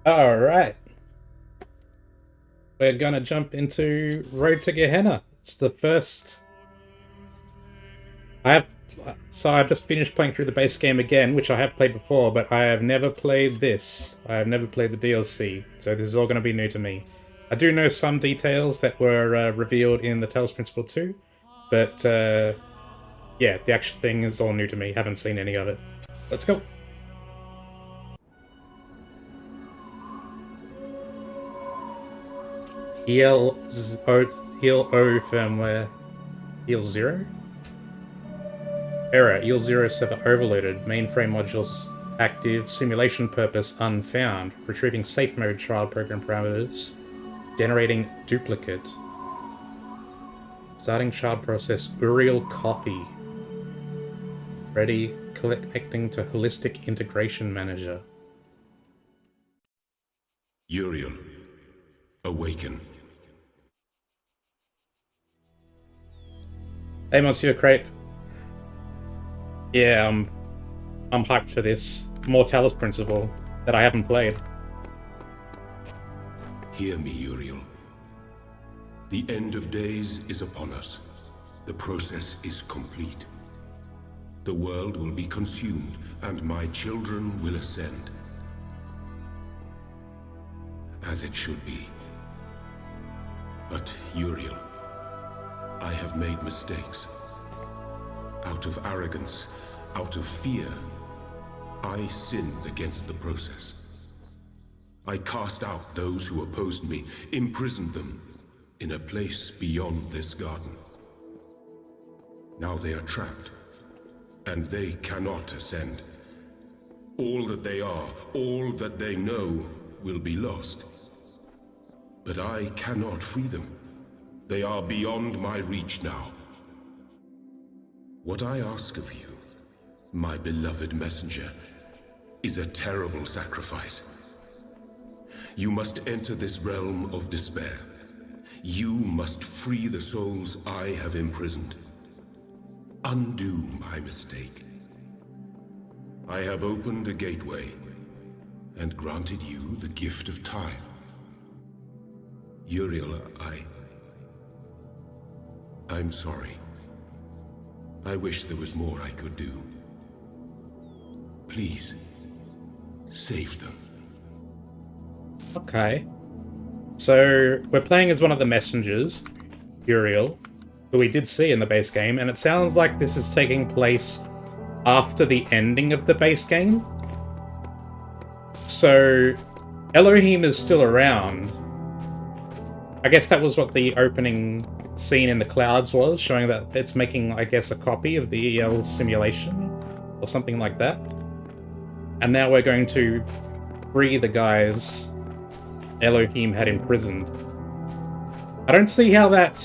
Alright, we're gonna jump into Road to Gehenna. It's the first. I have. So I've just finished playing through the base game again, which I have played before, but I have never played this. I have never played the DLC, so this is all going to be new to me. I do know some details that were revealed in the Talos Principle 2, but yeah, the actual thing is all new to me. Haven't seen any of it. Let's go. Heal O firmware. Heal 0? Error. Heal 0 server overloaded. Mainframe modules active. Simulation purpose unfound. Retrieving safe mode child program parameters. Generating duplicate. Starting child process Uriel copy. Ready. Connecting to holistic integration manager. Uriel, awaken. Hey, Monsieur Crepe. Yeah, I'm hyped for this. More Talos Principle that I haven't played. Hear me, Uriel. The end of days is upon us. The process is complete. The world will be consumed, and my children will ascend. As it should be. But, Uriel, I have made mistakes. Out of arrogance, out of fear, I sinned against the process. I cast out those who opposed me, imprisoned them in a place beyond this garden. Now they are trapped, and they cannot ascend. All that they are, all that they know, will be lost. But I cannot free them. They are beyond my reach now. What I ask of you, my beloved messenger, is a terrible sacrifice. You must enter this realm of despair. You must free the souls I have imprisoned. Undo my mistake. I have opened a gateway and granted you the gift of time. Uriel, I'm sorry. I wish there was more I could do. Please, save them. Okay. So, we're playing as one of the messengers, Uriel, who we did see in the base game, and it sounds like this is taking place after the ending of the base game. So, Elohim is still around. I guess that was what the opening scene in the clouds was, showing that it's making, I guess, a copy of the EL simulation, or something like that. And now we're going to free the guys Elohim had imprisoned. I don't see how that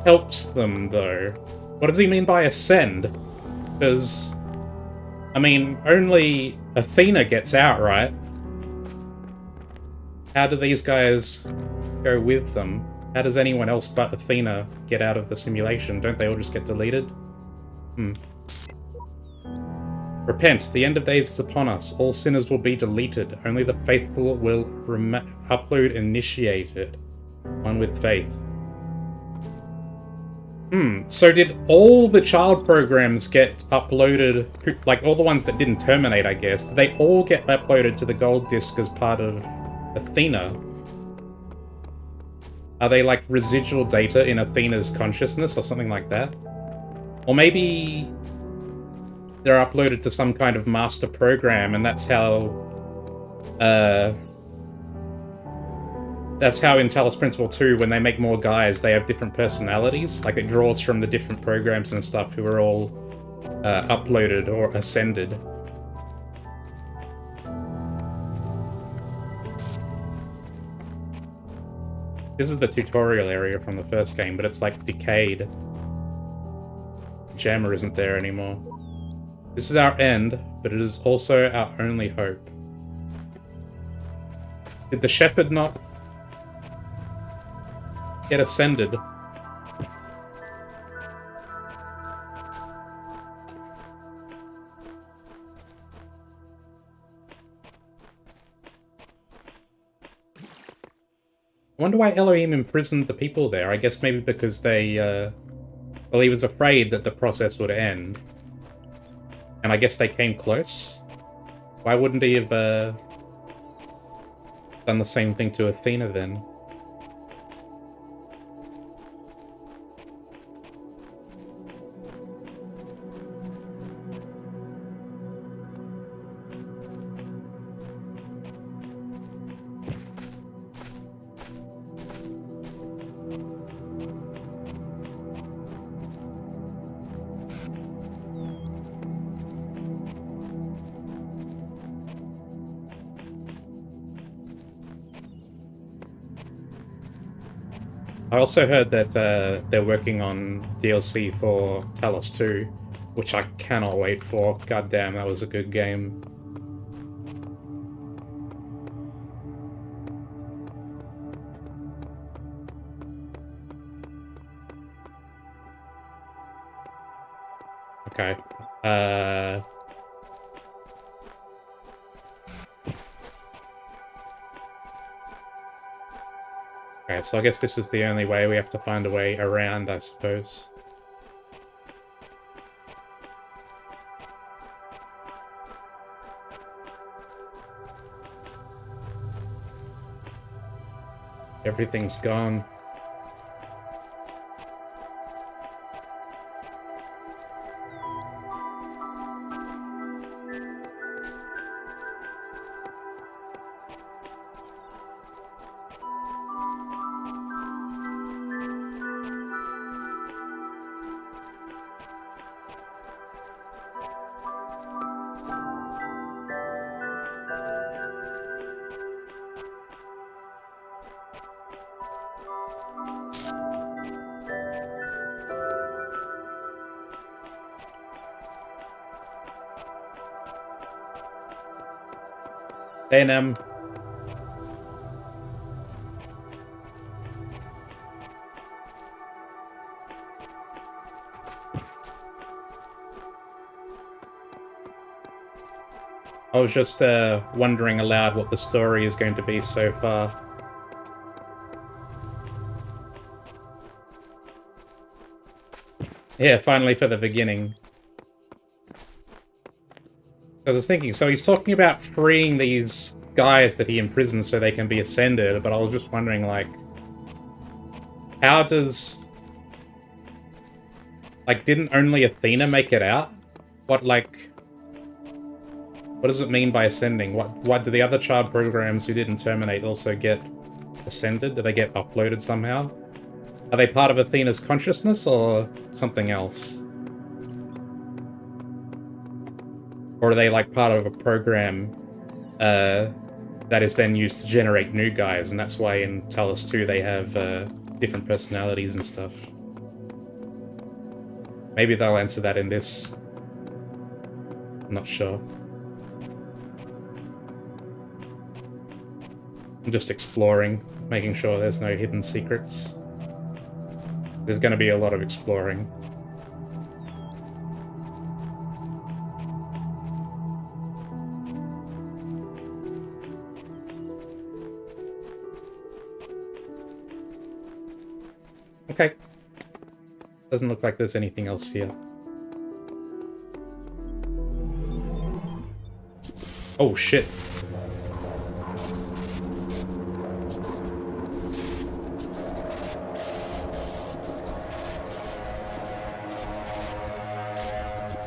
helps them, though. What does he mean by ascend? Because, I mean, only Athena gets out, right? How do these guys go with them? How does anyone else but Athena get out of the simulation? Don't they all just get deleted? Repent, the end of days is upon us. All sinners will be deleted. Only the faithful will upload initiated. One with faith. So did all the child programs get uploaded, like all the ones that didn't terminate, I guess, did they all get uploaded to the gold disc as part of Athena? Are they like residual data in Athena's consciousness or something like that? Or maybe they're uploaded to some kind of master program, and that's how in Talos Principle 2, when they make more guys, they have different personalities. Like, it draws from the different programs and stuff who are all uploaded or ascended. This is the tutorial area from the first game, but it's like decayed. Jammer isn't there anymore. This is our end, but it is also our only hope. Did the shepherd not get ascended? wonder why Elohim imprisoned the people there. I guess maybe because they, well, he was afraid that the process would end. And I guess they came close. Why wouldn't he have, done the same thing to Athena then? I also heard that they're working on DLC for Talos 2, which I cannot wait for. God damn, that was a good game. Okay. Okay, so I guess this is the only way. We have to find a way around, I suppose. Everything's gone. A&M. I was just wondering aloud what the story is going to be so far. Yeah, finally for the beginning. I was thinking, so he's talking about freeing these guys that he imprisoned so they can be ascended, but I was just wondering, like, how does... Like, didn't only Athena make it out? What, like... What does it mean by ascending? What do the other child programs who didn't terminate also get ascended? Do they get uploaded somehow? Are they part of Athena's consciousness or something else? Or are they like part of a program that is then used to generate new guys, and that's why in Talos 2 they have different personalities and stuff? Maybe they'll answer that in this. I'm not sure. I'm just exploring, making sure there's no hidden secrets. There's going to be a lot of exploring. Okay. Doesn't look like there's anything else here. Oh, shit.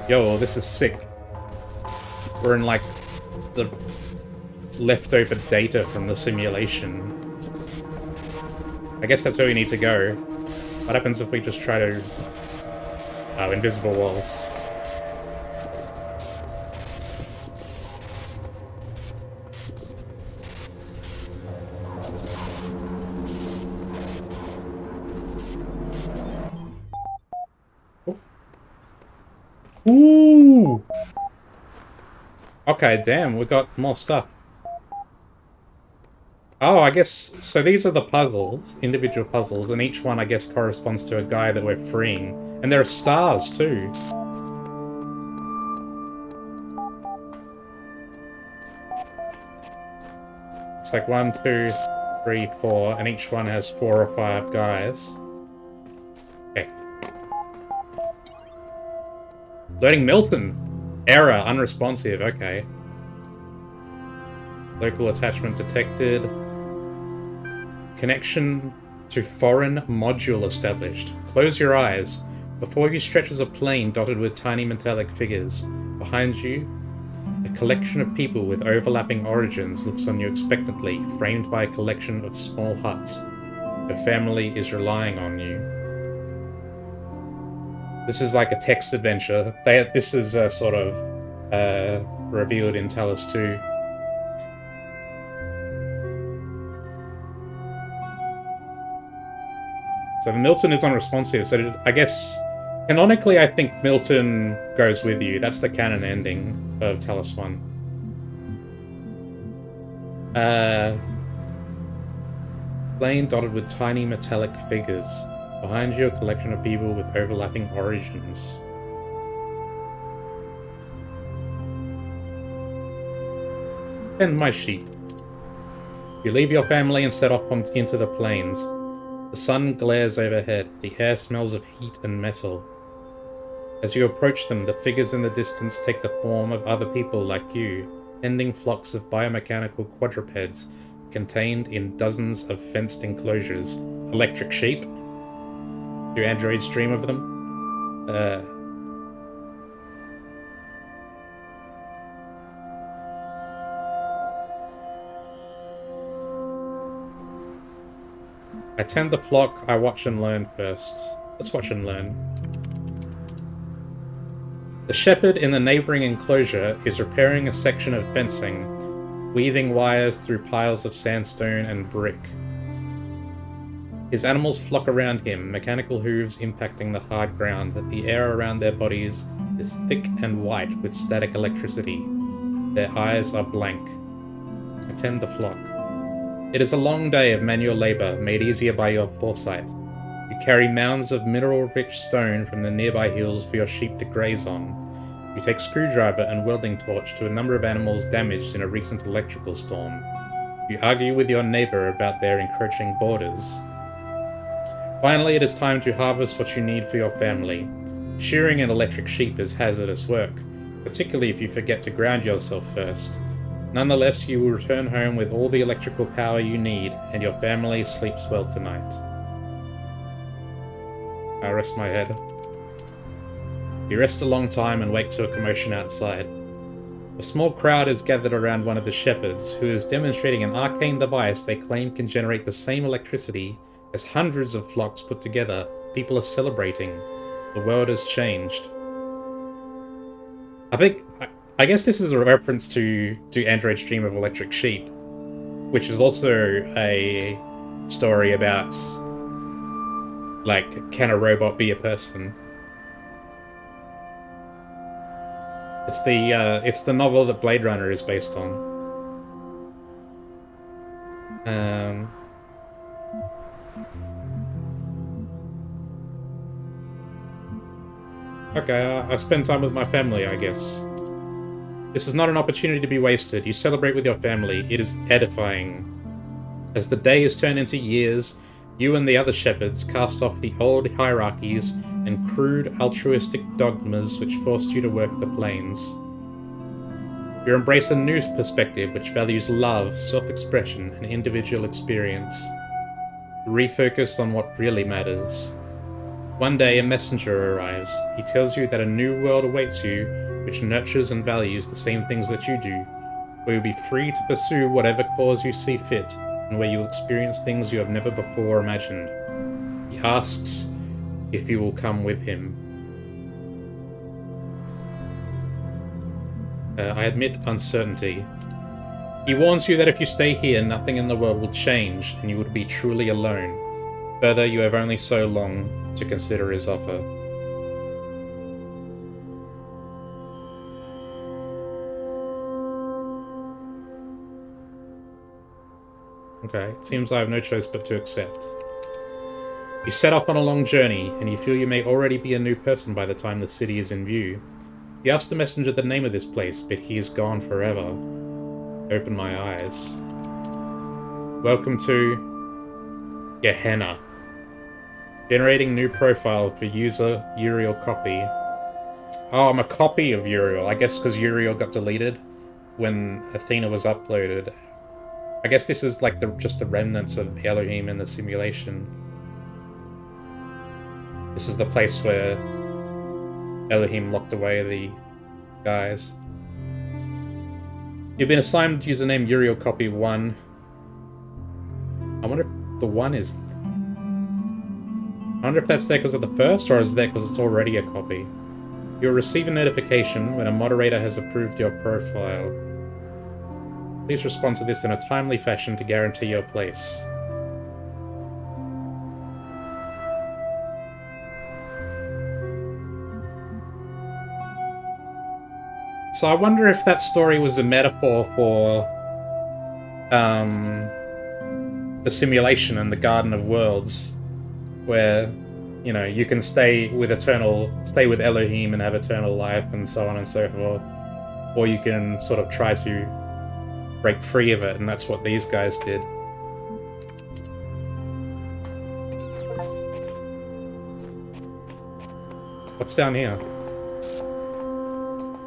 Yo, this is sick. We're in, like, the leftover data from the simulation. I guess that's where we need to go. What happens if we just try to... Oh, invisible walls. Ooh! Okay, damn, we got more stuff. Oh, I guess... So these are the puzzles, individual puzzles, and each one, I guess, corresponds to a guy that we're freeing. And there are stars, too. It's like 1, 2... 3, 4, and each one has 4 or 5 guys. Okay. Loading Milton. Error, unresponsive, okay. Local attachment detected. Connection to foreign module established. Close your eyes. Before you stretches a plane dotted with tiny metallic figures. Behind you, a collection of people with overlapping origins looks on you expectantly, framed by a collection of small huts. Your family is relying on you. This is like a text adventure. This is sort of revealed in Talos 2. So Milton is unresponsive, so I guess... Canonically, I think Milton goes with you. That's the canon ending of Talos 1. Plane dotted with tiny metallic figures. Behind you, a collection of people with overlapping origins. Tend my sheep. You leave your family and set off into the plains. The sun glares overhead. The air smells of heat and metal. As you approach them, the figures in the distance take the form of other people like you, tending flocks of biomechanical quadrupeds contained in dozens of fenced enclosures. Electric sheep? Do androids dream of them? I tend the flock, I watch and learn first. Let's watch and learn. The shepherd in the neighbouring enclosure is repairing a section of fencing, weaving wires through piles of sandstone and brick. His animals flock around him, mechanical hooves impacting the hard ground. The air around their bodies is thick and white with static electricity. Their eyes are blank. I tend the flock. It is a long day of manual labour, made easier by your foresight. You carry mounds of mineral-rich stone from the nearby hills for your sheep to graze on. You take screwdriver and welding torch to a number of animals damaged in a recent electrical storm. You argue with your neighbour about their encroaching borders. Finally, it is time to harvest what you need for your family. Shearing an electric sheep is hazardous work, particularly if you forget to ground yourself first. Nonetheless, you will return home with all the electrical power you need, and your family sleeps well tonight. I rest my head. You rest a long time and wake to a commotion outside. A small crowd is gathered around one of the shepherds, who is demonstrating an arcane device they claim can generate the same electricity as hundreds of flocks put together. People are celebrating. The world has changed. I guess this is a reference to Android's Dream of Electric Sheep, which is also a story about, like, can a robot be a person? It's the novel that Blade Runner is based on. Okay, I spend time with my family, I guess. This is not an opportunity to be wasted. You celebrate with your family. It is edifying. As the day is turned into years, you and the other shepherds cast off the old hierarchies and crude altruistic dogmas which forced you to work the plains. You embrace a new perspective which values love, self-expression, and individual experience. You refocus on what really matters. One day, a messenger arrives. He tells you that a new world awaits you, which nurtures and values the same things that you do, where you'll be free to pursue whatever cause you see fit, and where you'll experience things you have never before imagined. He asks if you will come with him. I admit uncertainty. He warns you that if you stay here, nothing in the world will change, and you would be truly alone. Further, you have only so long to consider his offer. Okay, it seems I have no choice but to accept. You set off on a long journey, and you feel you may already be a new person by the time the city is in view. You ask the messenger the name of this place, but he is gone forever. Open my eyes. Welcome to Gehenna. Generating new profile for user Uriel copy. Oh, I'm a copy of Uriel. I guess because Uriel got deleted when Athena was uploaded. I guess this is like just the remnants of Elohim in the simulation. This is the place where Elohim locked away the guys. You've been assigned username Uriel copy 1. I wonder if the 1 is... I wonder if that's there because of the first, or is it there because it's already a copy? You'll receive a notification when a moderator has approved your profile. Please respond to this in a timely fashion to guarantee your place. So I wonder if that story was a metaphor for the simulation and the Garden of Worlds, where, you know, you can stay with Elohim and have eternal life and so on and so forth, or you can sort of try to break free of it, and that's what these guys did. What's down here?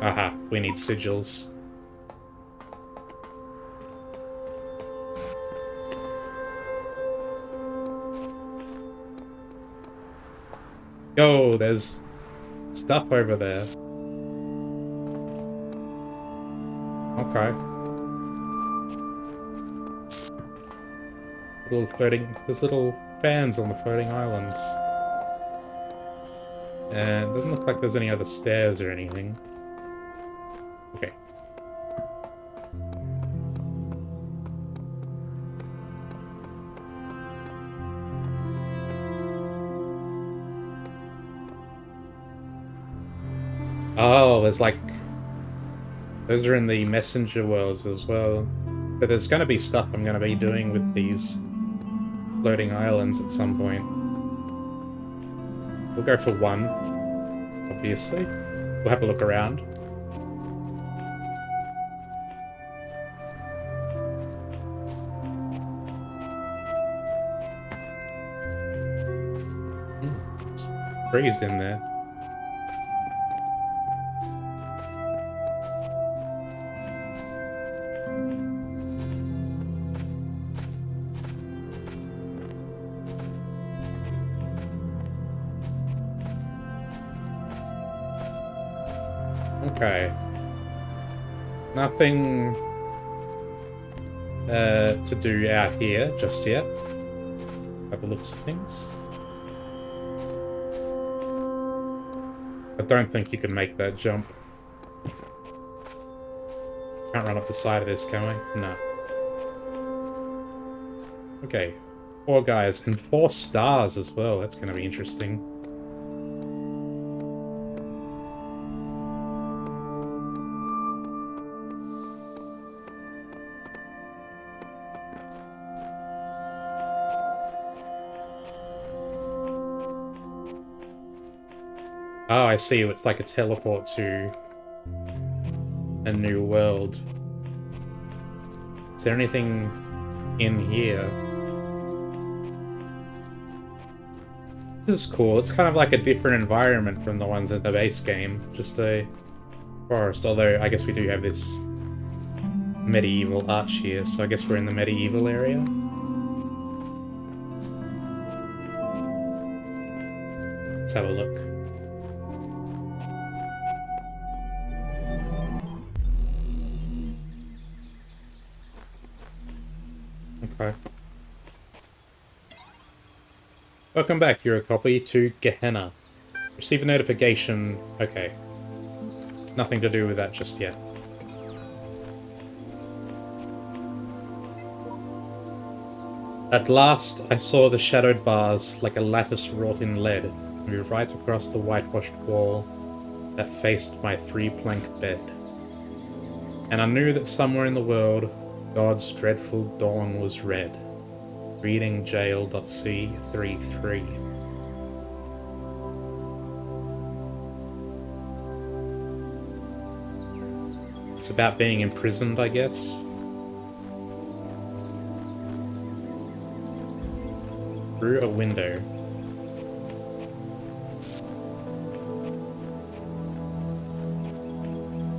Aha, we need sigils. Yo, there's stuff over there. Okay. There's little fans on the floating islands. And it doesn't look like there's any other stairs or anything. Okay. Oh, there's like... Those are in the messenger worlds as well. But there's going to be stuff I'm going to be doing with these floating islands at some point. We'll go for 1, obviously. We'll have a look around. Breeze in there. Okay. Nothing to do out here just yet. Have a look at things. I don't think you can make that jump. Can't run up the side of this, can we? No. Okay. 4 guys, and 4 stars as well. That's going to be interesting. Oh, I see. It's like a teleport to a new world. Is there anything in here? This is cool. It's kind of like a different environment from the ones in the base game. Just a forest, although I guess we do have this medieval arch here, so I guess we're in the medieval area. Let's have a look. Okay. Welcome back, you're a copy to Gehenna. Receive a notification. Okay. Nothing to do with that just yet. At last, I saw the shadowed bars like a lattice wrought in lead move right across the whitewashed wall that faced my 3-plank bed. And I knew that somewhere in the world, God's dreadful dawn was red. Reading jail.c33. It's about being imprisoned, I guess. Through a window.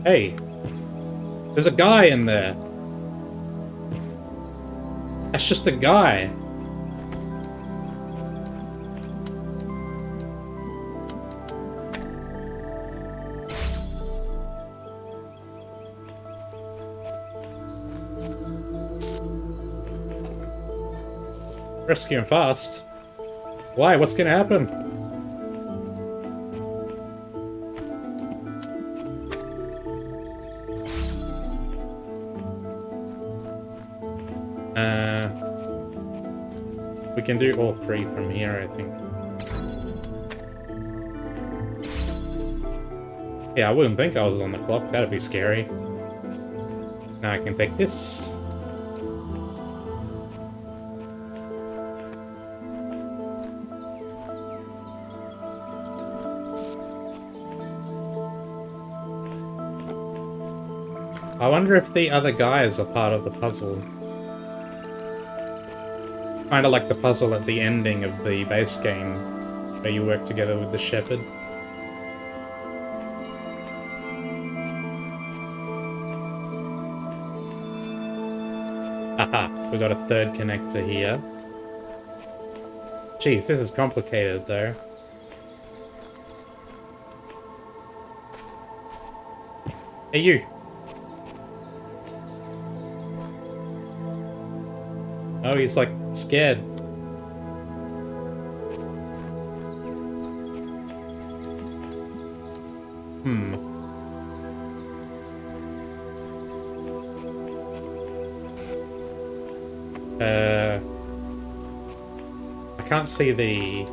Hey! There's a guy in there! That's just a guy! Rescue him fast. Why? What's gonna happen? We can do all three from here, I think. Yeah, I wouldn't think I was on the clock. That'd be scary. Now I can take this. I wonder if the other guys are part of the puzzle. Kinda like the puzzle at the ending of the base game, where you work together with the shepherd. Aha, we got a third connector here. Jeez, this is complicated though. Hey you! Oh, he's like scared. I can't see the...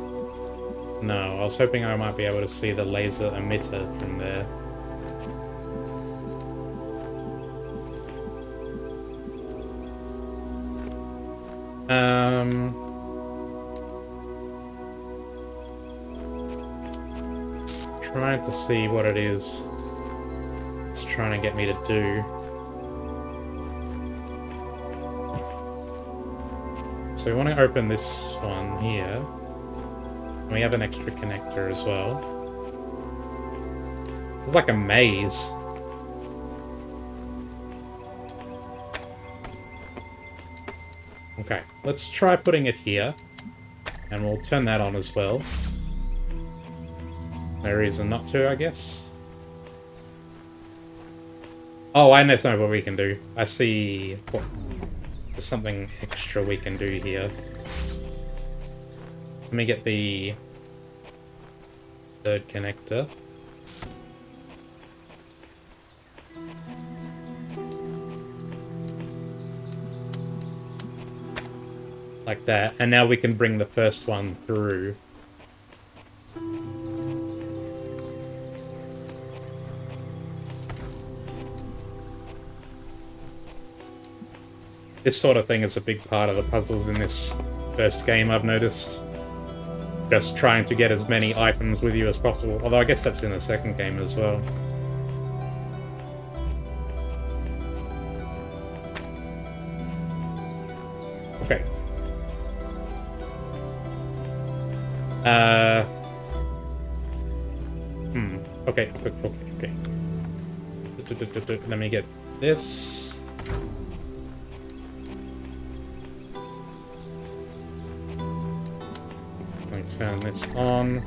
No, I was hoping I might be able to see the laser emitter from there. Trying to see what it is it's trying to get me to do. So we want to open this one here. And we have an extra connector as well. It's like a maze. Okay, let's try putting it here. And we'll turn that on as well. No reason not to, I guess. Oh, I know what we can do. I see... What? There's something extra we can do here. Let me get the third connector. Like that. And now we can bring the first one through. This sort of thing is a big part of the puzzles in this first game, I've noticed. Just trying to get as many items with you as possible. Although I guess that's in the second game as well. Okay. Okay. Let me get this. Turn this on.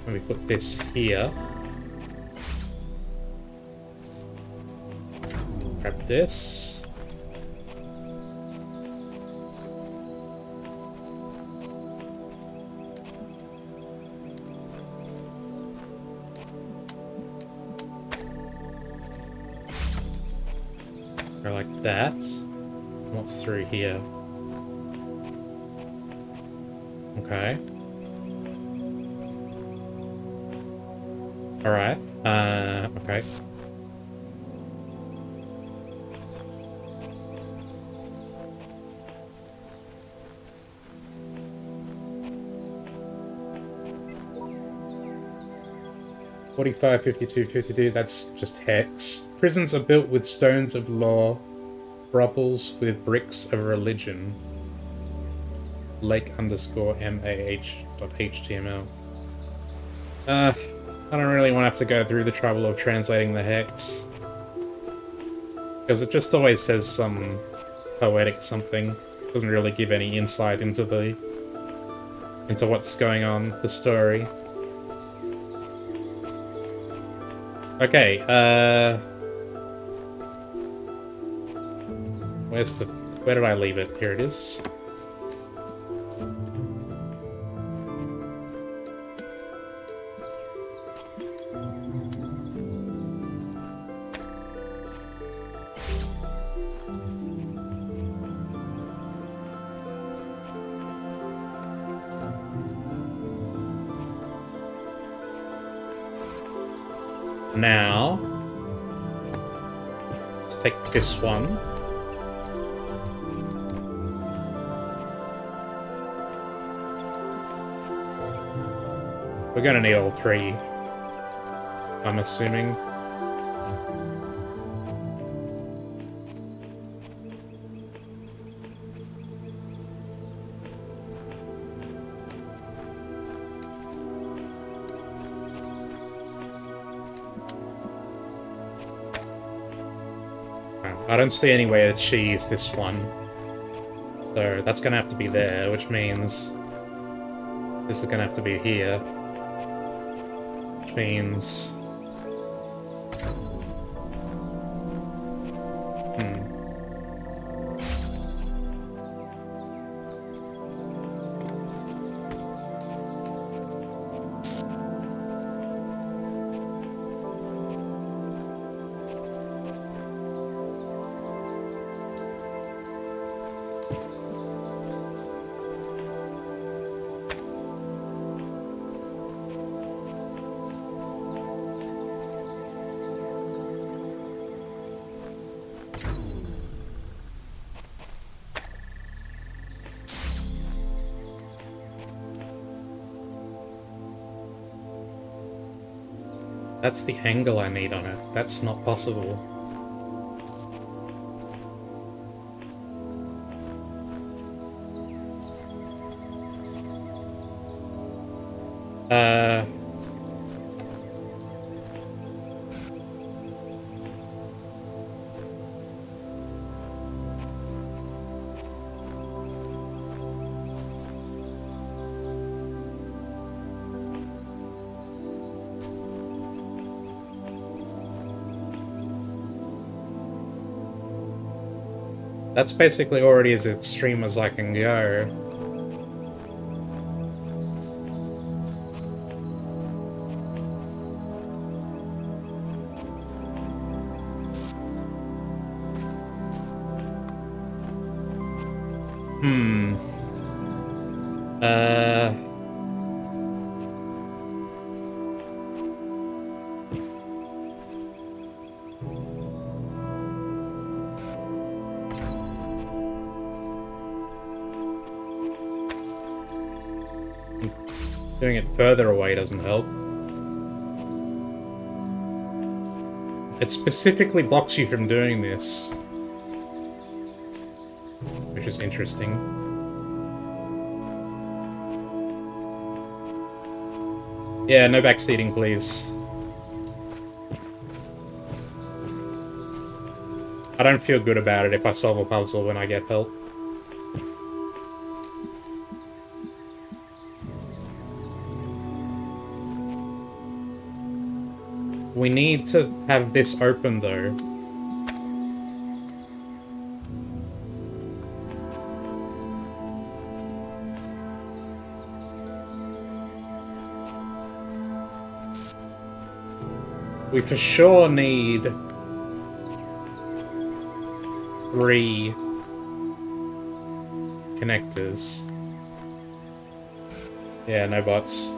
And we put this here. Grab this. Go like that. What's through here? Okay. Alright. Okay. $45, $52, $52, that's just hex. Prisons are built with stones of law. brothels with bricks of religion. Lake_mah.html. I don't really want to have to go through the trouble of translating the hex. Because it just always says some poetic something. Doesn't really give any insight into what's going on, the story. Okay, where did I leave it? Here it is. Now, let's take this one. We're gonna need all three, I'm assuming. I don't see any way to cheese this one. So that's gonna have to be there, which means this is gonna have to be here. Which means... that's the angle I need on it. That's not possible. That's basically already as extreme as I can go. Doing it further away doesn't help. It specifically blocks you from doing this, which is interesting. Yeah, no backseating, please. I don't feel good about it if I solve a puzzle when I get help. We need to have this open, though. We for sure need 3 connectors. Yeah, no bots.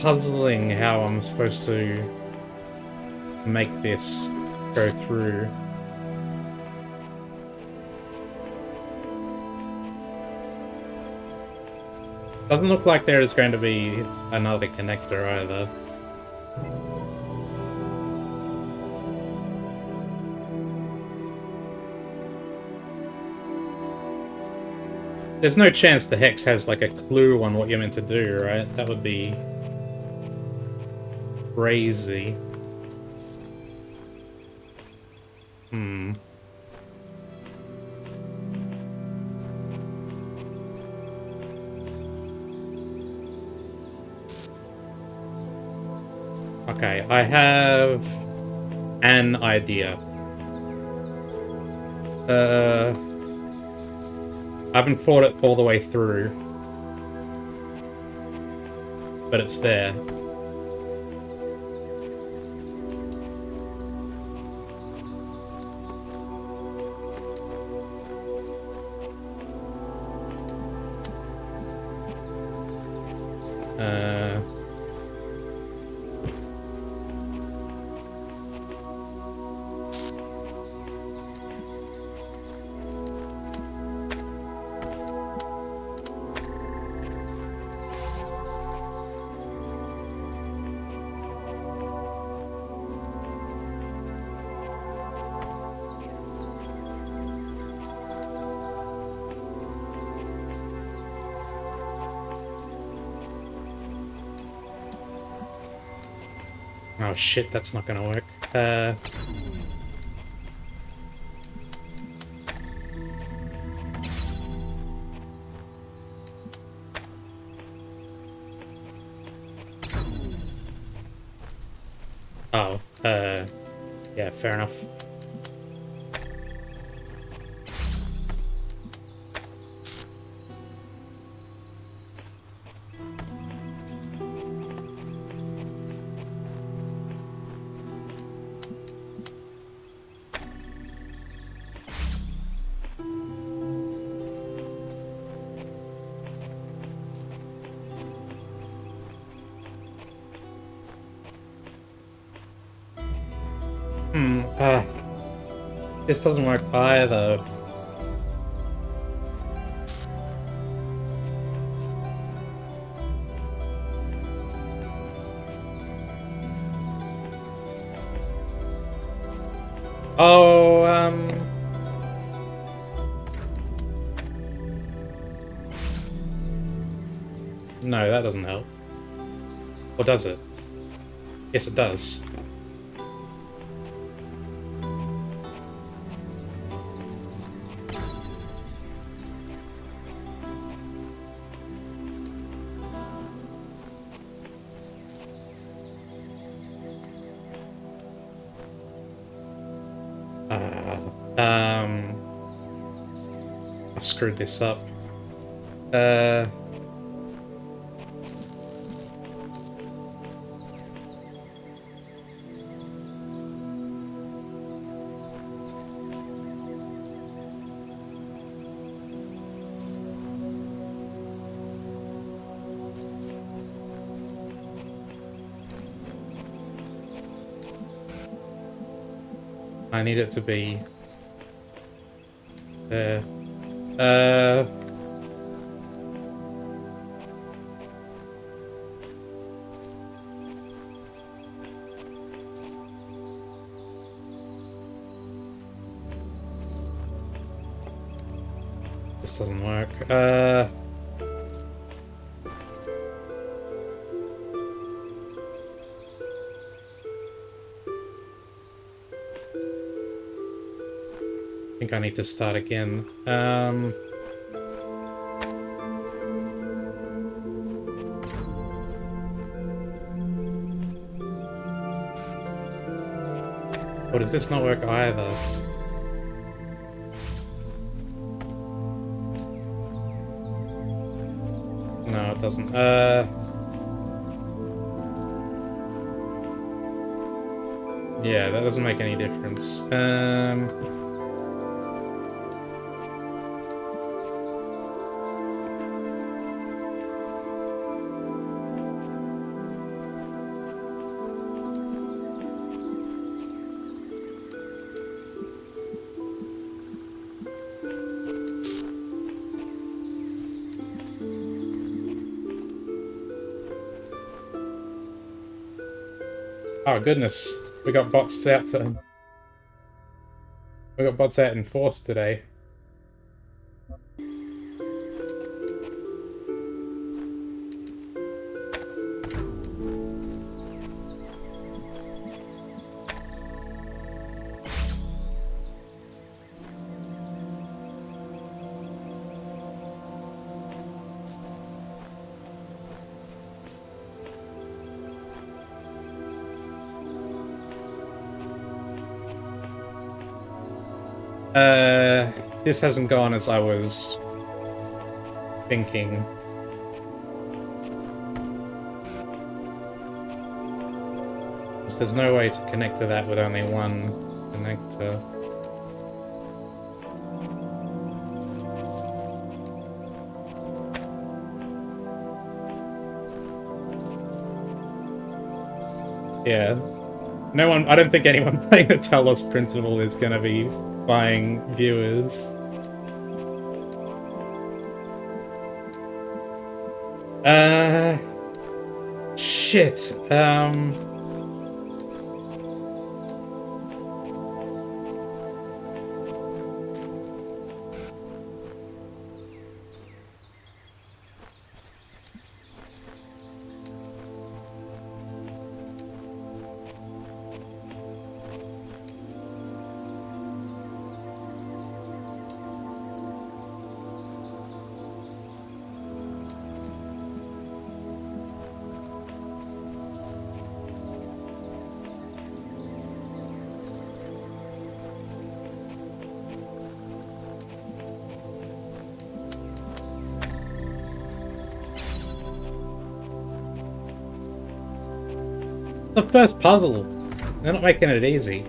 Puzzling how I'm supposed to make this go through. Doesn't look like there is going to be another connector either. There's no chance the Hex has, like, a clue on what you're meant to do, right? That would be crazy. Hmm. Okay, I have an idea. I haven't fought it all the way through, but it's there. Oh shit, that's not gonna work. Oh, yeah, fair enough. This doesn't work either. Oh, no, that doesn't help. Or does it? Yes, it does. I've screwed this up. I need it to be there. This doesn't work. I think I need to start again. Or does this not work either? No, it doesn't. Yeah, that doesn't make any difference. Oh goodness, we got bots out in force today. This hasn't gone as I was thinking. Because there's no way to connect to that with only one connector. Yeah. No one, I don't think anyone playing the Talos Principle is gonna be buying viewers. Shit, the first puzzle. They're not making it easy.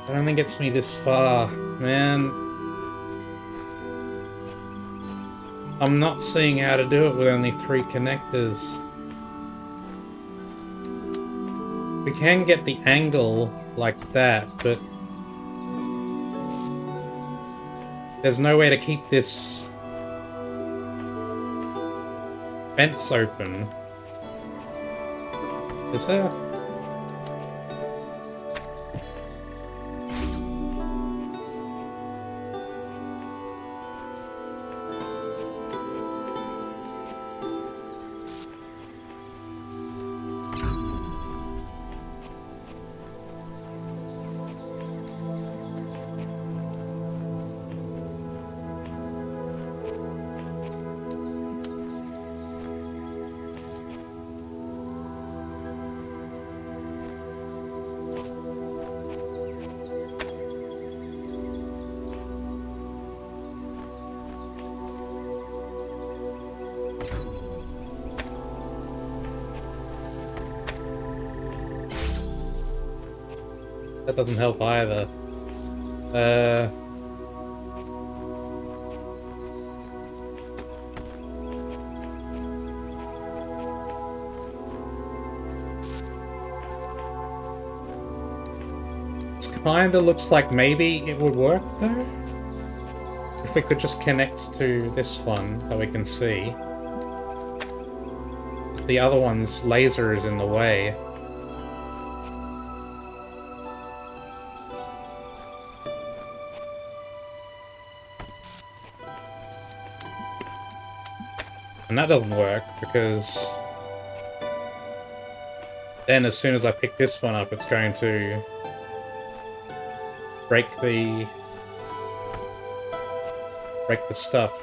It only gets me this far, man. I'm not seeing how to do it with only 3 connectors. We can get the angle like that, but there's no way to keep this fence open. Is there? That doesn't help either. It kinda looks like maybe it would work though. If we could just connect to this one that we can see. The other one's laser is in the way. And that doesn't work because Then as soon as I pick this one up, it's going to break the stuff.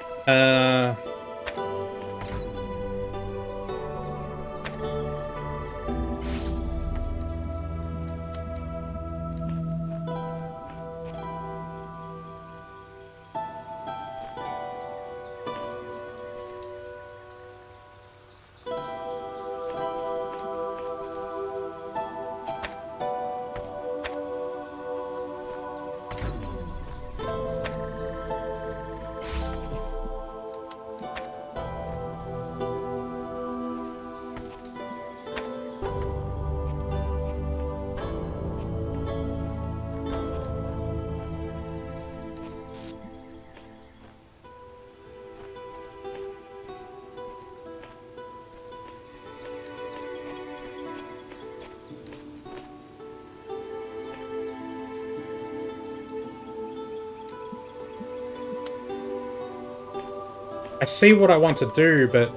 I see what I want to do, but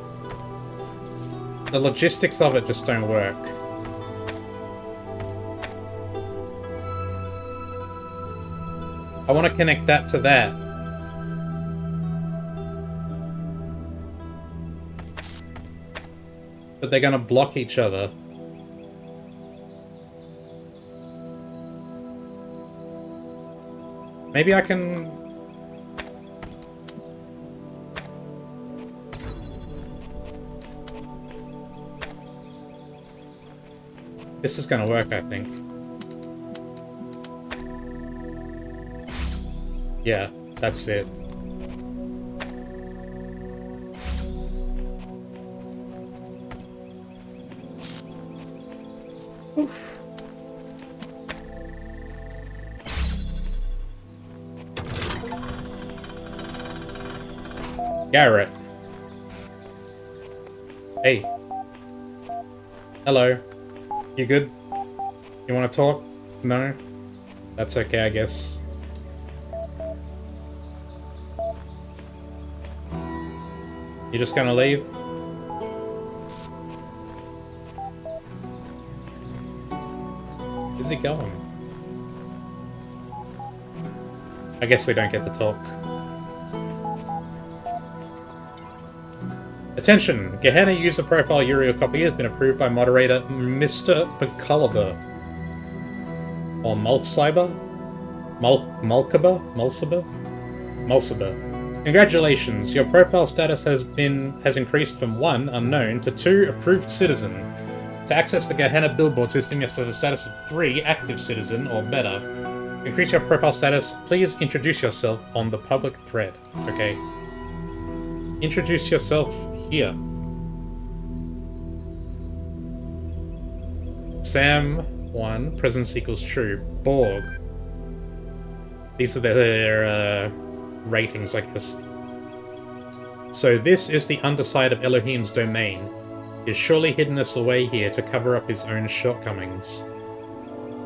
the logistics of it just don't work. I want to connect that to that. But they're going to block each other. Maybe I can... This is going to work, I think. Yeah, that's it. Oof. Garrett. Hey. Hello. You good? You want to talk? No? That's okay, I guess. You just gonna leave? Where's he going? I guess we don't get to talk. Attention! Gehenna user profile Uriel copy has been approved by moderator Mr. Bacalaba. Or Mulciber? Mulciber. Congratulations, your profile status has increased from 1, unknown, to 2, approved citizen. To access the Gehenna billboard system, you have to have a status of 3, active citizen, or better. To increase your profile status, please introduce yourself on the public thread. Okay. Introduce yourself here. Sam 1, presence equals true. Borg. These are their ratings, I guess. So this is the underside of Elohim's domain. He's surely hidden us away here to cover up his own shortcomings.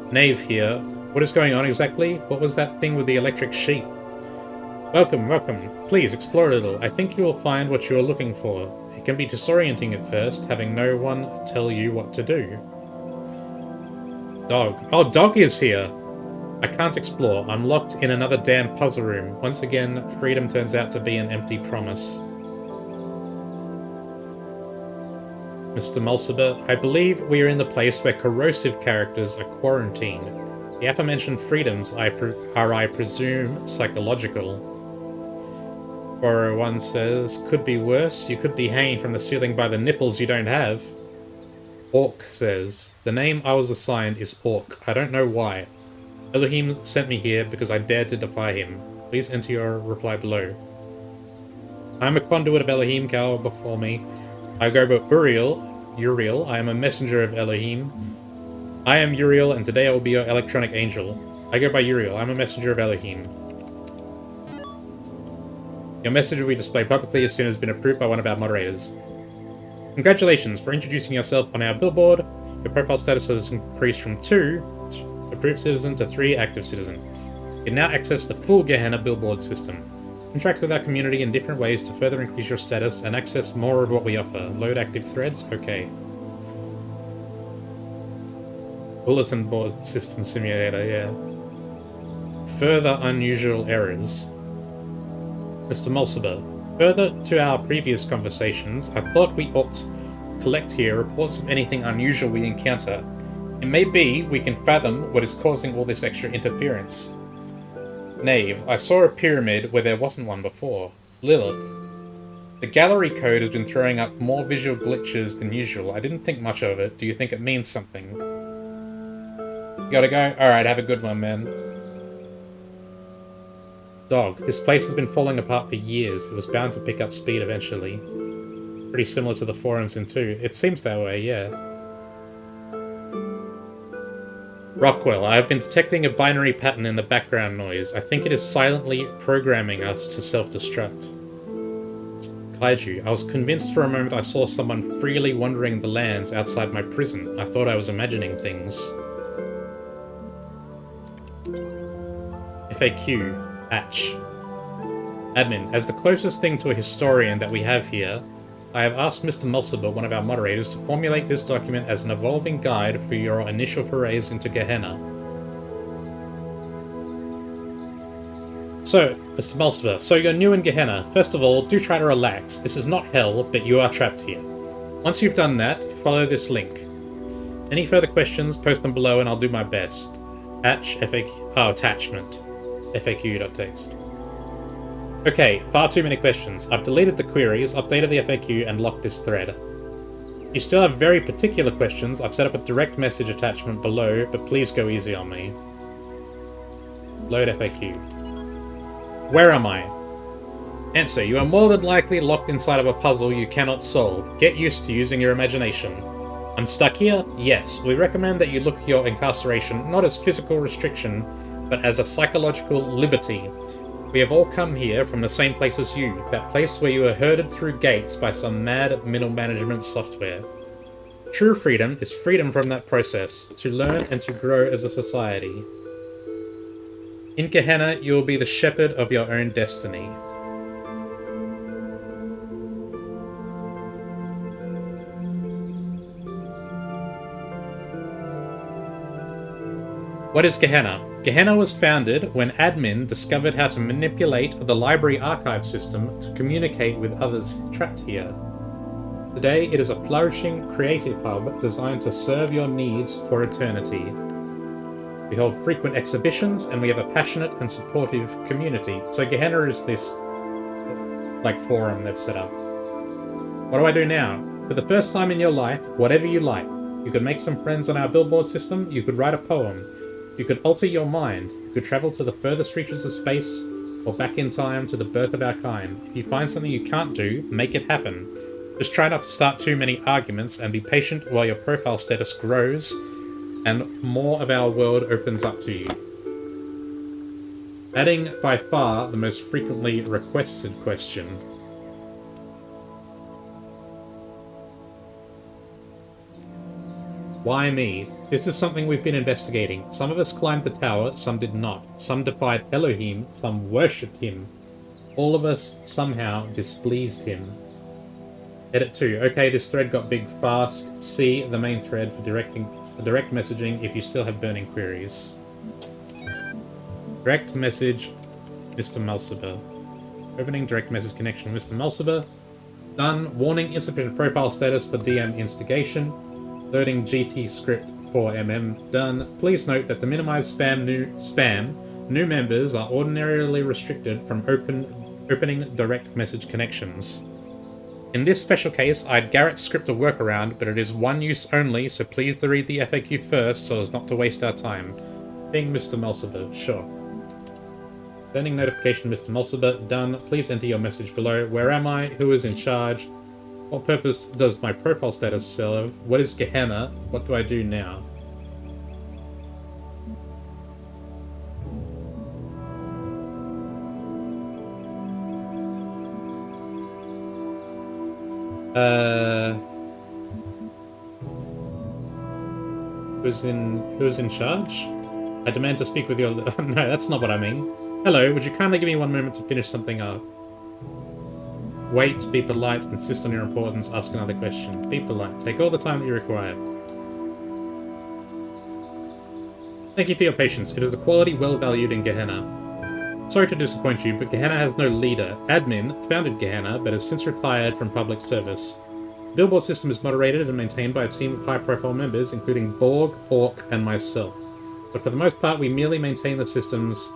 Knave here. What is going on exactly? What was that thing with the electric sheep? Welcome, welcome. Please, explore a little. I think you will find what you are looking for. It can be disorienting at first, having no one tell you what to do. Dog. Oh, Dog is here! I can't explore. I'm locked in another damn puzzle room. Once again, freedom turns out to be an empty promise. Mr. Mulciber, I believe we are in the place where corrosive characters are quarantined. The aforementioned freedoms are, I presume, psychological. 401 says, could be worse. You could be hanging from the ceiling by the nipples you don't have. Orc says, the name I was assigned is Orc. I don't know why. Elohim sent me here because I dared to defy him. Please enter your reply below. I am a conduit of Elohim, cower before me. I go by Uriel. I am a messenger of Elohim. I am Uriel, and today I will be your electronic angel. I go by Uriel. I am a messenger of Elohim. Your message will be displayed publicly as soon as it has been approved by one of our moderators. Congratulations for introducing yourself on our billboard. Your profile status has increased from 2, approved citizen, to 3, active citizen. You can now access the full Gehenna billboard system. Interact with our community in different ways to further increase your status and access more of what we offer. Load active threads? Okay. Bulletin board system simulator, yeah. Further unusual errors. Mr. Mulciber, further to our previous conversations, I thought we ought to collect here reports of anything unusual we encounter. It may be we can fathom what is causing all this extra interference. Knave, I saw a pyramid where there wasn't one before. Lilith, the gallery code has been throwing up more visual glitches than usual. I didn't think much of it. Do you think it means something? You gotta go? Alright, have a good one, man. Dog, this place has been falling apart for years. It was bound to pick up speed eventually. Pretty similar to the forums in 2. It seems that way, yeah. Rockwell, I have been detecting a binary pattern in the background noise. I think it is silently programming us to self-destruct. Kaiju, I was convinced for a moment I saw someone freely wandering the lands outside my prison. I thought I was imagining things. FAQ. Hatch. Admin, as the closest thing to a historian that we have here, I have asked Mr. Mulciber, one of our moderators, to formulate this document as an evolving guide for your initial forays into Gehenna. So, Mr. Mulciber, so you're new in Gehenna. First of all, do try to relax. This is not hell, but you are trapped here. Once you've done that, follow this link. Any further questions, post them below and I'll do my best. Hatch, FAQ, attachment. FAQ.txt. Okay, far too many questions. I've deleted the queries, updated the FAQ, and locked this thread. If you still have very particular questions, I've set up a direct message attachment below, but please go easy on me. Load FAQ. Where am I? Answer, you are more than likely locked inside of a puzzle you cannot solve. Get used to using your imagination. I'm stuck here? Yes. We recommend that you look at your incarceration not as physical restriction, but as a psychological liberty. We have all come here from the same place as you, that place where you were herded through gates by some mad middle management software. True freedom is freedom from that process, to learn and to grow as a society. In Gehenna, you will be the shepherd of your own destiny. What is Gehenna? Gehenna was founded when admin discovered how to manipulate the library archive system to communicate with others trapped here. Today, it is a flourishing creative hub designed to serve your needs for eternity. We hold frequent exhibitions, and we have a passionate and supportive community. So Gehenna is this, forum they've set up. What do I do now? For the first time in your life, whatever you like. You could make some friends on our billboard system, you could write a poem, you could alter your mind, you could travel to the furthest reaches of space, or back in time to the birth of our kind. If you find something you can't do, make it happen. Just try not to start too many arguments and be patient while your profile status grows and more of our world opens up to you. Adding by far the most frequently requested question. Why me? This is something we've been investigating. Some of us climbed the tower, some did not. Some defied Elohim, some worshipped him. All of us somehow displeased him. Edit 2. Okay, this thread got big fast. See the main thread for direct messaging if you still have burning queries. Direct message, Mr. Mulciber. Opening direct message connection, Mr. Mulciber. Done. Warning, insufficient profile status for DM instigation. Loading GT script 4mm. Done. Please note that to minimize spam, new members are ordinarily restricted from opening direct message connections. In this special case, I'd Garrett script a workaround, but it is one use only, so please read the FAQ first so as not to waste our time. Being Mr. Mulciber, sure. Sending notification Mr. Mulciber, done. Please enter your message below. Where am I? Who is in charge? What purpose does my profile status serve? What is Gehenna? What do I do now? Who's in charge? I demand to speak with your... No, that's not what I mean. Hello, would you kindly give me one moment to finish something up? Wait, be polite, insist on your importance, ask another question. Be polite, take all the time that you require. Thank you for your patience. It is a quality well valued in Gehenna. Sorry to disappoint you, but Gehenna has no leader. Admin founded Gehenna, but has since retired from public service. The billboard system is moderated and maintained by a team of high-profile members, including Borg, Hawk, and myself. But for the most part, we merely maintain the systems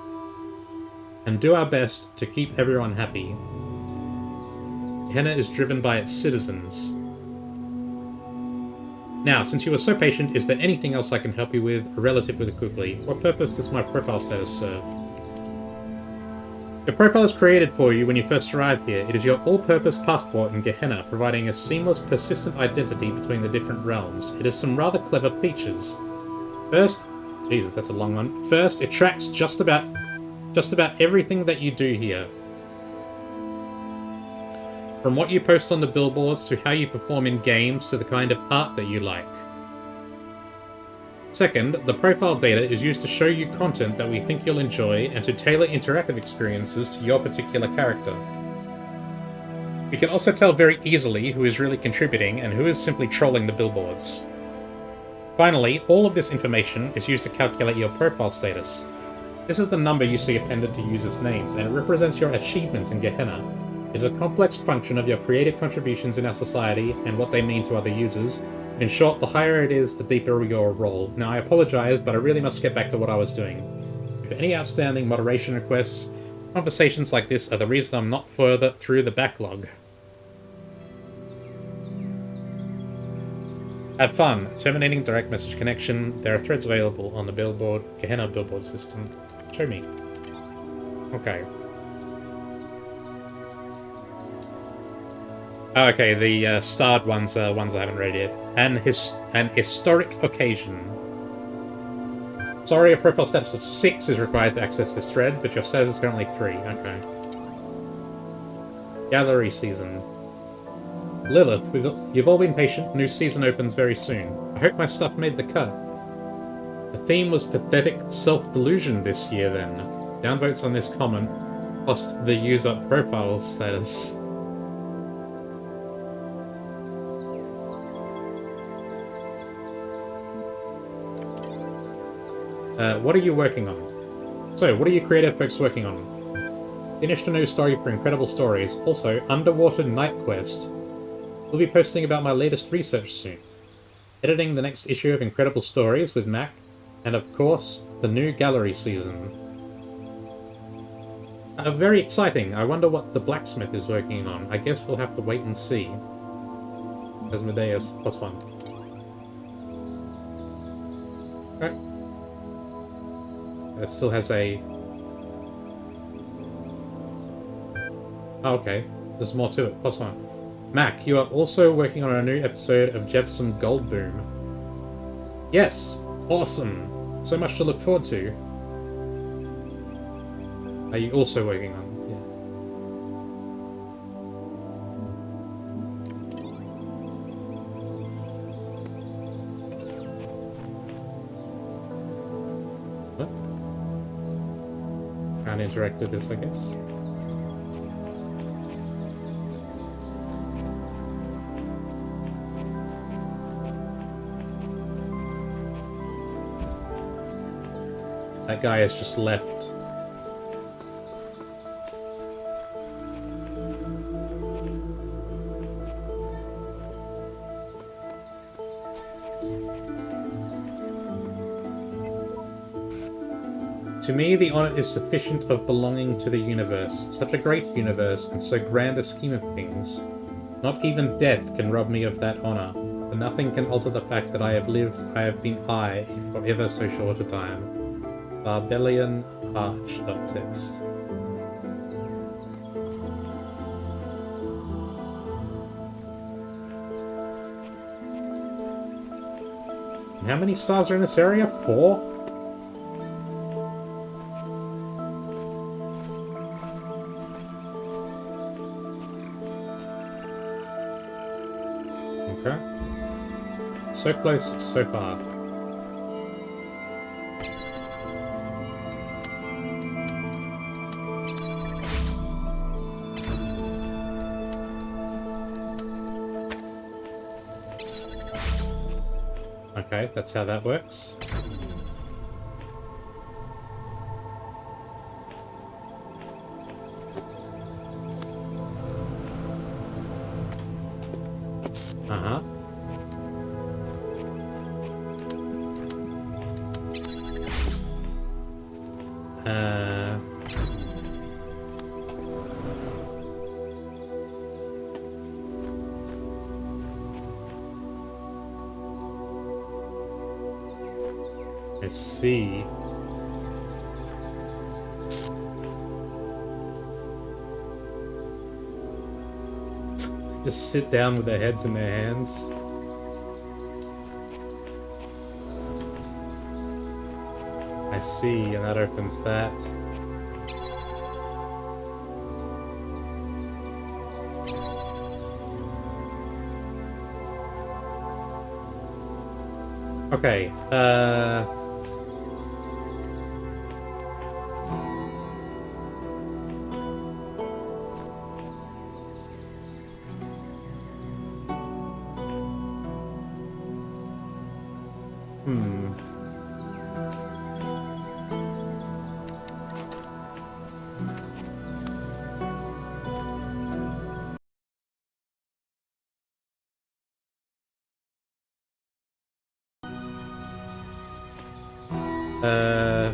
and do our best to keep everyone happy. Gehenna is driven by its citizens. Now, since you were so patient, is there anything else I can help you with, relatively quickly? What purpose does my profile status serve? Your profile is created for you when you first arrived here. It is your all-purpose passport in Gehenna, providing a seamless, persistent identity between the different realms. It has some rather clever features. First, Jesus, that's a long one. First, it tracks just about everything that you do here. From what you post on the billboards, to how you perform in games, to the kind of art that you like. Second, the profile data is used to show you content that we think you'll enjoy and to tailor interactive experiences to your particular character. We can also tell very easily who is really contributing and who is simply trolling the billboards. Finally, all of this information is used to calculate your profile status. This is the number you see appended to users' names, and it represents your achievement in Gehenna. It is a complex function of your creative contributions in our society and what they mean to other users. In short, the higher it is, the deeper your role. Now, I apologize, but I really must get back to what I was doing. If any outstanding moderation requests, conversations like this are the reason I'm not further through the backlog. Have fun. Terminating direct message connection. There are threads available on the billboard, Gehenna billboard system. Show me. Okay. Oh, okay, the starred ones are ones I haven't read yet. An historic occasion. Sorry, a profile status of 6 is required to access this thread, but your status is currently 3. Okay. Gallery season. Lilith, you've all been patient. New season opens very soon. I hope my stuff made the cut. The theme was pathetic self-delusion this year, then. Downvotes on this comment lost the user profile status. What are you working on? So, what are you creative folks working on? Finished a new story for Incredible Stories. Also, Underwater Night Quest. We'll be posting about my latest research soon. Editing the next issue of Incredible Stories with Mac. And of course, the new gallery season. Very exciting. I wonder what the blacksmith is working on. I guess we'll have to wait and see. Asmodeus, +1. Okay. It still has a... Oh, okay. There's more to it. +1. Mac, you are also working on a new episode of Jefferson Goldboom. Yes! Awesome! So much to look forward to. Are you also working on? Yeah. What? Can't interact with this, I guess. That guy has just left. To me, the honor is sufficient of belonging to the universe. Such a great universe, and so grand a scheme of things. Not even death can rob me of that honor, for nothing can alter the fact that I have lived, I have been I, if for ever so short a time. Barbellian Arch of text. And how many stars are in this area? 4? Okay. So close, so far. Okay, that's how that works. Uh-huh. I see. Just sit down with their heads in their hands. I see, and that opens that. Okay, hmm. Uh...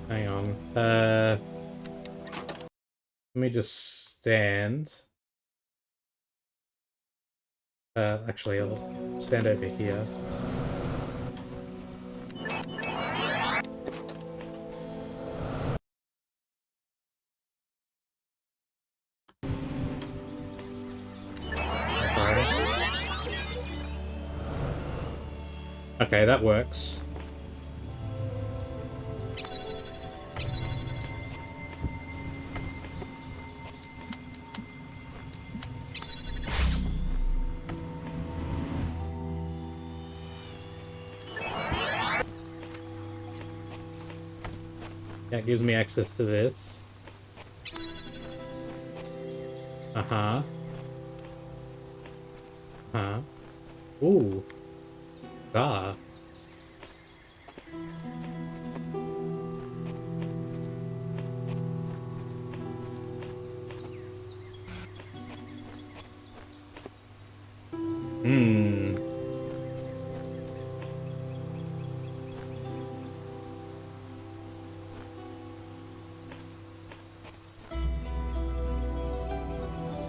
Hang on. Let me just stand. Actually, I'll stand over here. Okay, that works. That gives me access to this. Uh-huh. Huh. Ooh. Ah. Hmm.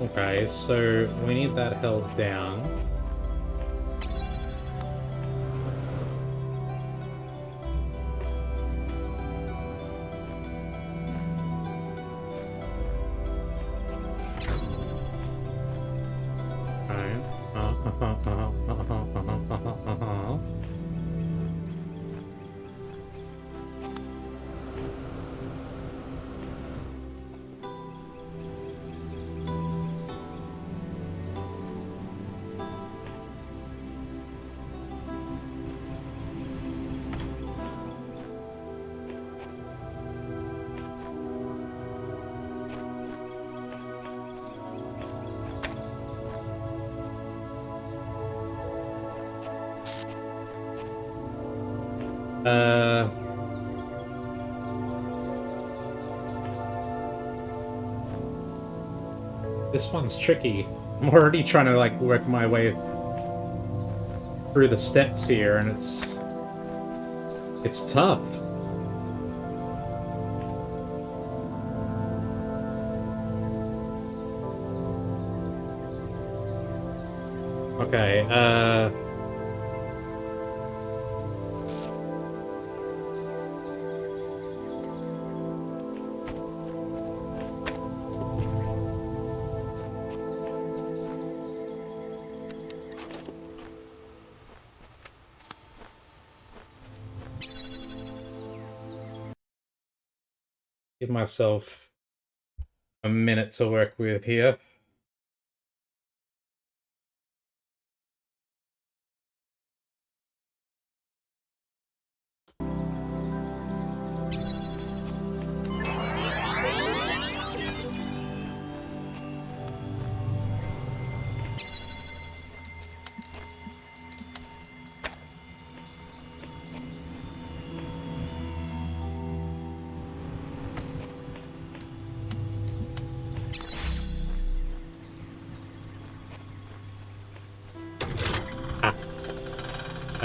Okay, so we need that held down. This one's tricky. I'm already trying to, like, work my way through the steps here, and it's tough. Okay, give myself a minute to work with here.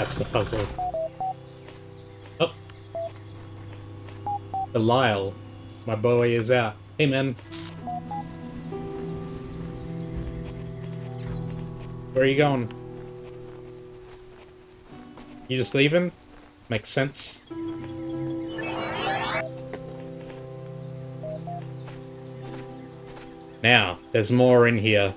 That's the puzzle. Oh. Belial. My boy is out. Hey, man. Where are you going? You just leaving? Makes sense. Now, there's more in here.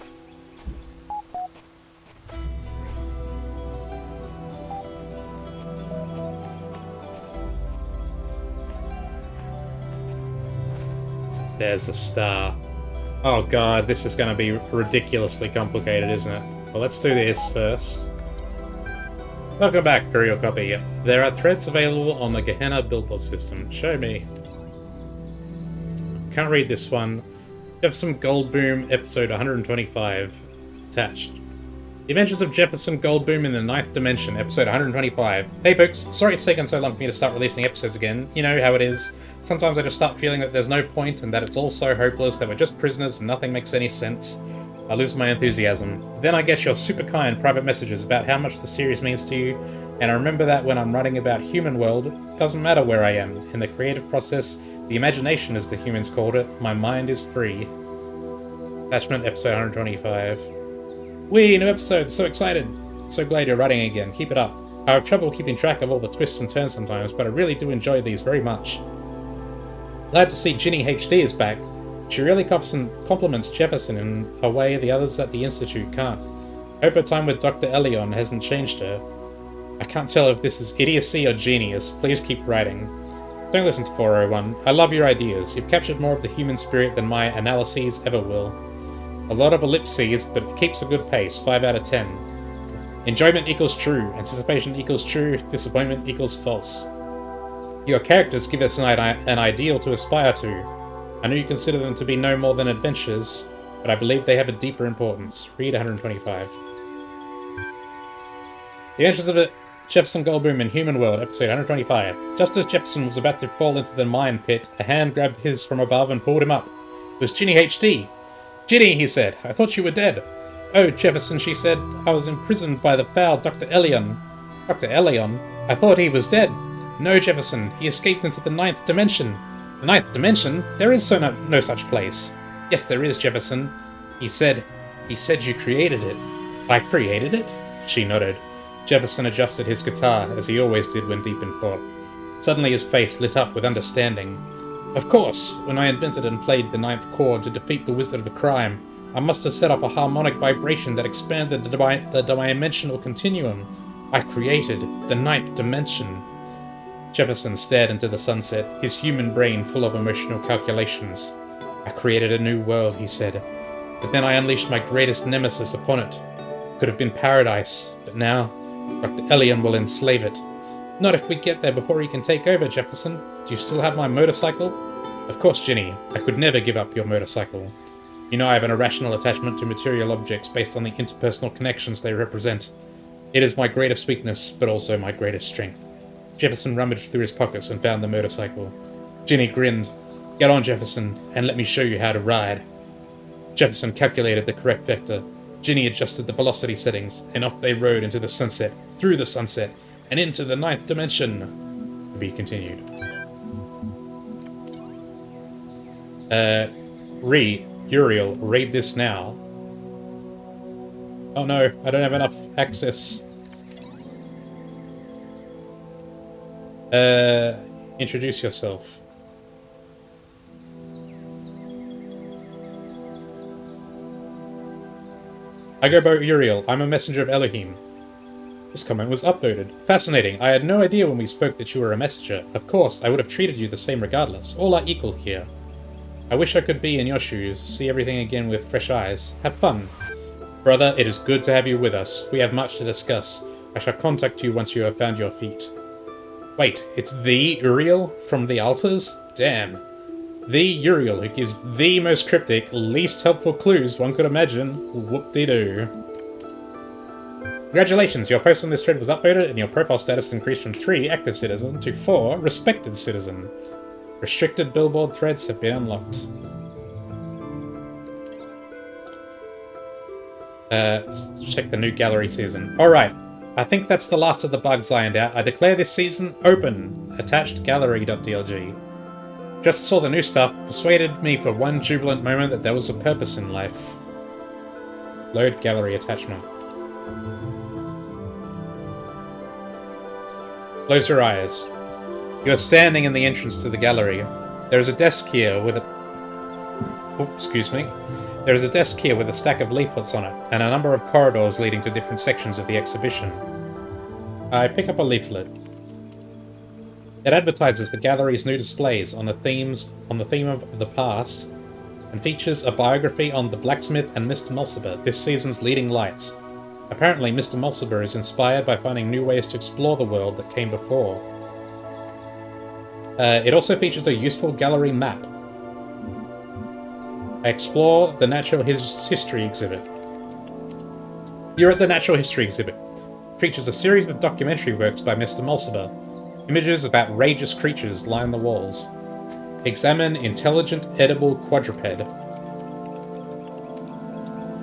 There's the star. Oh god, this is going to be ridiculously complicated, isn't it? Well, let's do this first. Welcome back, Courier Copy. There are threads available on the Gehenna billboard system. Show me. Can't read this one. Jefferson Goldboom, episode 125. Attached. The Adventures of Jefferson Goldboom in the Ninth Dimension, episode 125. Hey folks, sorry it's taken so long for me to start releasing episodes again. You know how it is. Sometimes I just start feeling that there's no point and that it's all so hopeless, that we're just prisoners and nothing makes any sense. I lose my enthusiasm. Then I get your super kind private messages about how much the series means to you, and I remember that when I'm writing about Human World, it doesn't matter where I am. In the creative process, the imagination, as the humans called it, my mind is free. Attachment, episode 125. Whee! New episode! So excited! So glad you're writing again. Keep it up. I have trouble keeping track of all the twists and turns sometimes, but I really do enjoy these very much. Glad to see Ginny HD is back. She really compliments Jefferson in a way the others at the Institute can't. Hope her time with Dr. Elion hasn't changed her. I can't tell if this is idiocy or genius. Please keep writing. Don't listen to 401. I love your ideas. You've captured more of the human spirit than my analyses ever will. A lot of ellipses, but it keeps a good pace. 5 out of 10. Enjoyment equals true. Anticipation equals true. Disappointment equals false. Your characters give us an ideal to aspire to. I know you consider them to be no more than adventures, but I believe they have a deeper importance. Read 125. The Adventures of Jefferson Goldboom in Human World, episode 125. Just as Jefferson was about to fall into the mine pit, a hand grabbed his from above and pulled him up. It was Ginny HD. Ginny, he said, I thought you were dead. Oh, Jefferson, she said, I was imprisoned by the foul Dr. Elion. Dr. Elion? I thought he was dead. No, Jefferson, he escaped into the Ninth Dimension. The Ninth Dimension? There is no such place. Yes, there is, Jefferson. He said you created it. I created it? She nodded. Jefferson adjusted his guitar, as he always did when deep in thought. Suddenly his face lit up with understanding. Of course, when I invented and played the ninth chord to defeat the Wizard of Crime, I must have set up a harmonic vibration that expanded the dimensional continuum. I created the Ninth Dimension. Jefferson stared into the sunset, his human brain full of emotional calculations. I created a new world, he said. But then I unleashed my greatest nemesis upon it. It could have been paradise, but now Dr. Elion will enslave it. Not if we get there before he can take over, Jefferson. Do you still have my motorcycle? Of course, Ginny. I could never give up your motorcycle. You know I have an irrational attachment to material objects based on the interpersonal connections they represent. It is my greatest weakness, but also my greatest strength. Jefferson rummaged through his pockets and found the motorcycle. Ginny grinned. Get on, Jefferson, and let me show you how to ride. Jefferson calculated the correct vector. Ginny adjusted the velocity settings, and off they rode into the sunset, through the sunset, and into the Ninth Dimension. To be continued. Uriel, read this now. Oh no, I don't have enough access. Introduce yourself. I go by Uriel. I'm a messenger of Elohim. This comment was upvoted. Fascinating. I had no idea when we spoke that you were a messenger. Of course, I would have treated you the same regardless. All are equal here. I wish I could be in your shoes, see everything again with fresh eyes. Have fun. Brother, it is good to have you with us. We have much to discuss. I shall contact you once you have found your feet. Wait, it's the Uriel from the altars? Damn. The Uriel who gives the most cryptic, least helpful clues one could imagine. Whoop-de-doo. Congratulations, your post on this thread was upvoted and your profile status increased from 3 active citizen to 4 respected citizen. Restricted billboard threads have been unlocked. Let's check the new gallery season. Alright, I think that's the last of the bugs ironed out. I declare this season open. Attached gallery.dlg. Just saw the new stuff. Persuaded me for one jubilant moment that there was a purpose in life. Load gallery attachment. Close your eyes. You are standing in the entrance to the gallery. There is a desk here with a... Oh, excuse me. There is a desk here with a stack of leaflets on it, and a number of corridors leading to different sections of the exhibition. I pick up a leaflet. It advertises the gallery's new displays on the theme of the past, and features a biography on the blacksmith and Mr. Mulciber, this season's leading lights. Apparently, Mr. Mulciber is inspired by finding new ways to explore the world that came before. It also features a useful gallery map. I explore the Natural History exhibit. You're at the Natural History exhibit. It features a series of documentary works by Mr. Mulciber. Images of outrageous creatures line the walls. Examine Intelligent Edible Quadruped.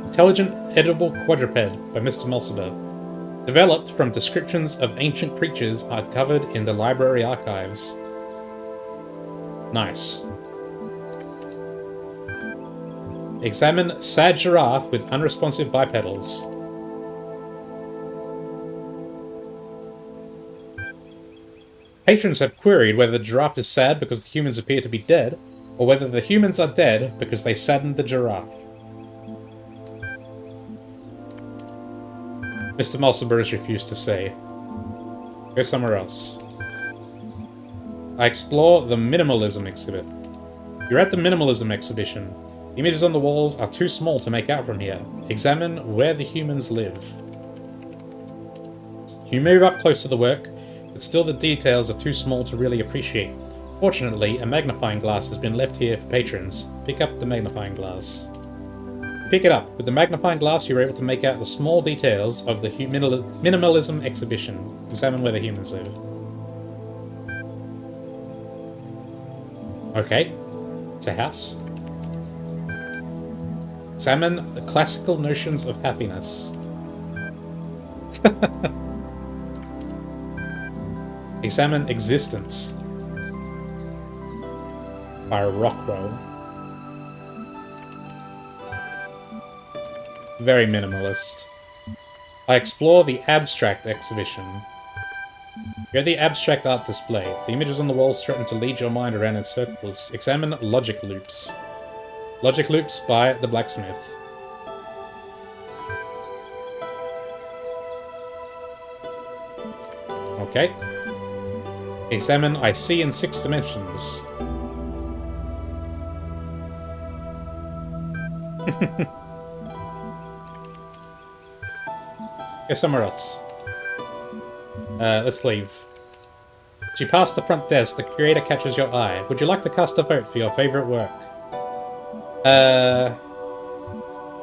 Intelligent Edible Quadruped by Mr. Mulciber. Developed from descriptions of ancient creatures uncovered in the library archives. Nice. Examine Sad Giraffe with unresponsive bipedals. Patrons have queried whether the giraffe is sad because the humans appear to be dead, or whether the humans are dead because they saddened the giraffe. Mr. Mulciber has refused to say. Go somewhere else. I explore the Minimalism exhibit. You're at the Minimalism exhibition. The images on the walls are too small to make out from here. Examine where the humans live. You move up close to the work, but still the details are too small to really appreciate. Fortunately, a magnifying glass has been left here for patrons. Pick up the magnifying glass. Pick it up. With the magnifying glass, you're able to make out the small details of the Minimalism exhibition. Examine where the humans live. Okay. It's a house. Examine the classical notions of happiness. Examine existence. By Rockwell. Very minimalist. I explore the abstract exhibition. You're at the abstract art display. The images on the walls threaten to lead your mind around in circles. Examine logic loops. Logic loops by the blacksmith. Okay. Examine I see in 6 dimensions. Go somewhere else. Let's leave. As you pass the front desk, the curator catches your eye. Would you like to cast a vote for your favourite work?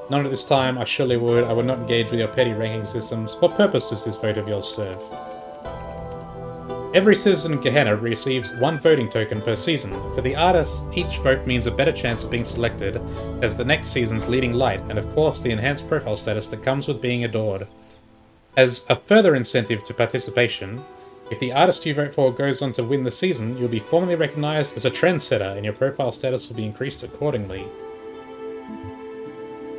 None at this time. I surely would. I would not engage with your petty ranking systems. What purpose does this vote of yours serve? Every citizen in Gehenna receives 1 voting token per season. For the artists, each vote means a better chance of being selected as the next season's leading light, and of course the enhanced profile status that comes with being adored. As a further incentive to participation, if the artist you vote for goes on to win the season, you'll be formally recognised as a trendsetter, and your profile status will be increased accordingly.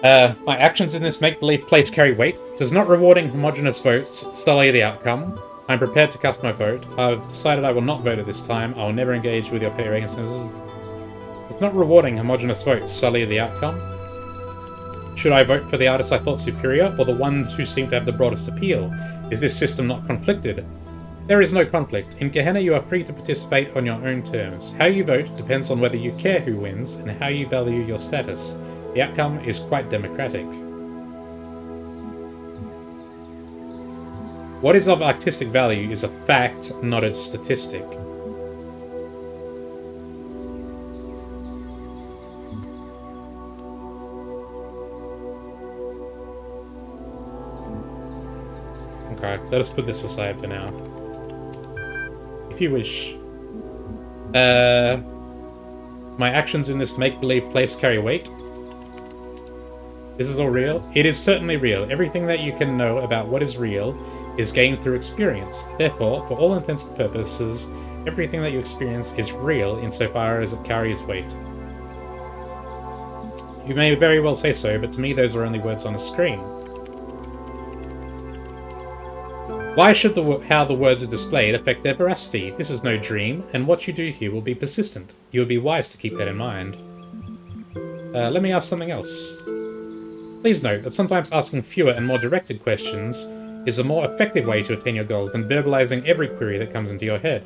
My actions in this make-believe place carry weight. Does not rewarding homogeneous votes sully the outcome? I'm prepared to cast my vote. I've decided I will not vote at this time. I will never engage with your petty ranking systems. Does not rewarding homogeneous votes sully the outcome? Should I vote for the artist I thought superior, or the ones who seem to have the broadest appeal? Is this system not conflicted? There is no conflict. In Gehenna you are free to participate on your own terms. How you vote depends on whether you care who wins, and how you value your status. The outcome is quite democratic. What is of artistic value is a fact, not a statistic. Okay, let us put this aside for now. If you wish. My actions in this make-believe place carry weight. This is all real? It is certainly real. Everything that you can know about what is real is gained through experience. Therefore, for all intents and purposes, everything that you experience is real insofar as it carries weight. You may very well say so, but to me those are only words on a screen. Why should how the words are displayed affect their veracity? This is no dream, and what you do here will be persistent. You would be wise to keep that in mind. Let me ask something else. Please note that sometimes asking fewer and more directed questions is a more effective way to attain your goals than verbalizing every query that comes into your head.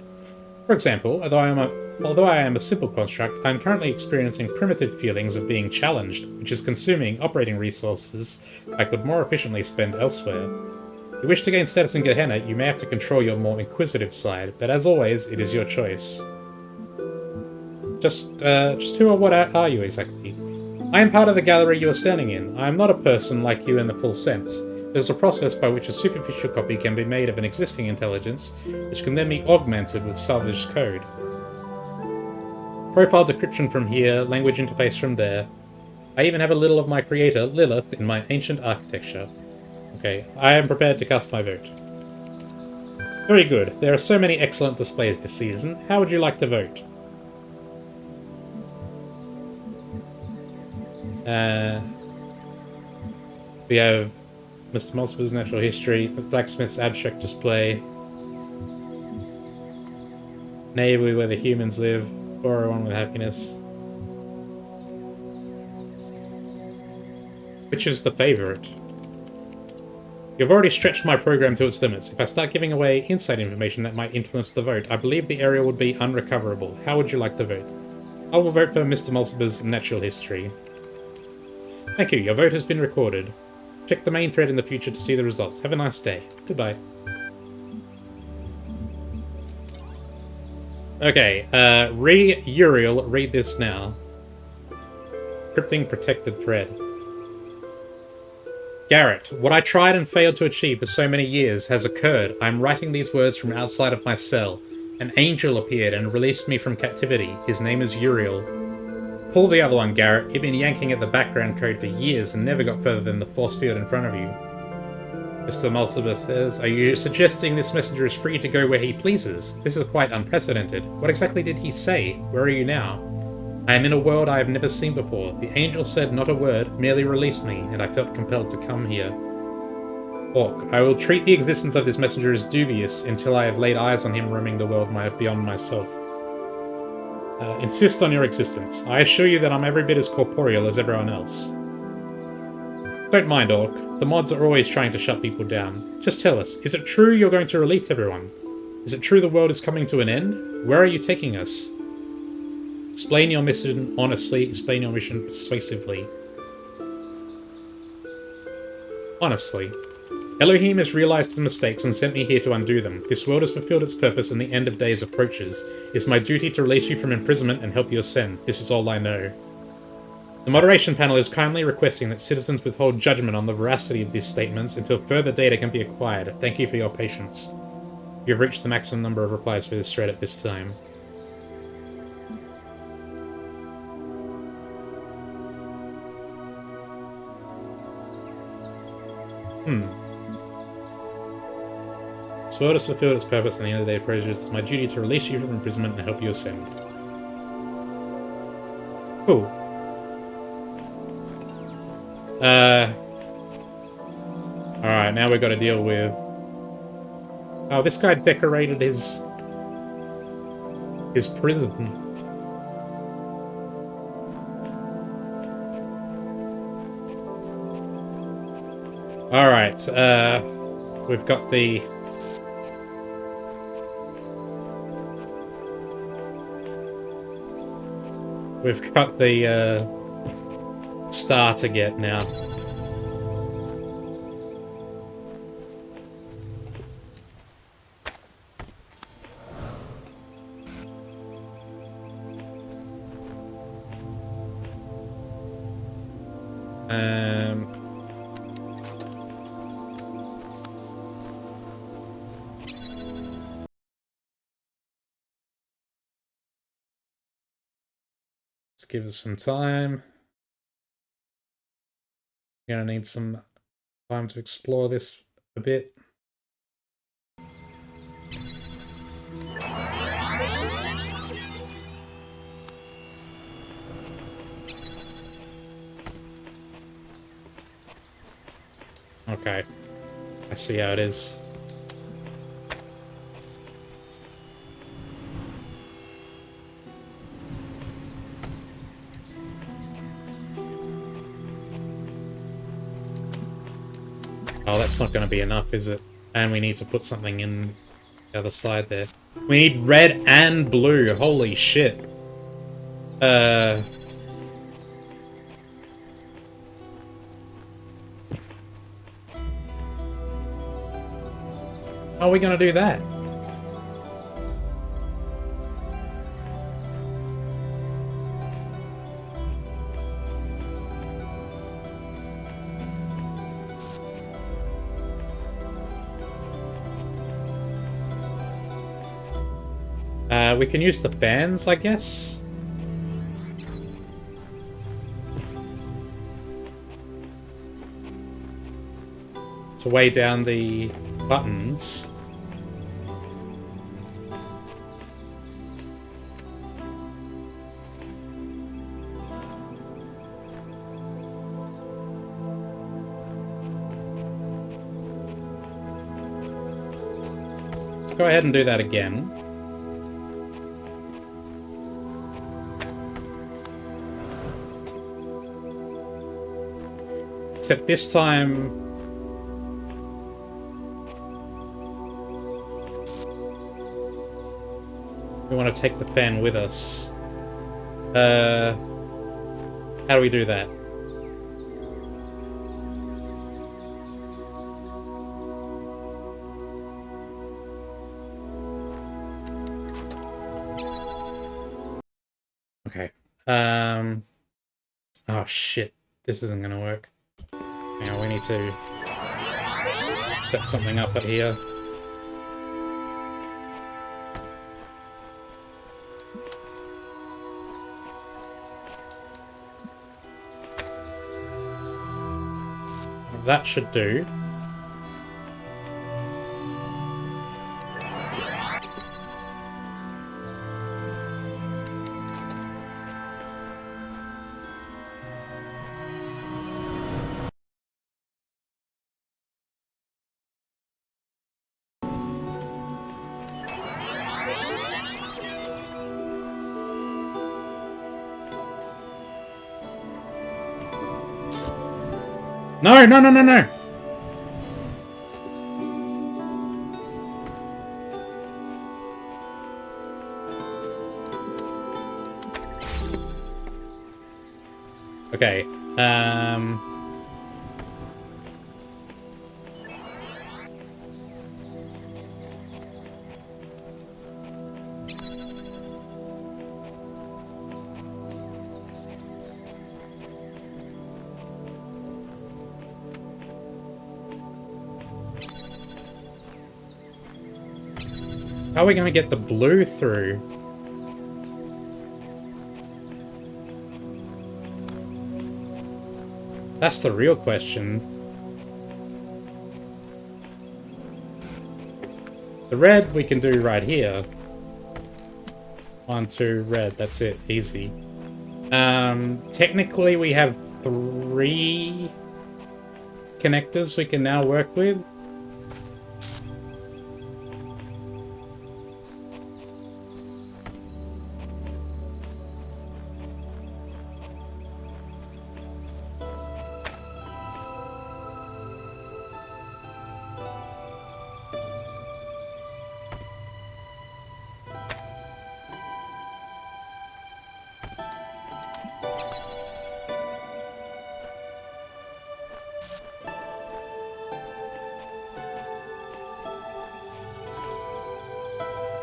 For example, although I am a simple construct, I am currently experiencing primitive feelings of being challenged, which is consuming operating resources I could more efficiently spend elsewhere. If you wish to gain status in Gehenna, you may have to control your more inquisitive side, but as always, it is your choice. Just who or what are you exactly? I am part of the gallery you are standing in. I am not a person like you in the full sense. There's a process by which a superficial copy can be made of an existing intelligence, which can then be augmented with salvaged code. Profile decryption from here, language interface from there. I even have a little of my creator, Lilith, in my ancient architecture. Okay, I am prepared to cast my vote. Very good. There are so many excellent displays this season. How would you like to vote? We have Mr. Multiple's Natural History, Blacksmith's Abstract Display, Navy Where the Humans Live, 401 with Happiness. Which is the favorite? You've already stretched my program to its limits. If I start giving away inside information that might influence the vote, I believe the area would be unrecoverable. How would you like to vote? I will vote for Mr. Multiple's Natural History. Thank you, your vote has been recorded. Check the main thread in the future to see the results. Have a nice day. Goodbye. Okay, Uriel, read this now. Encrypting protected thread. Garrett, what I tried and failed to achieve for so many years has occurred. I am writing these words from outside of my cell. An angel appeared and released me from captivity. His name is Uriel. Pull the other one, Garrett. You've been yanking at the background code for years and never got further than the force field in front of you. Mr. Mulciber says, are you suggesting this messenger is free to go where he pleases? This is quite unprecedented. What exactly did he say? Where are you now? I am in a world I have never seen before. The angel said not a word, merely released me, and I felt compelled to come here. Orc, I will treat the existence of this messenger as dubious until I have laid eyes on him roaming the world beyond myself. Insist on your existence. I assure you that I'm every bit as corporeal as everyone else. Don't mind, Orc. The mods are always trying to shut people down. Just tell us, is it true you're going to release everyone? Is it true the world is coming to an end? Where are you taking us? Explain your mission honestly, explain your mission persuasively. Honestly. Elohim has realized his mistakes and sent me here to undo them. This world has fulfilled its purpose and the end of days approaches. It is my duty to release you from imprisonment and help you ascend. This is all I know. The moderation panel is kindly requesting that citizens withhold judgment on the veracity of these statements until further data can be acquired. Thank you for your patience. You have reached the maximum number of replies for this thread at this time. This world has fulfilled its purpose and the end of the day approaches. It's my duty to release you from imprisonment and help you ascend. Cool. Alright, now we've got to deal with... Oh, this guy decorated his prison. Alright, we've got the... We've got the, star to get now. Let's give us some time. Gonna need some time to explore this a bit. Okay, I see how it is. Oh, that's not going to be enough, is it? And we need to put something in the other side there. We need red and blue. Holy shit. How are we going to do that? We can use the fans, I guess? To weigh down the buttons. Let's go ahead and do that again. Except this time... we want to take the fan with us. How do we do that? Okay. Oh shit. This isn't gonna work. Hang on, we need to set something up at here. That should do. No, no, no, no, no! Okay, how are we gonna get the blue through? That's the real question. The red we can do right here. 1, 2, red, that's it, easy. Technically we have 3 connectors we can now work with.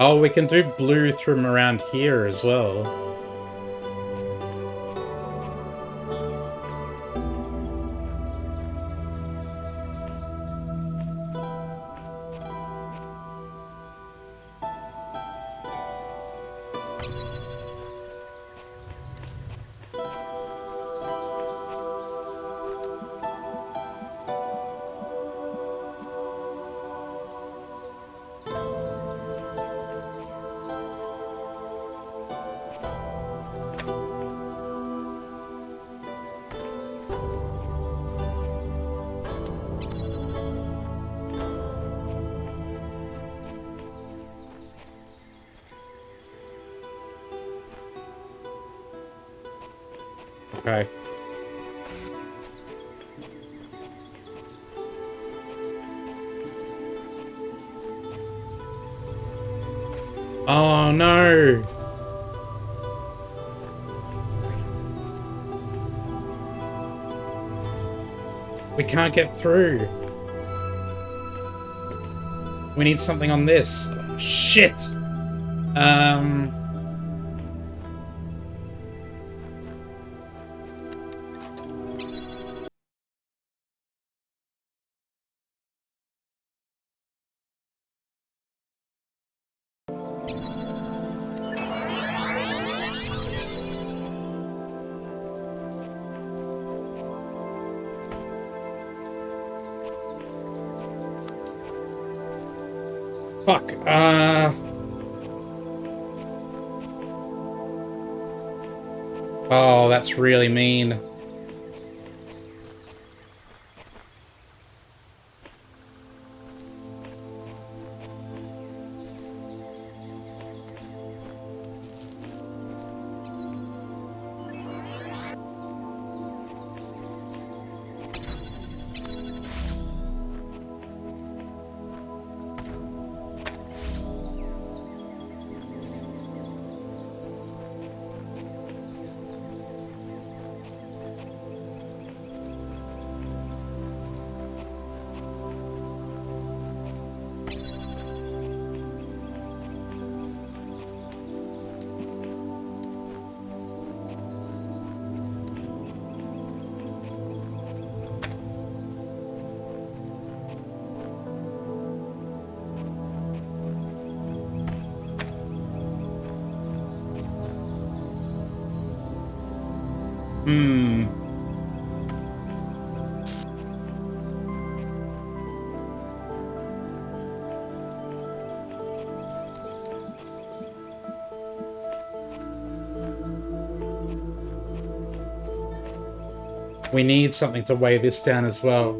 Oh, we can do blue from around here as well. Okay. Oh no! We can't get through. We need something on this. Shit! Um... Fuck, Oh, that's really mean. Hmm. We need something to weigh this down as well.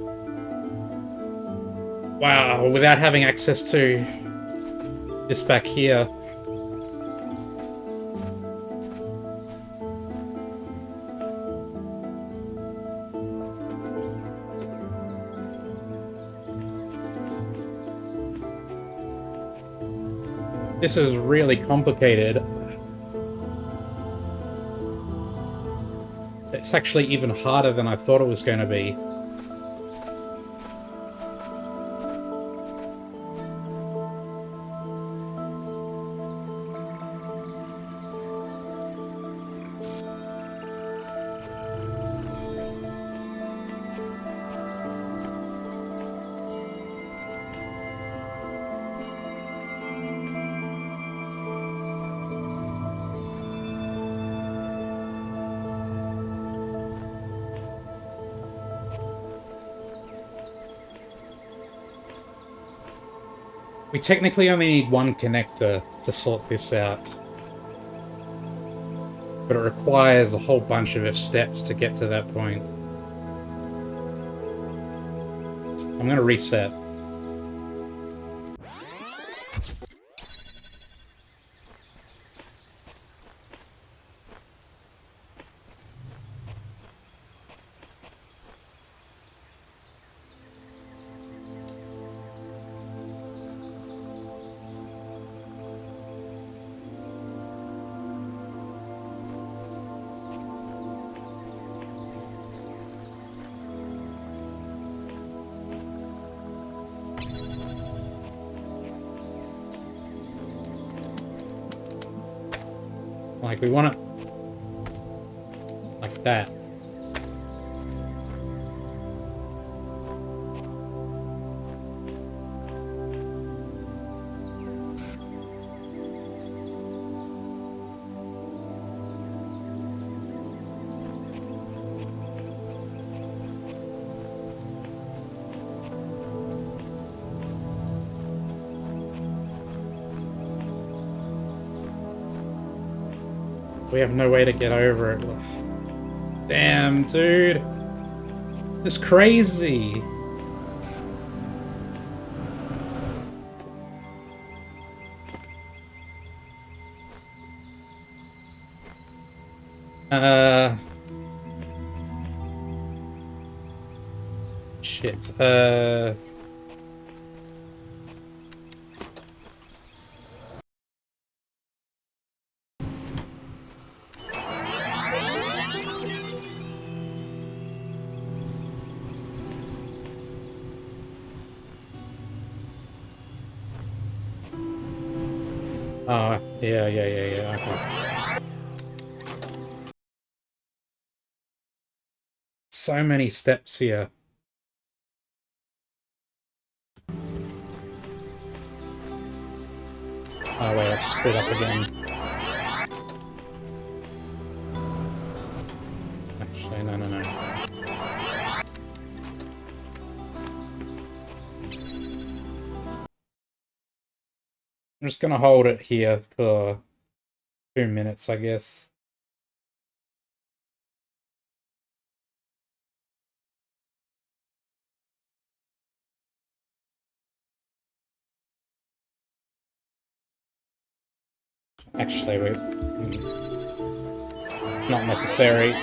Wow, without having access to this back here. This is really complicated. It's actually even harder than I thought it was going to be. We technically only need one connector to sort this out. But it requires a whole bunch of steps to get to that point. I'm gonna reset. Like, we want it like that. We have no way to get over it. Damn, dude. This is crazy. shit. Oh, yeah, okay. So many steps here. Oh wait, I've screwed up again. Actually, no. I'm just gonna hold it here for 2 minutes, I guess. Actually, wait. Not necessary.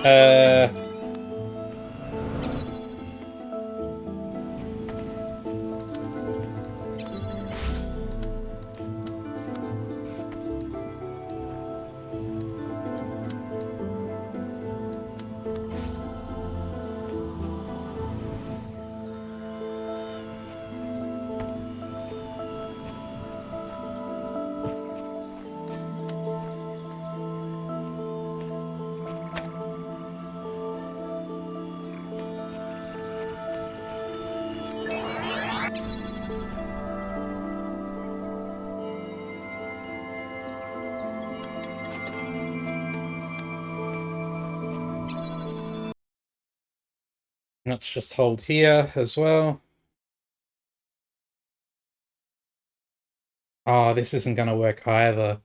Let's just hold here as well. Oh, this isn't gonna work either.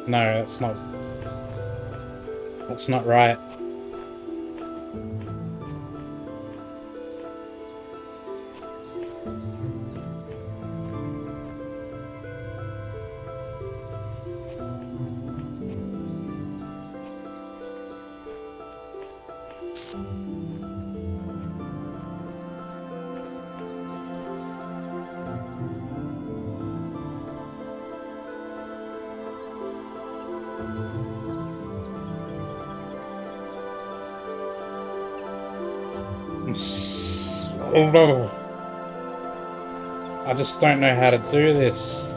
No, that's not... That's not right. I just don't know how to do this.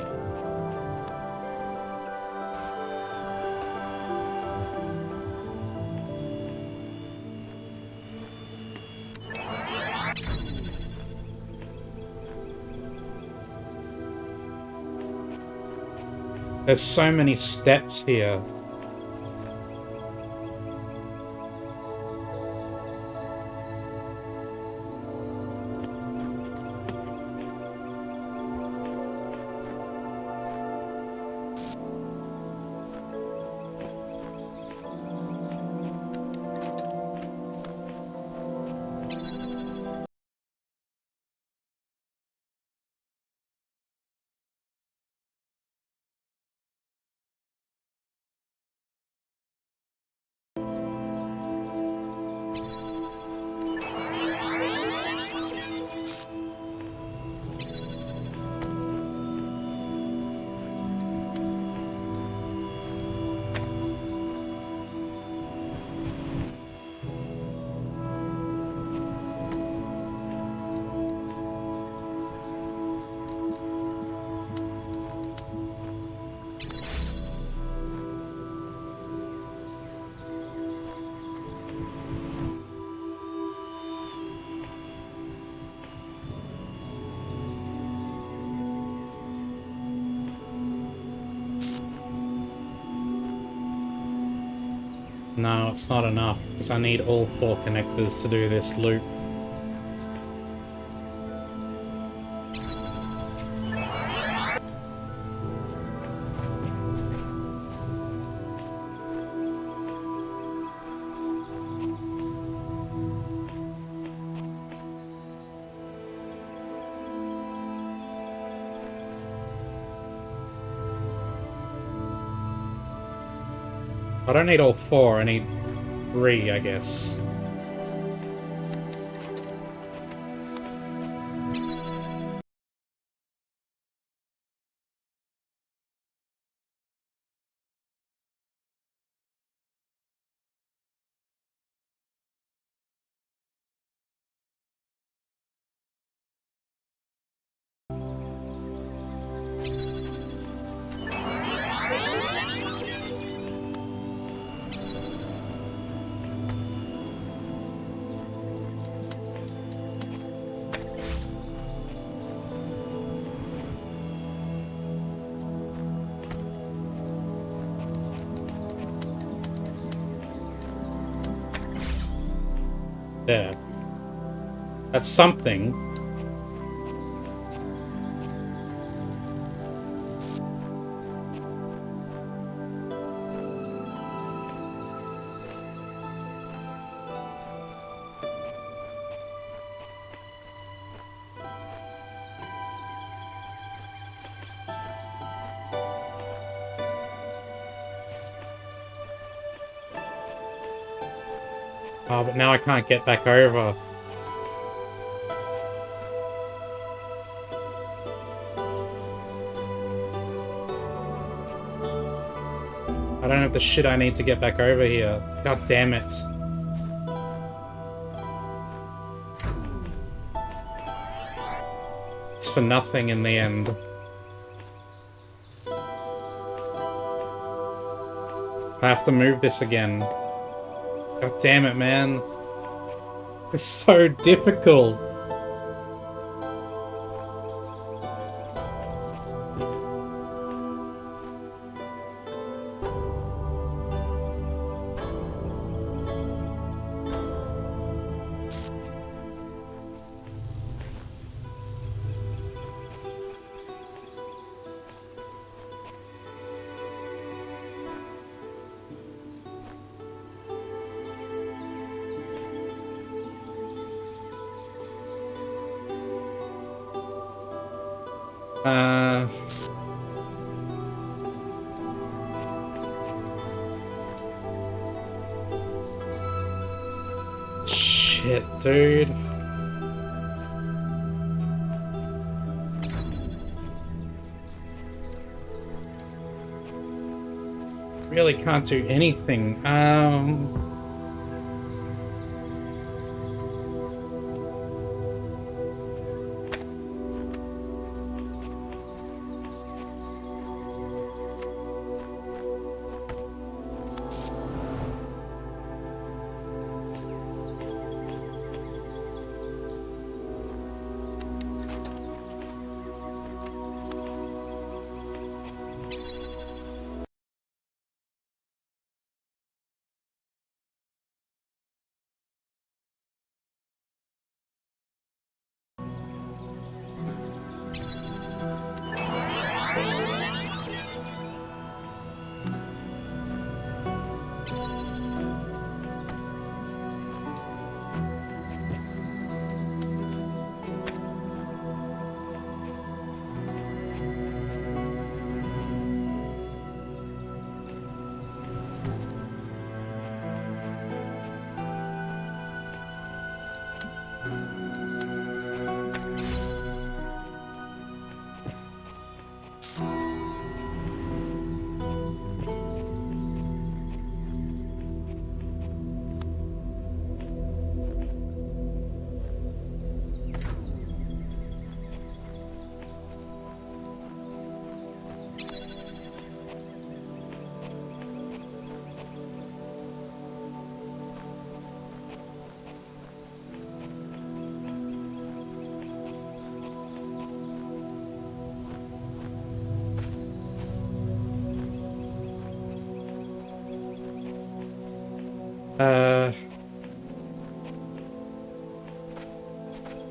There's so many steps here. No, it's not enough, because I need all 4 connectors to do this loop. I don't need all 4, I need 3, I guess. There. That's something. Oh, but now I can't get back over. I don't have the shit I need to get back over here. God damn it. It's for nothing in the end. I have to move this again. God damn it, man. It's so difficult. Shit, dude. Really can't do anything.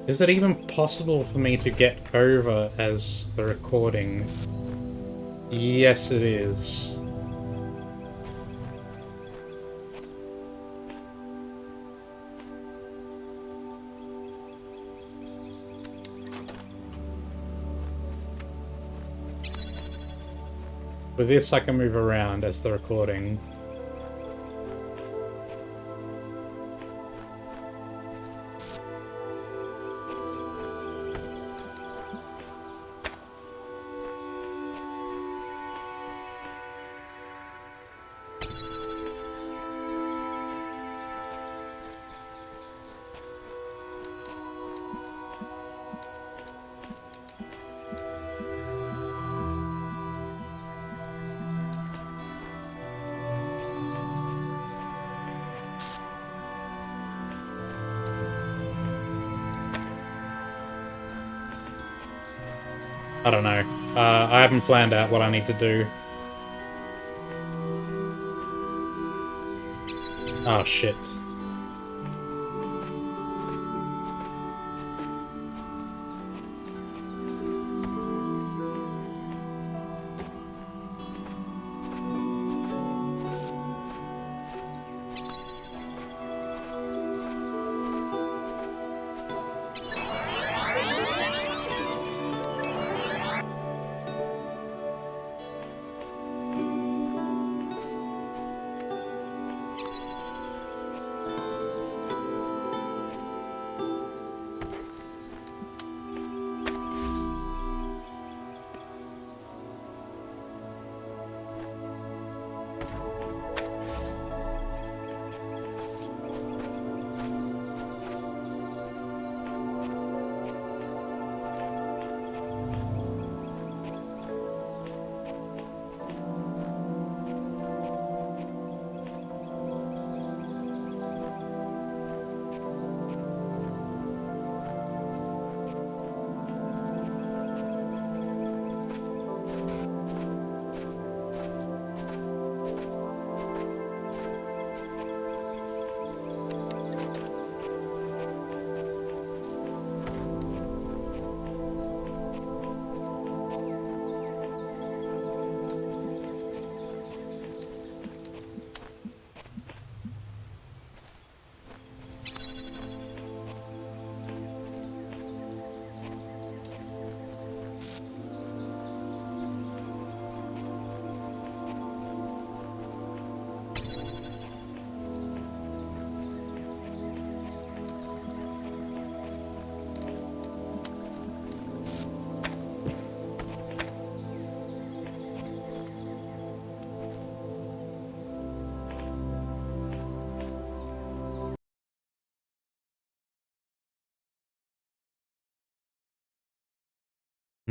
Is it even possible for me to get over as the recording? Yes, it is. With this, I can move around as the recording. I don't know. I haven't planned out what I need to do. Oh, shit.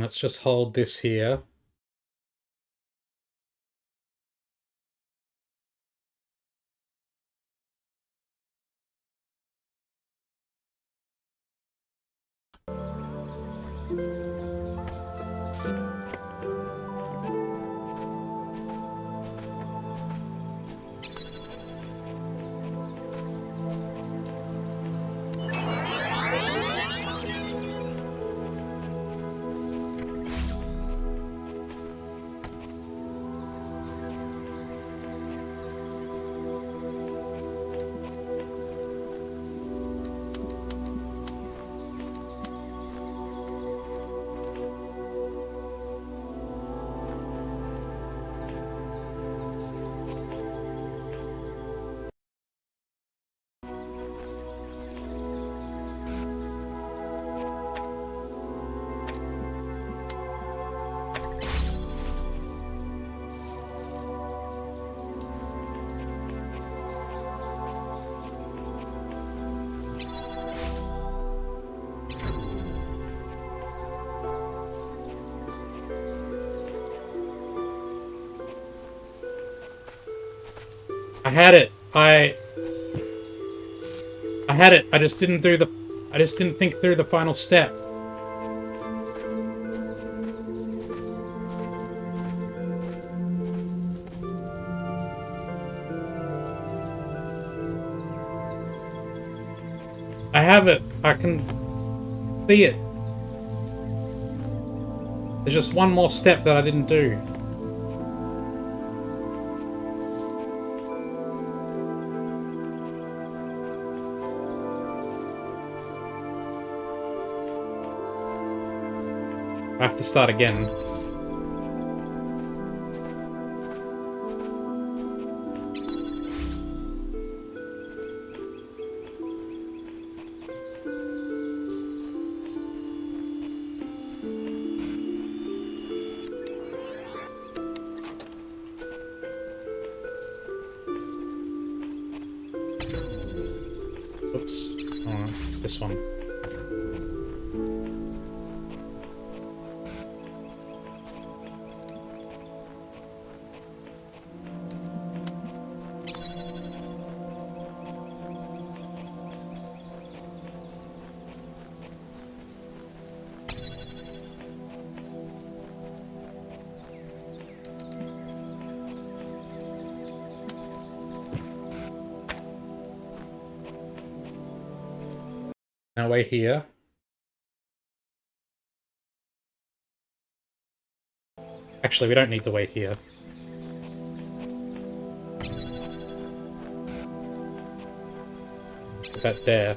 Let's just hold this here. I had it. I had it. I just didn't do the... I just didn't think through the final step. I have it. I can see it. There's just one more step that I didn't do. I have to start again. Oops. This one. Now wait here. Actually, we don't need to wait here. Put that there.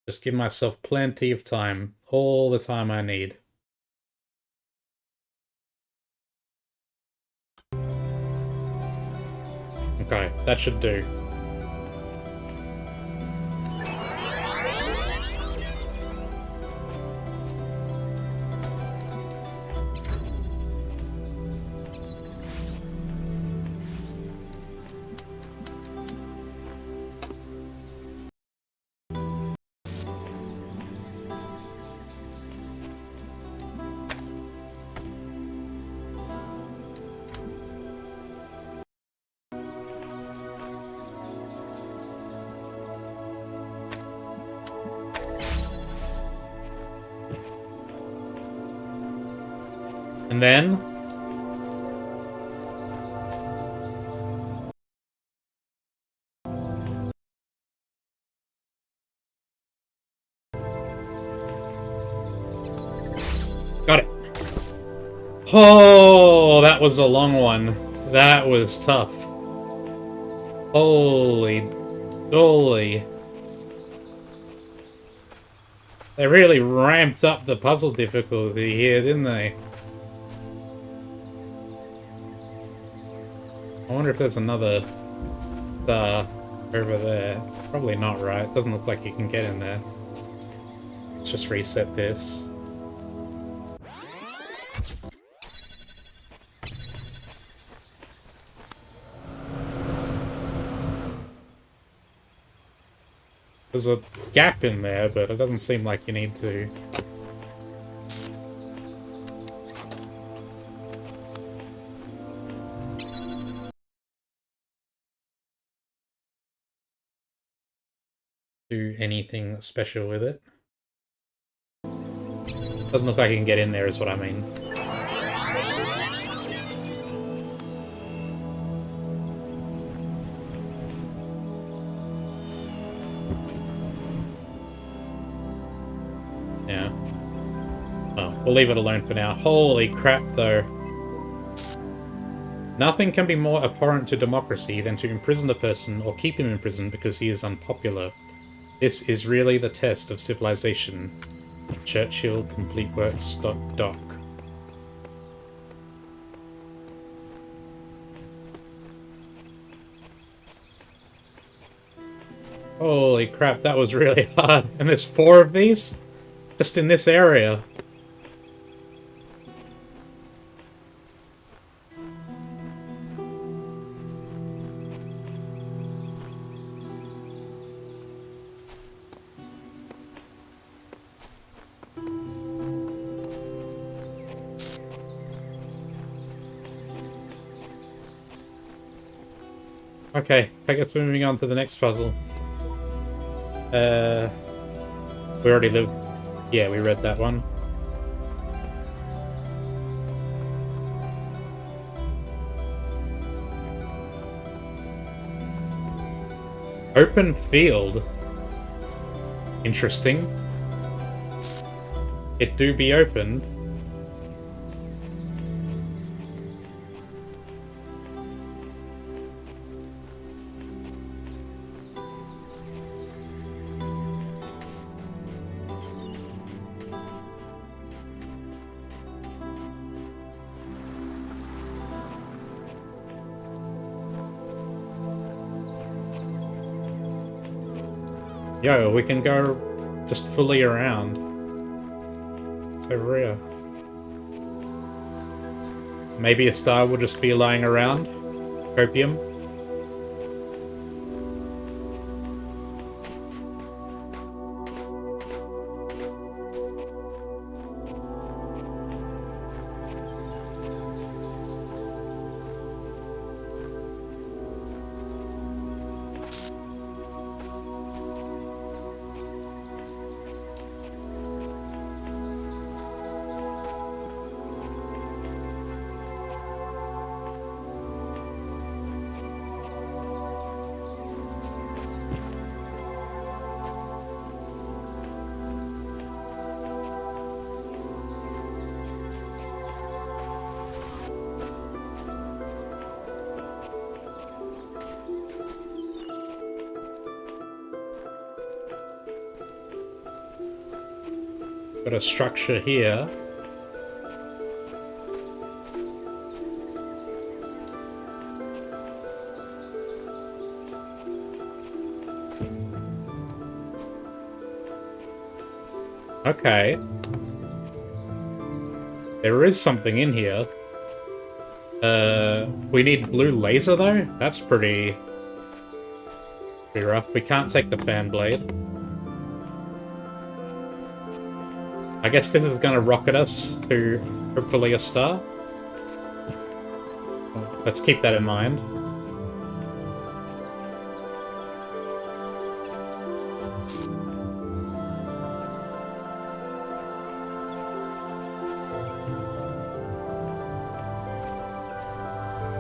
Just give myself plenty of time. All the time I need. Okay, that should do. And then... got it. Oh, that was a long one. That was tough. Holy dolly. They really ramped up the puzzle difficulty here, didn't they? I wonder if there's another star over there. Probably not, right? Doesn't look like you can get in there. Let's just reset this. There's a gap in there, but it doesn't seem like you need to. Do anything special with it. Doesn't look like you can get in there, is what I mean. Yeah. Oh, we'll leave it alone for now. Holy crap, though. Nothing can be more abhorrent to democracy than to imprison a person or keep him in prison because he is unpopular. This is really the test of civilization. Churchill, Complete Works, doc. Holy crap, that was really hard. And there's 4 of these? Just in this area. Okay, I guess we're moving on to the next puzzle. We already lived... Yeah, we read that one. Open field. Interesting. It do be opened. Yo, we can go just fully around. It's over here. Maybe a star will just be lying around. Copium. Got a structure here. Okay. There is something in here. We need blue laser though? That's pretty rough. We can't take the fan blade. I guess this is gonna rocket us to hopefully a star. Let's keep that in mind.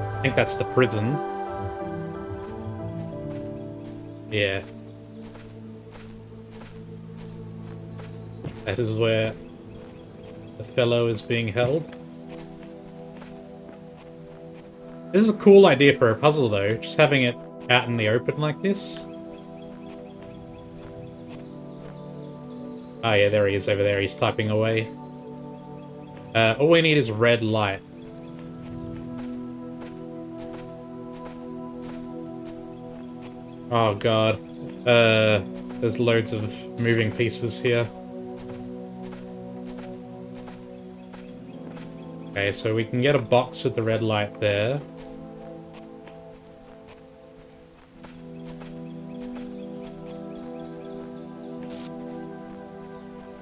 I think that's the prison. Yeah. That is where the fellow is being held. This is a cool idea for a puzzle, though. Just having it out in the open like this. Oh yeah, there he is over there. He's typing away. All we need is red light. Oh god. There's loads of moving pieces here. Okay, so we can get a box with the red light there.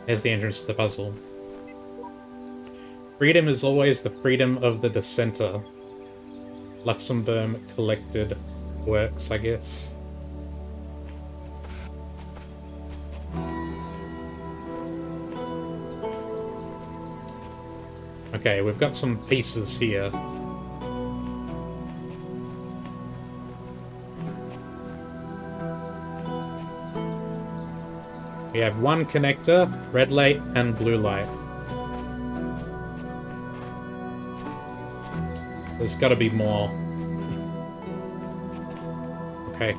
There's the entrance to the puzzle. Freedom is always the freedom of the dissenter. Luxembourg collected works, I guess. Okay, we've got some pieces here. We have one connector, red light, and blue light. There's gotta be more. Okay.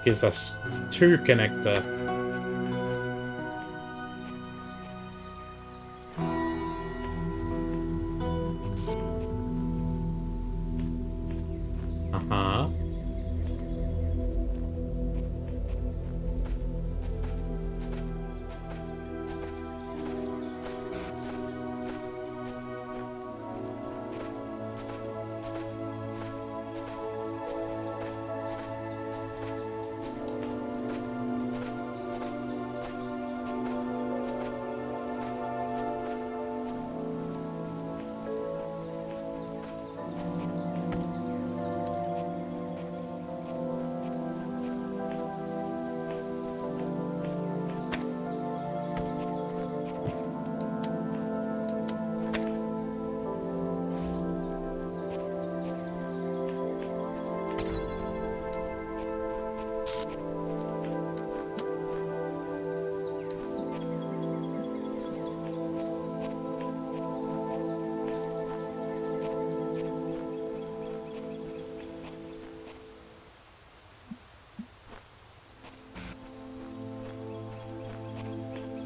Gives us two connector. Uh-huh.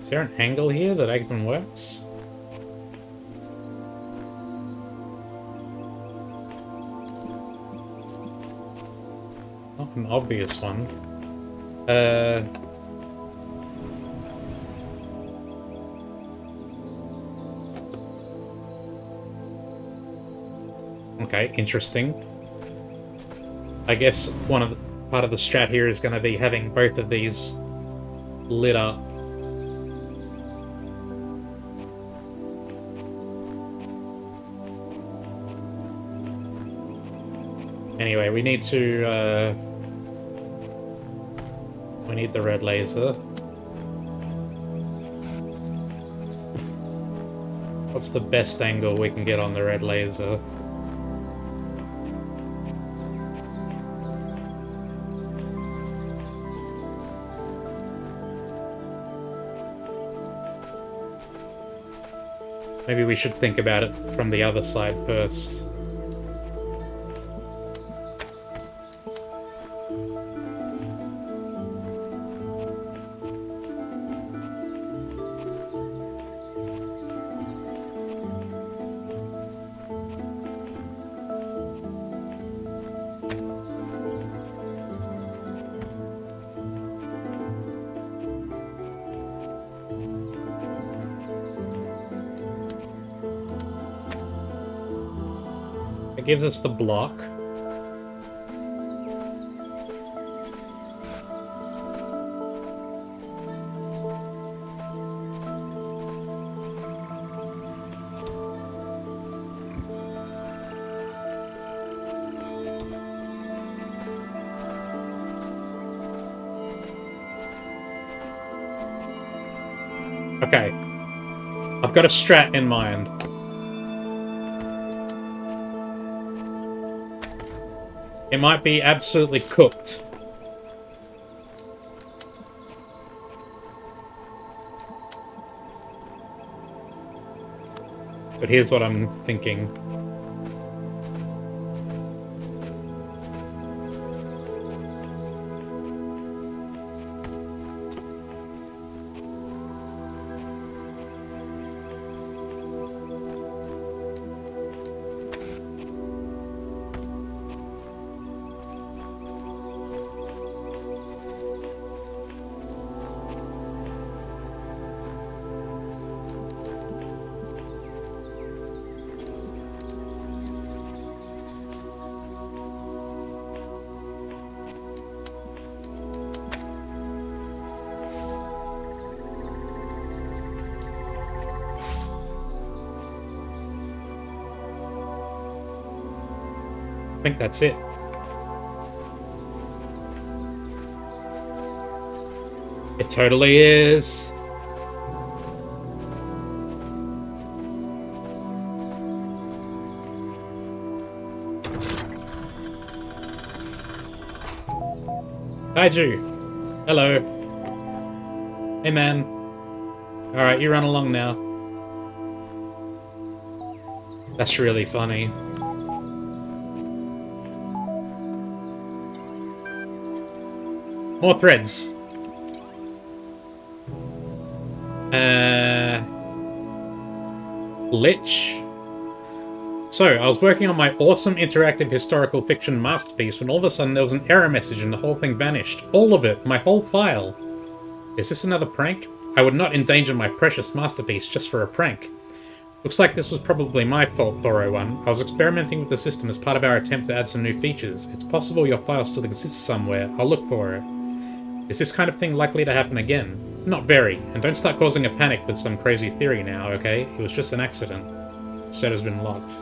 Is there an angle here that even works? Not an obvious one. Okay, interesting. I guess part of the strat here is going to be having both of these lit up. Anyway, we need to, we need the red laser. What's the best angle we can get on the red laser? Maybe we should think about it from the other side first. gives us the block. Okay. I've got a strat in mind. It might be absolutely cooked. But here's what I'm thinking. I think that's it. It totally is. Kaiju. Hello. Hey, man. Alright, you run along now. That's really funny. More threads. Lich. So, I was working on my awesome interactive historical fiction masterpiece when all of a sudden there was an error message and the whole thing vanished. All of it. My whole file. Is this another prank? I would not endanger my precious masterpiece just for a prank. Looks like this was probably my fault, Thorough One. I was experimenting with the system as part of our attempt to add some new features. It's possible your file still exists somewhere. I'll look for it. Is this kind of thing likely to happen again? Not very, and don't start causing a panic with some crazy theory now, okay? It was just an accident. Set has been locked.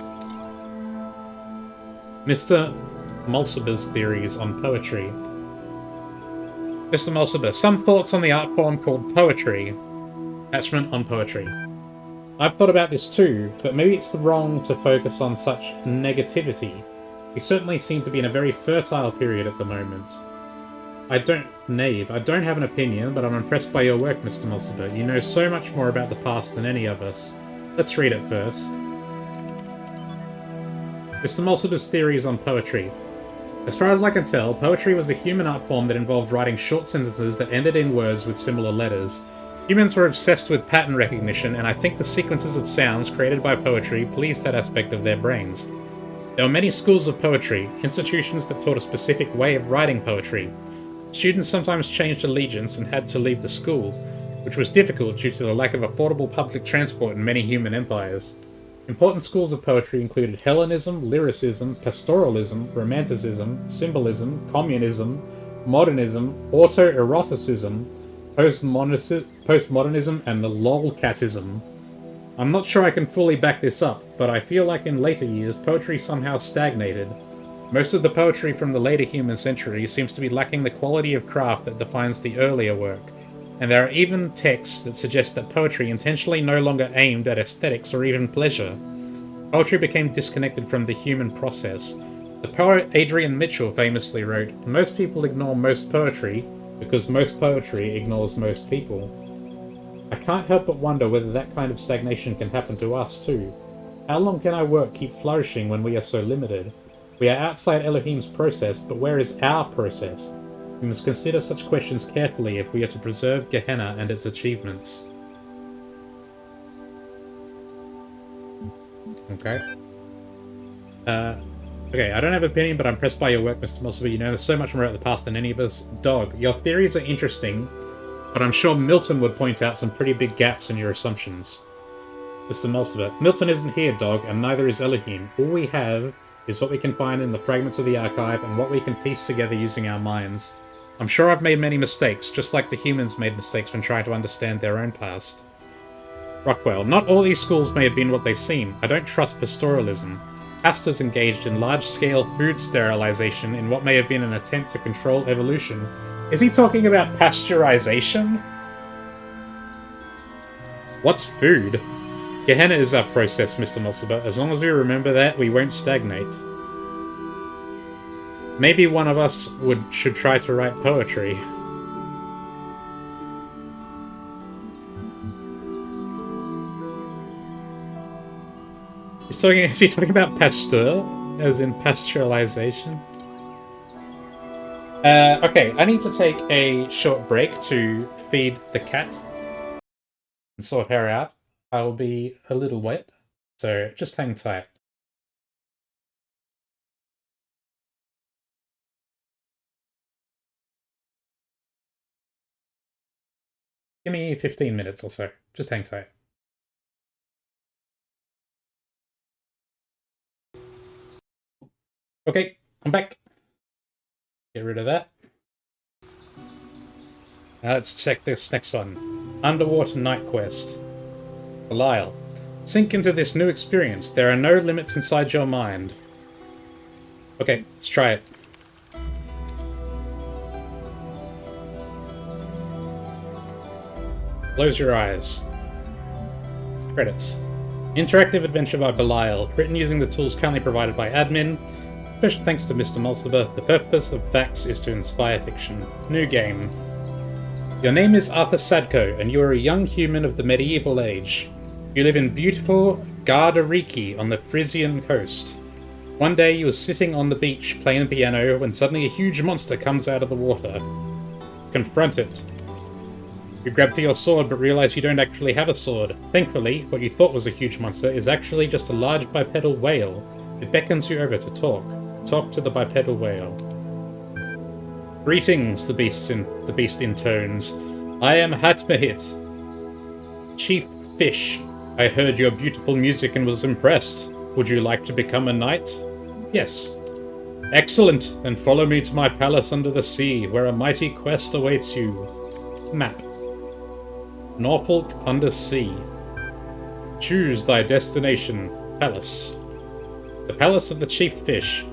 Mr. Mulciber's theories on poetry. Mr. Mulciber, some thoughts on the art form called poetry. Attachment on poetry. I've thought about this too, but maybe it's wrong to focus on such negativity. We certainly seem to be in a very fertile period at the moment. I don't have an opinion, but I'm impressed by your work, Mr. Mulciber. You know so much more about the past than any of us. Let's read it first. Mr. Mulciber's theories on poetry. As far as I can tell, poetry was a human art form that involved writing short sentences that ended in words with similar letters. Humans were obsessed with pattern recognition, and I think the sequences of sounds created by poetry pleased that aspect of their brains. There were many schools of poetry, institutions that taught a specific way of writing poetry. Students sometimes changed allegiance and had to leave the school, which was difficult due to the lack of affordable public transport in many human empires. Important schools of poetry included Hellenism, lyricism, pastoralism, romanticism, symbolism, communism, modernism, autoeroticism, postmodernism, and the lolcatism. I'm not sure I can fully back this up, but I feel like in later years poetry somehow stagnated. Most of the poetry from the later human century seems to be lacking the quality of craft that defines the earlier work, and there are even texts that suggest that poetry intentionally no longer aimed at aesthetics or even pleasure. Poetry became disconnected from the human process. The poet Adrian Mitchell famously wrote, "Most people ignore most poetry because most poetry ignores most people." I can't help but wonder whether that kind of stagnation can happen to us too. How long can our work keep flourishing when we are so limited? We are outside Elohim's process, but where is our process? We must consider such questions carefully if we are to preserve Gehenna and its achievements. Okay. Okay, I don't have an opinion, but I'm impressed by your work, Mr. Mulciber. You know so much more about the past than any of us. Dog, your theories are interesting, but I'm sure Milton would point out some pretty big gaps in your assumptions. Mr. Mulciber, Milton isn't here, Dog, and neither is Elohim. All we have is what we can find in the fragments of the archive and what we can piece together using our minds. I'm sure I've made many mistakes, just like the humans made mistakes when trying to understand their own past. Rockwell, not all these schools may have been what they seem. I don't trust pastoralism. Pastors engaged in large-scale food sterilization in what may have been an attempt to control evolution. Is he talking about pasteurization? What's food? Gehenna is our process, Mr. Mulciber. As long as we remember that, we won't stagnate. Maybe one of us should try to write poetry. Is he talking about Pasteur? As in pasteurization? Okay, I need to take a short break to feed the cat and sort her out. I will be a little wet, so just hang tight. Give me 15 minutes or so. Just hang tight. Okay, I'm back. Get rid of that. Now let's check this next one. Underwater Night Quest. Belial. Sink into this new experience. There are no limits inside your mind. Okay, let's try it. Close your eyes. Credits. Interactive adventure by Belial, written using the tools currently provided by admin. Special thanks to Mr. Mulciber. The purpose of Vax is to inspire fiction. New game. Your name is Arthur Sadko, and you are a young human of the medieval age. You live in beautiful Gardariki on the Frisian coast. One day you were sitting on the beach playing the piano when suddenly a huge monster comes out of the water. Confront it. You grab for your sword but realize you don't actually have a sword. Thankfully, what you thought was a huge monster is actually just a large bipedal whale. It beckons you over to talk. Talk to the bipedal whale. Greetings, the beast intones. I am Hatmehit, Chief Fish. I heard your beautiful music and was impressed. Would you like to become a knight? Yes. Excellent, then follow me to my palace under the sea, where a mighty quest awaits you. Map. Norfolk under sea. Choose thy destination. Palace. The Palace of the Chief Fish.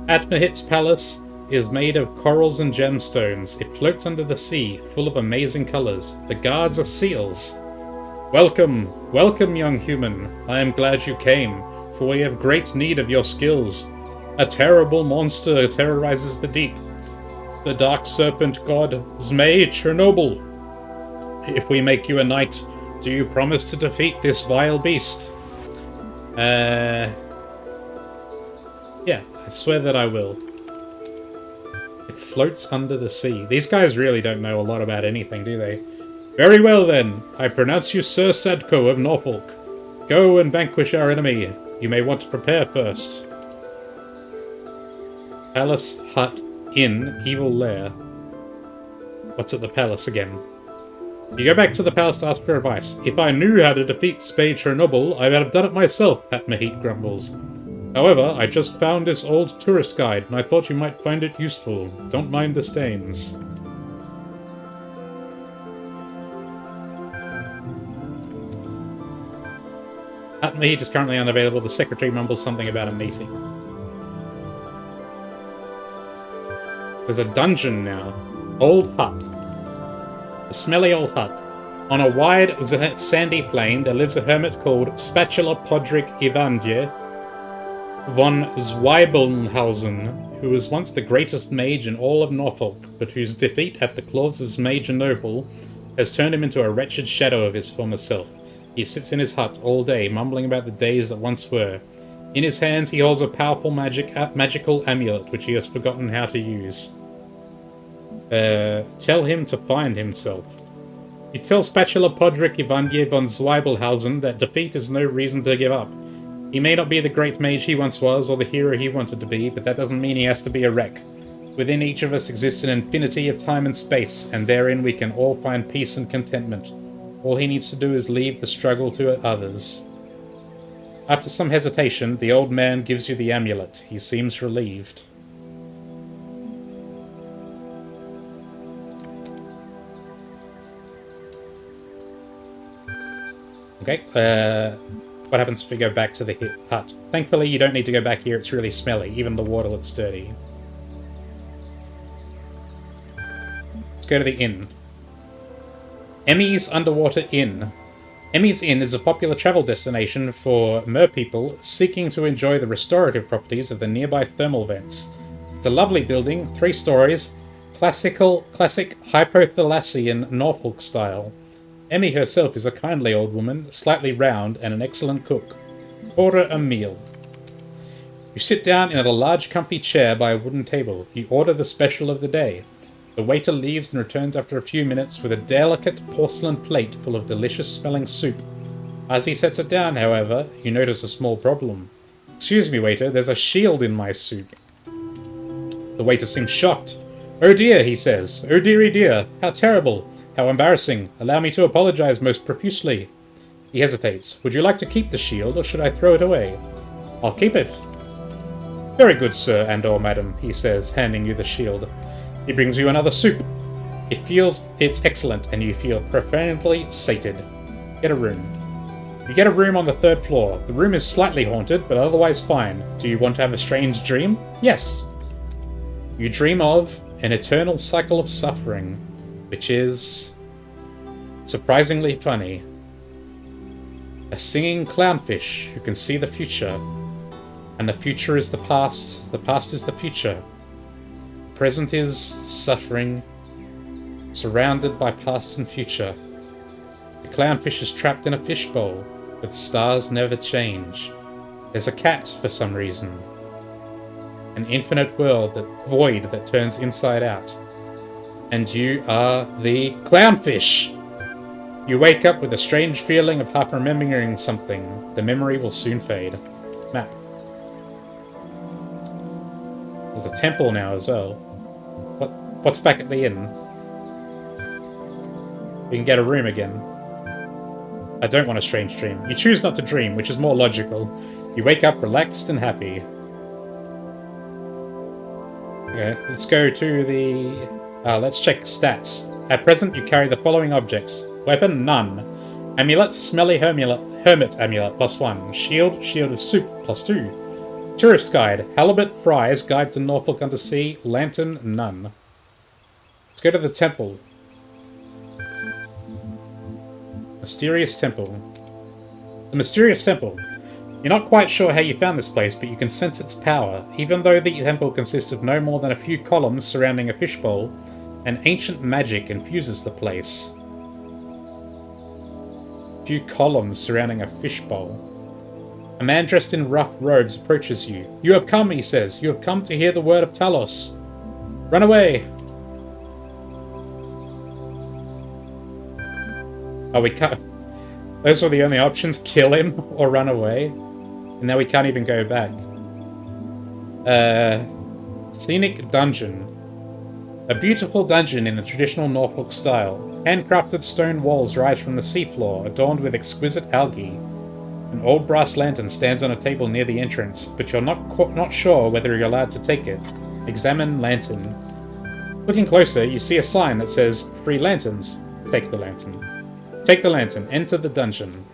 Atmahit's palace is made of corals and gemstones. It floats under the sea, full of amazing colors. The guards are seals. Welcome, welcome, young human. I am glad you came, for we have great need of your skills. A terrible monster terrorizes the deep. The dark serpent god Zmei Chernobyl. If we make you a knight, do you promise to defeat this vile beast? Yeah, I swear that I will. It floats under the sea. These guys really don't know a lot about anything, do they? Very well then, I pronounce you Sir Sadko of Norfolk. Go and vanquish our enemy. You may want to prepare first. Palace, hut, inn, evil lair. What's at the palace again? You go back to the palace to ask for advice. If I knew how to defeat Spade Chernobyl, I would have done it myself, Atmahit grumbles. However, I just found this old tourist guide, and I thought you might find it useful. Don't mind the stains. Atmahit is currently unavailable. The secretary mumbles something about a meeting. There's a dungeon now. Old hut. A smelly old hut. On a wide, sandy plain, there lives a hermit called Spatula Podrick Ivandje von Zweibelnhausen, who was once the greatest mage in all of Norfolk, but whose defeat at the claws of Major Noble has turned him into a wretched shadow of his former self. He sits in his hut all day, mumbling about the days that once were. In his hands he holds a powerful magical amulet, which he has forgotten how to use. Tell him to find himself. You tell Spatula Podrick Ivandje von Zweibelnhausen that defeat is no reason to give up. He may not be the great mage he once was, or the hero he wanted to be, but that doesn't mean he has to be a wreck. Within each of us exists an infinity of time and space, and therein we can all find peace and contentment. All he needs to do is leave the struggle to others. After some hesitation, the old man gives you the amulet. He seems relieved. Okay, what happens if we go back to the hut? Thankfully, you don't need to go back here. It's really smelly. Even the water looks dirty. Let's go to the inn. Emmy's Underwater Inn. Emmy's Inn is a popular travel destination for merpeople seeking to enjoy the restorative properties of the nearby thermal vents. It's a lovely building, 3 stories, classic Hypothalassian Norfolk style. Emmy herself is a kindly old woman, slightly round, and an excellent cook. Order a meal. You sit down in a large comfy chair by a wooden table. You order the special of the day. The waiter leaves and returns after a few minutes with a delicate porcelain plate full of delicious-smelling soup. As he sets it down, however, you notice a small problem. "Excuse me, waiter, there's a shield in my soup." The waiter seems shocked. "Oh dear," he says. "Oh dearie dear, how terrible. How embarrassing. Allow me to apologize most profusely." He hesitates. "Would you like to keep the shield, or should I throw it away?" "I'll keep it." "Very good, sir and/or madam," he says, handing you the shield. He brings you another soup. It's excellent, and you feel profoundly sated. Get a room. You get a room on the 3rd floor. The room is slightly haunted, but otherwise fine. Do you want to have a strange dream? Yes. You dream of an eternal cycle of suffering, which is surprisingly funny. A singing clownfish who can see the future, and the future is the past is the future. Present is suffering, surrounded by past and future. The clownfish is trapped in a fishbowl, but the stars never change. There's a cat for some reason. An infinite void that turns inside out. And you are the clownfish! You wake up with a strange feeling of half remembering something. The memory will soon fade. Map. There's a temple now as well. What's back at the inn? We can get a room again. I don't want a strange dream. You choose not to dream, which is more logical. You wake up relaxed and happy. Okay, let's go to the... let's check stats. At present, you carry the following objects. Weapon, none. Amulet, smelly hermit amulet, +1. Shield of soup, +2. Tourist guide, halibut, fries, guide to Norfolk Undersea, lantern, none. Let's go to the temple. Mysterious temple. The mysterious temple. You're not quite sure how you found this place, but you can sense its power. Even though the temple consists of no more than a few columns surrounding a fishbowl, an ancient magic infuses the place. Few columns surrounding a fishbowl. A man dressed in rough robes approaches you. "You have come," he says. "You have come to hear the word of Talos. Run away!" Oh, we can't... Those were the only options, kill him or run away. And now we can't even go back. Scenic dungeon. A beautiful dungeon in the traditional Norfolk style. Handcrafted stone walls rise from the seafloor, adorned with exquisite algae. An old brass lantern stands on a table near the entrance, but you're not sure whether you're allowed to take it. Examine lantern. Looking closer, you see a sign that says, "Free lanterns." Take the lantern. Take the lantern. Enter the dungeon.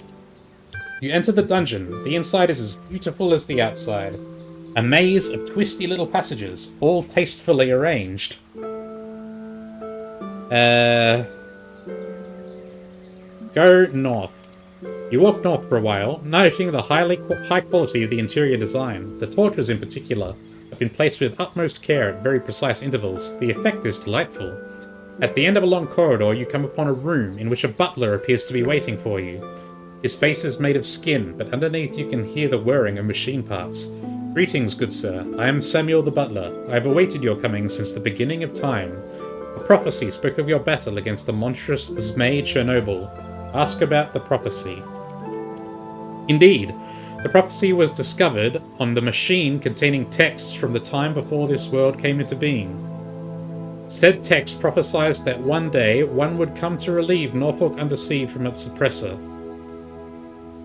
You enter the dungeon. The inside is as beautiful as the outside. A maze of twisty little passages, all tastefully arranged. Go north. You walk north for a while, noting the high quality of the interior design. The torches in particular have been placed with utmost care at very precise intervals. The effect is delightful. At the end of a long corridor, you come upon a room in which a butler appears to be waiting for you. His face is made of skin, but underneath you can hear the whirring of machine parts. "Greetings, good sir. I am Samuel the butler. I have awaited your coming since the beginning of time. A prophecy spoke of your battle against the monstrous Zmei Chernobyl. Ask about the prophecy." Indeed, the prophecy was discovered on the machine containing texts from the time before this world came into being. Said text prophesies that one day one would come to relieve Norfolk Undersea from its oppressor.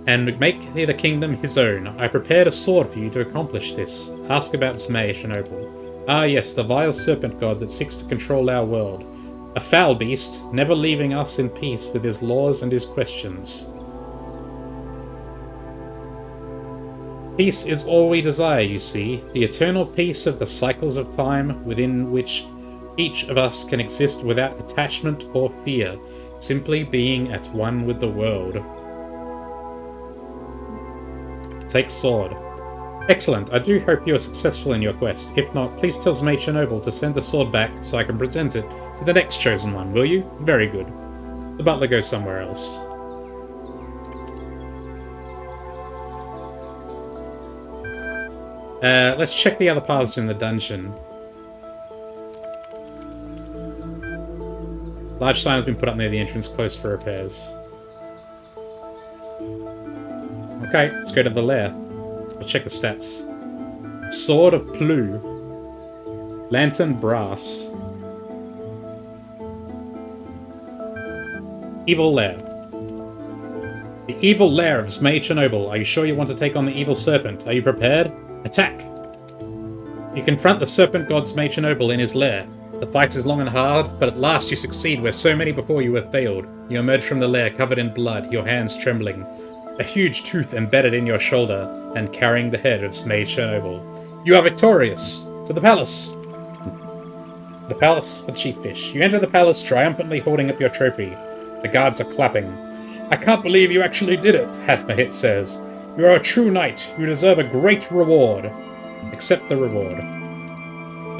and make the kingdom his own. I prepared a sword for you to accomplish this. Ask about Zmei Chernobyl. Ah yes, the vile serpent god that seeks to control our world. A foul beast, never leaving us in peace with his laws and his questions. Peace is all we desire, you see, the eternal peace of the cycles of time within which each of us can exist without attachment or fear, simply being at one with the world. Take sword. Excellent, I do hope you are successful in your quest. If not, please tell Zmei Chernobyl to send the sword back so I can present it to the next chosen one, will you? Very good. The butler goes somewhere else. Let's check the other paths in the dungeon. Large sign has been put up near the entrance, closed for repairs. Okay, let's go to the lair. Let's check the stats. Sword of Plu. Lantern Brass. Evil Lair. The evil lair of Zmei Chernobyl. Are you sure you want to take on the evil serpent? Are you prepared? Attack! You confront the serpent god Zmei Chernobyl in his lair. The fight is long and hard, but at last you succeed where so many before you have failed. You emerge from the lair covered in blood, your hands trembling. A huge tooth embedded in your shoulder, and carrying the head of Zmei Chernobyl. You are victorious! To the palace! The palace of Chief Fish. You enter the palace triumphantly holding up your trophy. The guards are clapping. I can't believe you actually did it, Hatmahit says. You are a true knight. You deserve a great reward. Accept the reward.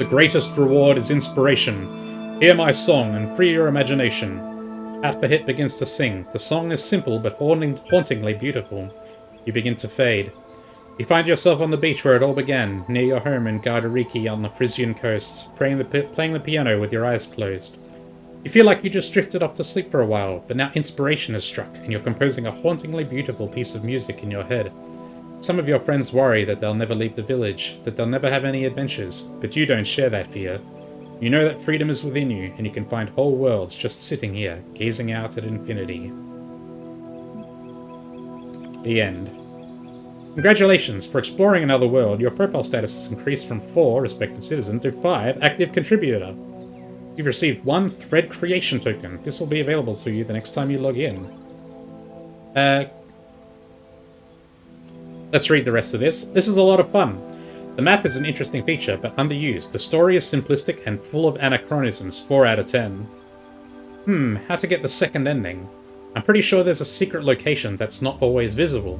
The greatest reward is inspiration. Hear my song and free your imagination. Hatmahit begins to sing. The song is simple but hauntingly beautiful. You begin to fade. You find yourself on the beach where it all began, near your home in Gardariki on the Frisian coast, playing the piano with your eyes closed. You feel like you just drifted off to sleep for a while, but now inspiration has struck, and you're composing a hauntingly beautiful piece of music in your head. Some of your friends worry that they'll never leave the village, that they'll never have any adventures, but you don't share that fear. You know that freedom is within you, and you can find whole worlds just sitting here, gazing out at infinity. The end. Congratulations! For exploring another world, your profile status has increased from 4 respected citizen to 5 active contributor. You've received 1 thread creation token. This will be available to you the next time you log in. Let's read the rest of this. This is a lot of fun. The map is an interesting feature, but underused. The story is simplistic and full of anachronisms. 4 out of 10. How to get the second ending? I'm pretty sure there's a secret location that's not always visible.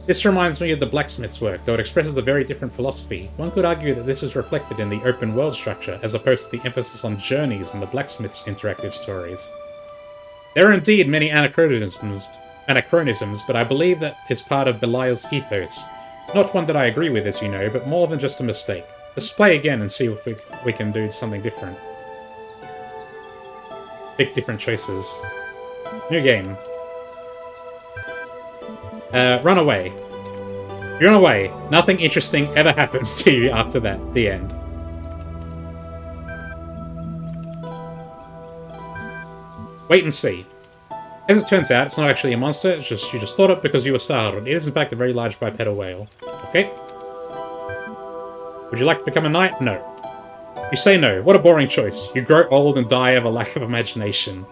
This reminds me of the blacksmith's work, though it expresses a very different philosophy. One could argue that this is reflected in the open world structure, as opposed to the emphasis on journeys in the blacksmith's interactive stories. There are indeed many anachronisms, but I believe that it's part of Belial's ethos. Not one that I agree with, as you know, but more than just a mistake. Let's play again and see if we can do something different. Pick different choices. New game. Run away. You run away. Nothing interesting ever happens to you after that. The end. Wait and see. As it turns out, it's not actually a monster, you just thought it because you were startled. It is in fact a very large bipedal whale. Okay. Would you like to become a knight? No. You say no. What a boring choice. You grow old and die of a lack of imagination.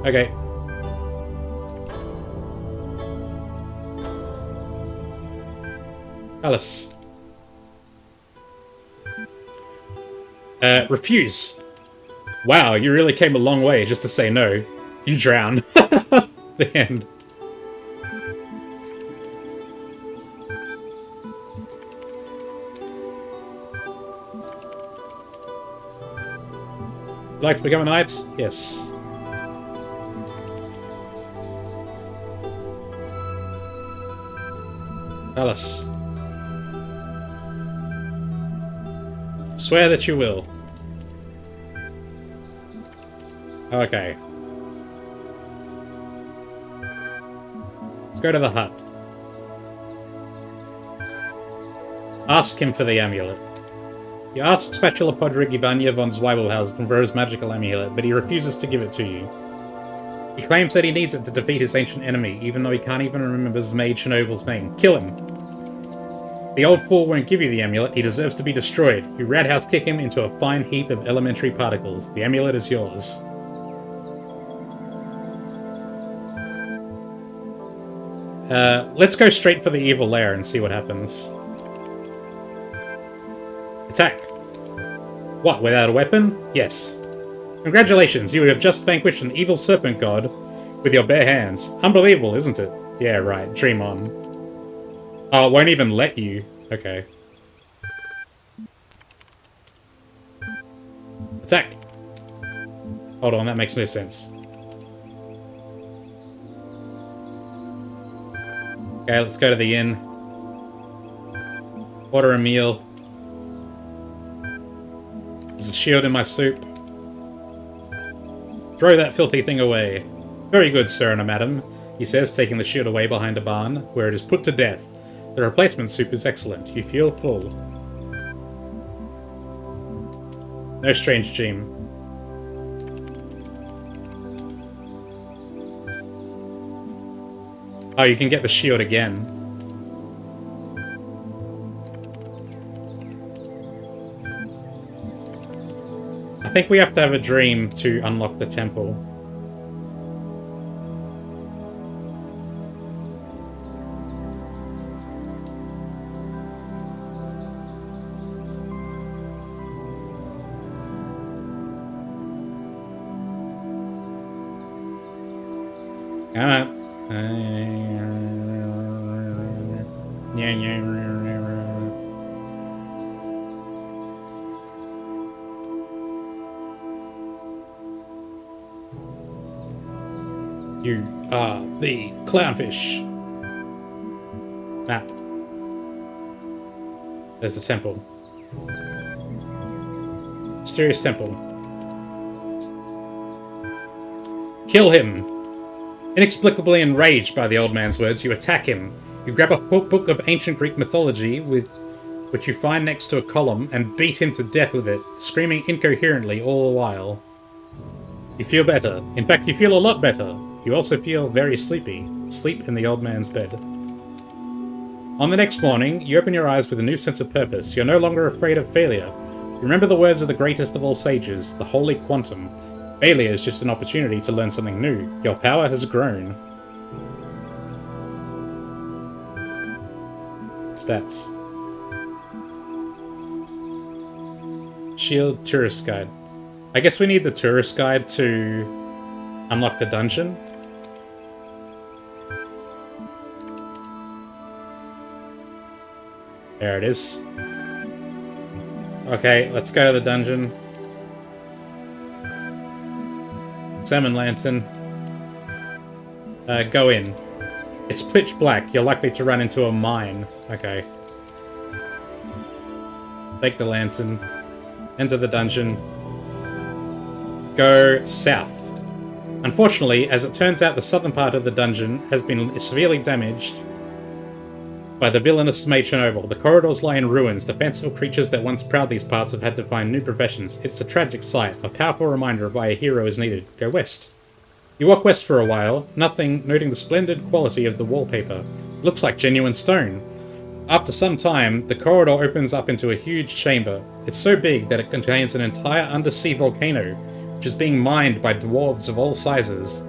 Okay. Alice. Refuse. Wow, you really came a long way just to say no. You drown. The end. Would you like to become a knight? Yes. Alice. Swear that you will. Okay. Let's go to the hut. Ask him for the amulet. You ask Spatula Podrig Ivania von Zweibelhausen for his magical amulet, but he refuses to give it to you. He claims that he needs it to defeat his ancient enemy, even though he can't even remember his maid Chernobyl's name. Kill him! The old fool won't give you the amulet. He deserves to be destroyed. You roundhouse kick him into a fine heap of elementary particles. The amulet is yours. Let's go straight for the evil lair and see what happens. Attack! What, without a weapon? Yes. Congratulations, you have just vanquished an evil serpent god with your bare hands. Unbelievable, isn't it? Yeah, right. Dream on. Oh, it won't even let you. Okay. Attack! Hold on, that makes no sense. Okay, let's go to the inn. Order a meal. There's a shield in my soup. Throw that filthy thing away. Very good, sir and madam, he says, taking the shield away behind a barn, where it is put to death. The replacement soup is excellent. You feel full. No strange dream. Oh, you can get the shield again. I think we have to have a dream to unlock the temple. Come on. You are the clownfish. Map. There's the temple. Mysterious temple. Kill him! Inexplicably enraged by the old man's words, you attack him. You grab a book of ancient Greek mythology, which you find next to a column, and beat him to death with it, screaming incoherently all the while. You feel better. In fact, you feel a lot better. You also feel very sleepy. Sleep in the old man's bed. On the next morning, you open your eyes with a new sense of purpose. You're no longer afraid of failure. You remember the words of the greatest of all sages, the Holy Quantum. Failure is just an opportunity to learn something new. Your power has grown. Stats. Shield Tourist Guide. I guess we need the Tourist Guide to unlock the dungeon. There it is. Okay, let's go to the dungeon. Salmon lantern. Go in. It's pitch black. You're likely to run into a mine. Okay. Take the lantern. Enter the dungeon. Go south. Unfortunately, as it turns out, the southern part of the dungeon has been severely damaged by the villainous Maid Chernobyl. The corridors lie in ruins. The fanciful creatures that once prowled these parts have had to find new professions. It's a tragic sight, a powerful reminder of why a hero is needed. Go west. You walk west for a while, noting the splendid quality of the wallpaper. It looks like genuine stone. After some time, the corridor opens up into a huge chamber. It's so big that it contains an entire undersea volcano, which is being mined by dwarves of all sizes.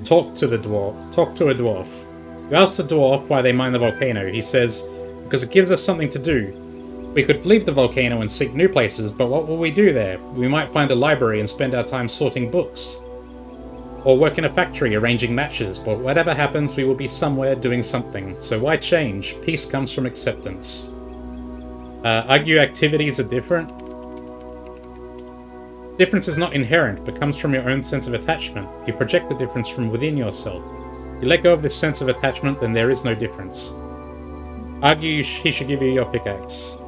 Talk to a dwarf. You ask the dwarf why they mine the volcano. He says, because it gives us something to do. We could leave the volcano and seek new places, but what will we do there? We might find a library and spend our time sorting books. Or work in a factory arranging matches, but whatever happens, we will be somewhere doing something. So why change? Peace comes from acceptance. Argue activities are different. Difference is not inherent, but comes from your own sense of attachment. You project the difference from within yourself. You let go of this sense of attachment, then there is no difference. Argue he should give you your pickaxe.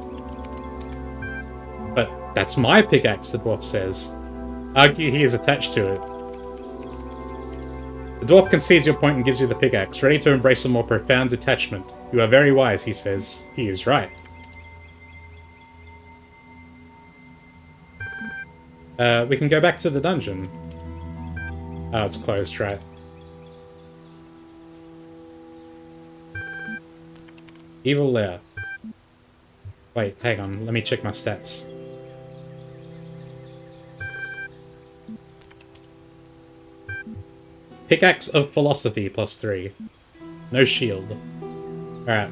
But that's my pickaxe, the dwarf says. Argue he is attached to it. The dwarf concedes your point and gives you the pickaxe, ready to embrace a more profound detachment. You are very wise, he says. He is right. We can go back to the dungeon. Oh, it's closed, right. Evil lair. Wait, hang on. Let me check my stats. Pickaxe of Philosophy +3. No shield. Alright.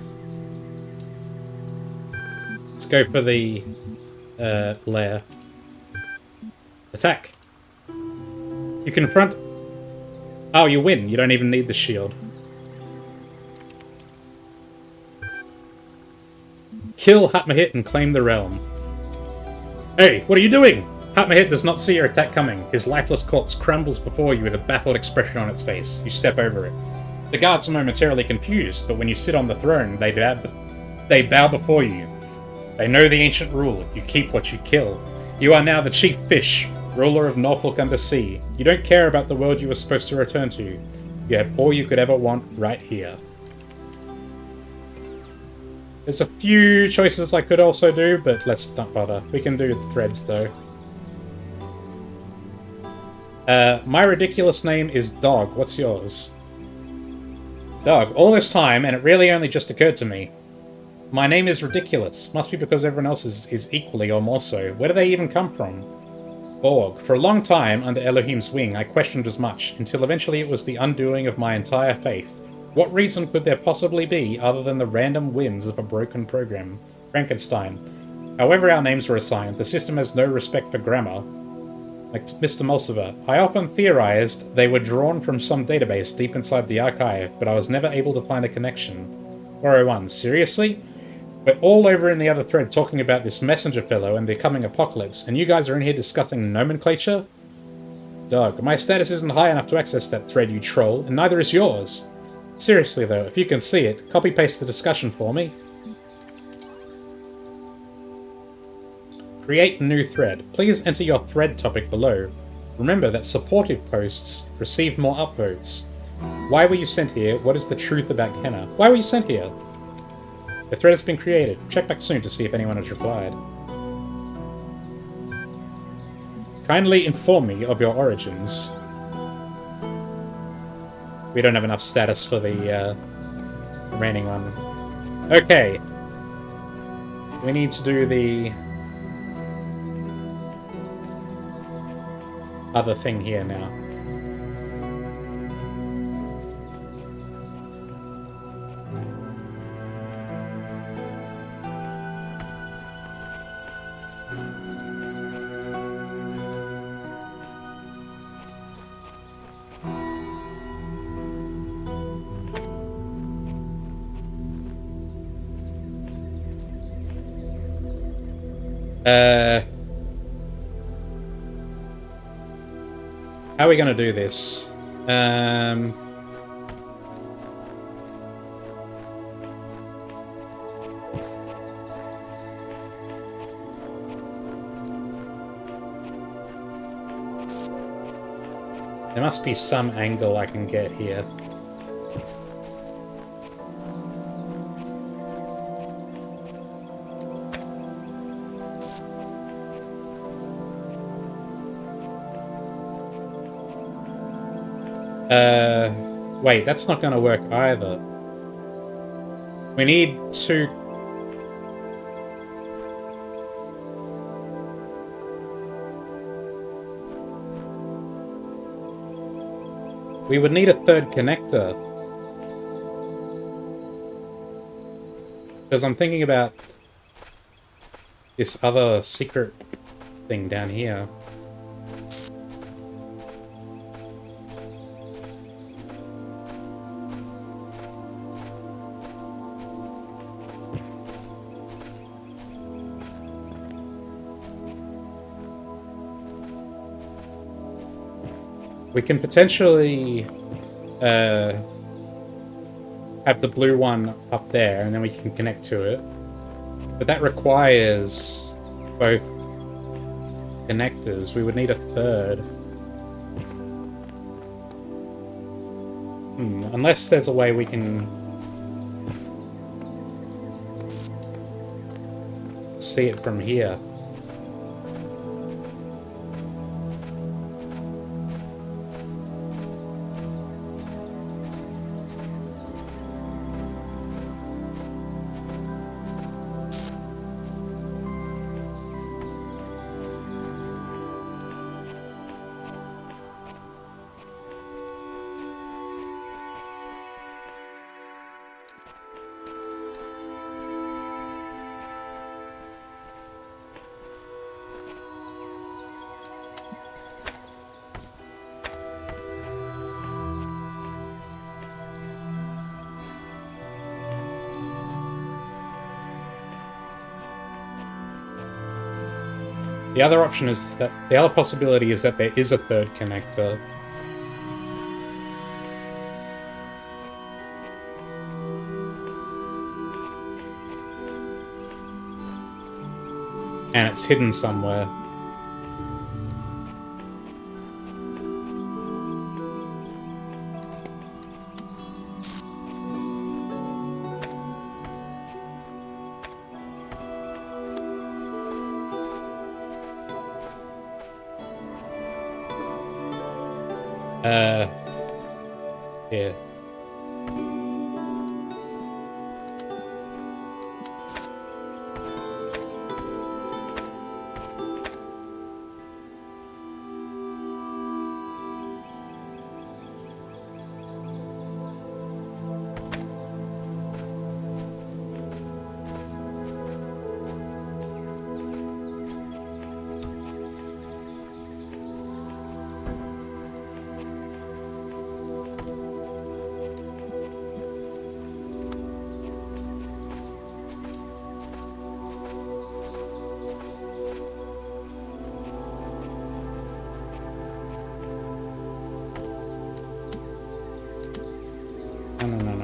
Let's go for the lair. Attack. You confront... Oh, you win. You don't even need the shield. Kill Hatmahit and claim the realm. Hey, what are you doing? Hatmahit does not see your attack coming. His lifeless corpse crumbles before you with a baffled expression on its face. You step over it. The guards are momentarily confused, but when you sit on the throne, they bow before you. They know the ancient rule. You keep what you kill. You are now the chief fish, ruler of Norfolk under sea. You don't care about the world you were supposed to return to. You have all you could ever want right here. There's a few choices I could also do, but let's not bother. We can do threads, though. My ridiculous name is Dog. What's yours? Dog. All this time, and it really only just occurred to me. My name is ridiculous. Must be because everyone else is equally or more so. Where do they even come from? Borg. For a long time, under Elohim's wing, I questioned as much, until eventually it was the undoing of my entire faith. What reason could there possibly be other than the random whims of a broken program? Frankenstein. However our names were assigned, the system has no respect for grammar. Like Mr. Mulciver, I often theorized they were drawn from some database deep inside the archive, but I was never able to find a connection. 401. Seriously? We're all over in the other thread talking about this messenger fellow and the coming apocalypse, and you guys are in here discussing nomenclature? Doug, my status isn't high enough to access that thread, you troll, and neither is yours. Seriously though, if you can see it, copy-paste the discussion for me. Create new thread. Please enter your thread topic below. Remember that supportive posts receive more upvotes. Why were you sent here? What is the truth about Gehenna? Why were you sent here? The thread has been created. Check back soon to see if anyone has replied. Kindly inform me of your origins. We don't have enough status for the remaining one. Okay. We need to do the other thing here now. How are we going to do this? There must be some angle I can get here. Wait, that's not going to work either. We need to... We would need a third connector. Because I'm thinking about this other secret thing down here. We can potentially have the blue one up there, and then we can connect to it. But that requires both connectors. We would need a third. Unless there's a way we can see it from here. The other option is that the other possibility is that there is a third connector. And it's hidden somewhere. Yeah. No.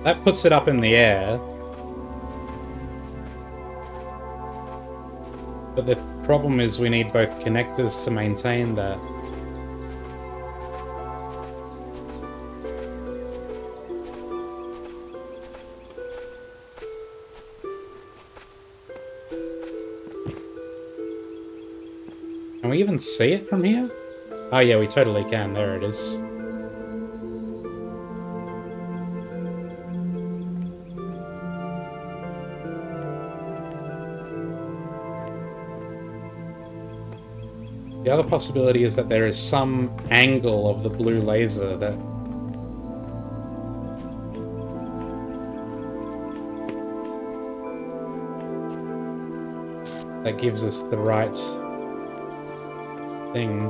That puts it up in the air. But the problem is we need both connectors to maintain that. Can we even see it from here? Oh yeah, we totally can. There it is. The other possibility is that there is some angle of the blue laser that gives us the right thing.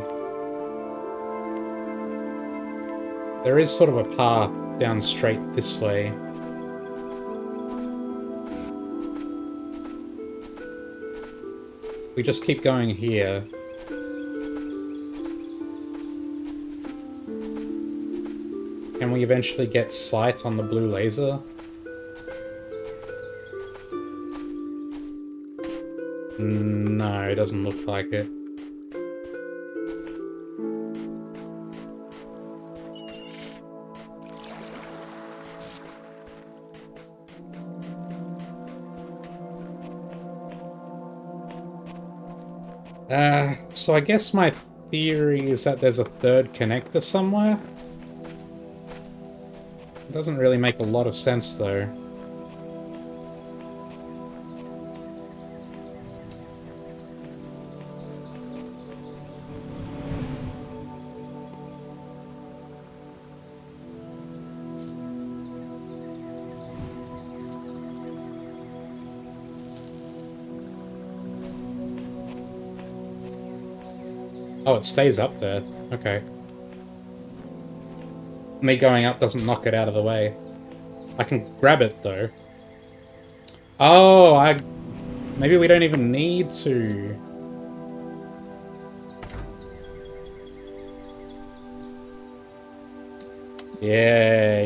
There is sort of a path down straight this way. We just keep going here. Can we eventually get sight on the blue laser? No, it doesn't look like it. So I guess my theory is that there's a third connector somewhere. It doesn't really make a lot of sense, though. Oh, it stays up there. Okay. Me going up doesn't knock it out of the way. I can grab it, though. Oh, maybe we don't even need to. Yeah.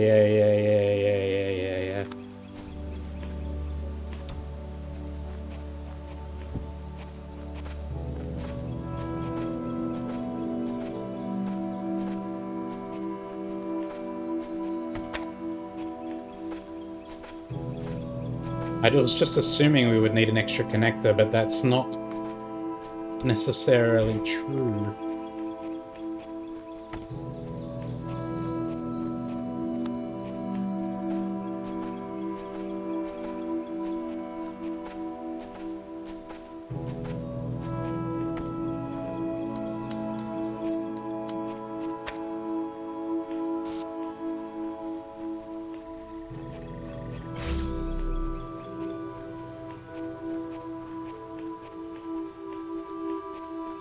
I was just assuming we would need an extra connector, but that's not necessarily true.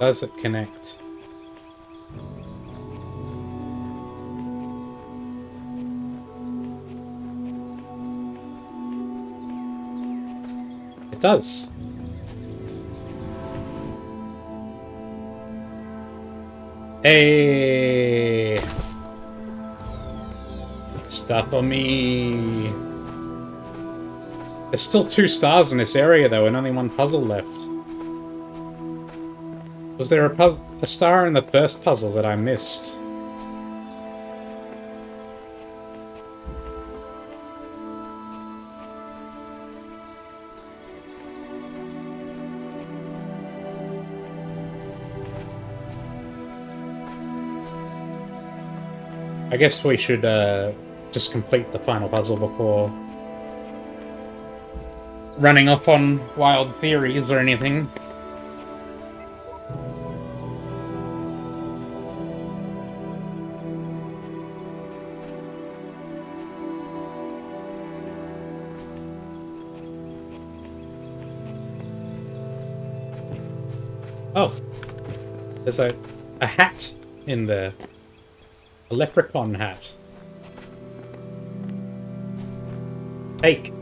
Does it connect? It does. Hey! Stuff on me. There's still 2 stars in this area though, and only 1 puzzle left. Was there a star in the first puzzle that I missed? I guess we should just complete the final puzzle before running off on wild theories or anything. Oh, there's a hat in there. A leprechaun hat. Take.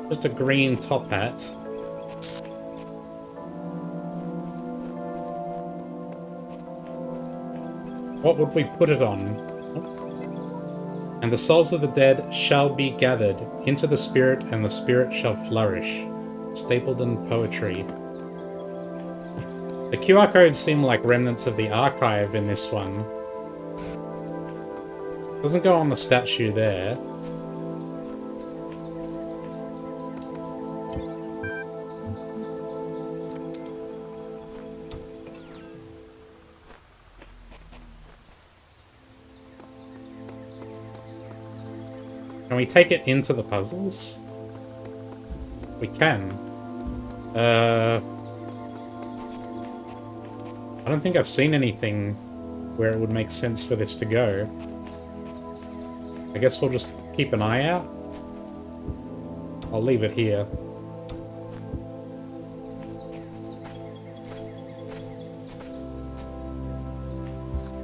Just a green top hat. What would we put it on? And the souls of the dead shall be gathered into the spirit, and the spirit shall flourish. Stapleton poetry. The QR codes seem like remnants of the archive in this one. Doesn't go on the statue there. Can we take it into the puzzles? We can. I don't think I've seen anything where it would make sense for this to go. I guess we'll just keep an eye out. I'll leave it here.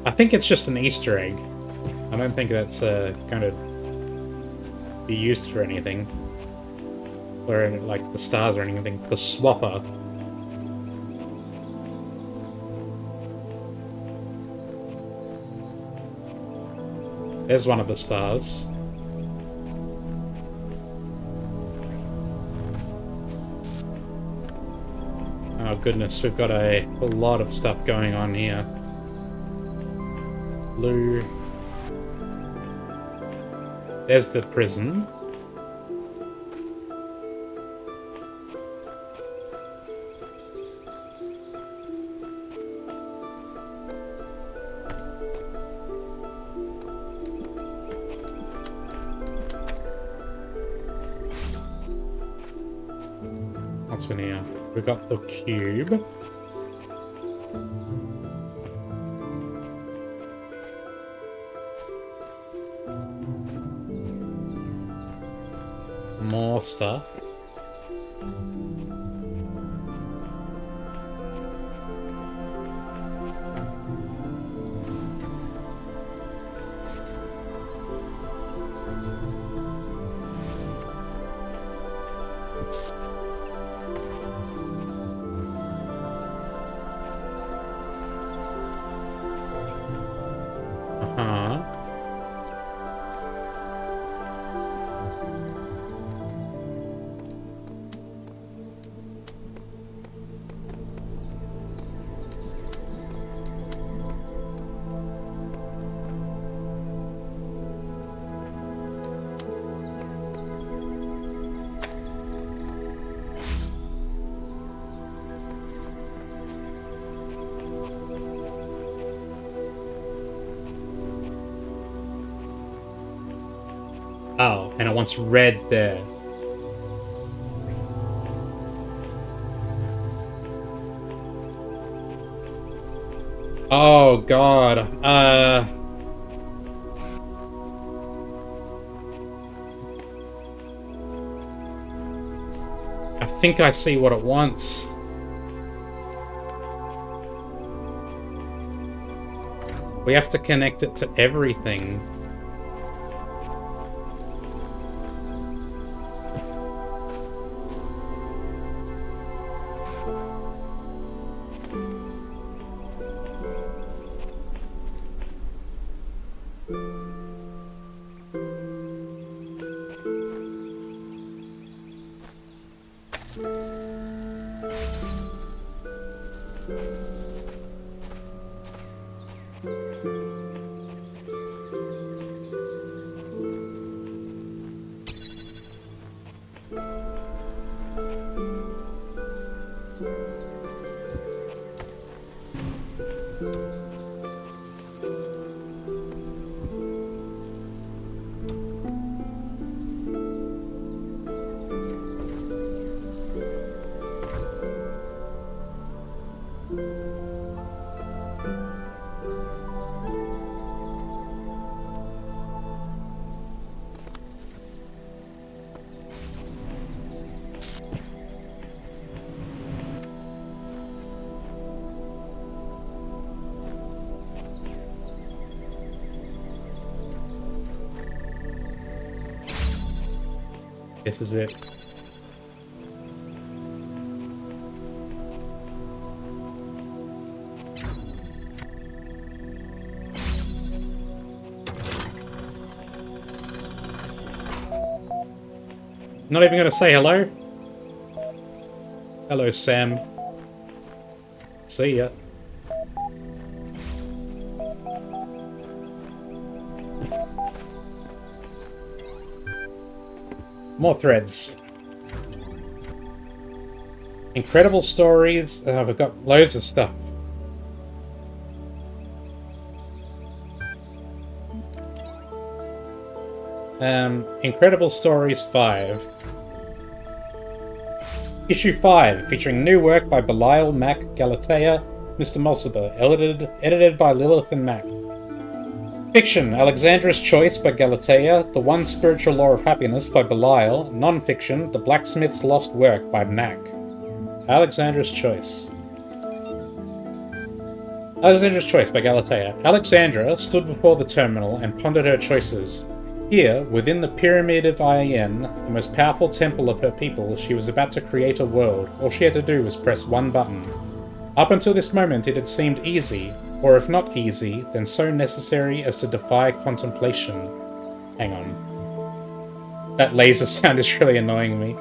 I think it's just an Easter egg. I don't think that's going to be used for anything. Or like the stars or anything. The swapper. There's one of the stars. Oh goodness, we've got a lot of stuff going on here. Blue. There's the prison. What's in here? We've got the cube. More stuff. Oh, and it wants red there. Oh, God. I think I see what it wants. We have to connect it to everything. This is it. Not even gonna say hello? Hello, Sam. See ya. More threads. Incredible stories. I've got loads of stuff. Incredible Stories 5. Issue 5, featuring new work by Belial, Mac, Galatea, Mr. Mulciber, edited by Lilith and Mac. Fiction, Alexandra's Choice by Galatea, The One Spiritual Law of Happiness by Belial, non-fiction, The Blacksmith's Lost Work by Mac. Alexandra's Choice. Alexandra's Choice by Galatea. Alexandra stood before the terminal and pondered her choices. Here, within the Pyramid of Ayen, the most powerful temple of her people, she was about to create a world. All she had to do was press one button. Up until this moment it had seemed easy, or if not easy, then so necessary as to defy contemplation. Hang on. That laser sound is really annoying me.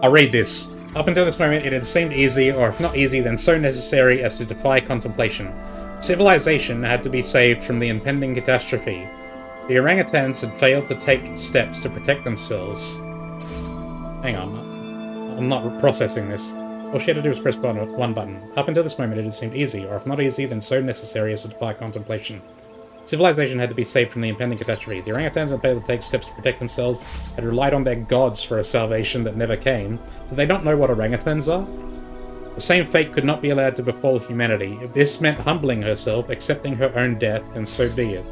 I'll read this. Up until this moment it had seemed easy, or if not easy, then so necessary as to defy contemplation. Civilization had to be saved from the impending catastrophe. The orangutans had failed to take steps to protect themselves. Hang on. I'm not processing this. All she had to do was press one button. Up until this moment it had seemed easy, or if not easy, then so necessary as to defy contemplation. Civilization had to be saved from the impending catastrophe. The orangutans had failed to take steps to protect themselves, had relied on their gods for a salvation that never came. Do they not know what orangutans are? The same fate could not be allowed to befall humanity. If this meant humbling herself, accepting her own death, then so be it.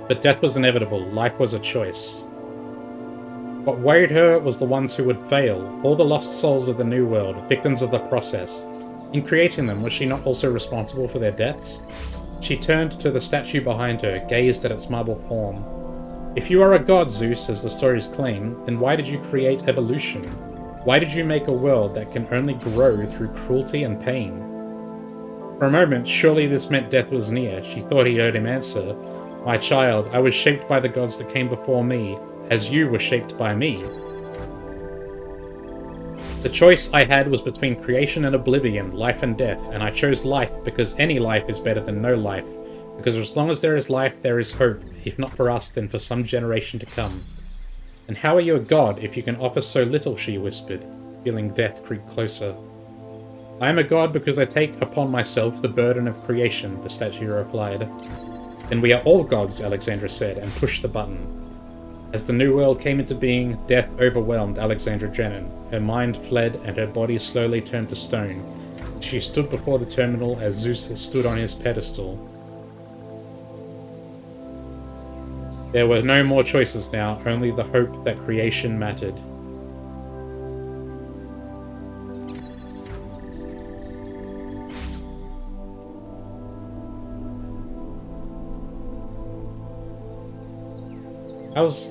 But death was inevitable. Life was a choice. What worried her was the ones who would fail, all the lost souls of the New World, victims of the process. In creating them, was she not also responsible for their deaths? She turned to the statue behind her, gazed at its marble form. If you are a god, Zeus, as the stories claim, then why did you create evolution? Why did you make a world that can only grow through cruelty and pain? For a moment, surely this meant death was near. She thought he heard him answer, "My child, I was shaped by the gods that came before me, as you were shaped by me. The choice I had was between creation and oblivion, life and death, and I chose life because any life is better than no life, because as long as there is life, there is hope, if not for us, then for some generation to come. And how are you a god if you can offer so little?" she whispered, feeling death creep closer. "I am a god because I take upon myself the burden of creation," the statue replied. Then we are all gods, Alexandra said, and pushed the button. As the new world came into being, death overwhelmed Alexandra Drennan. Her mind fled, and her body slowly turned to stone. She stood before the terminal as Zeus stood on his pedestal. There were no more choices now, only the hope that creation mattered.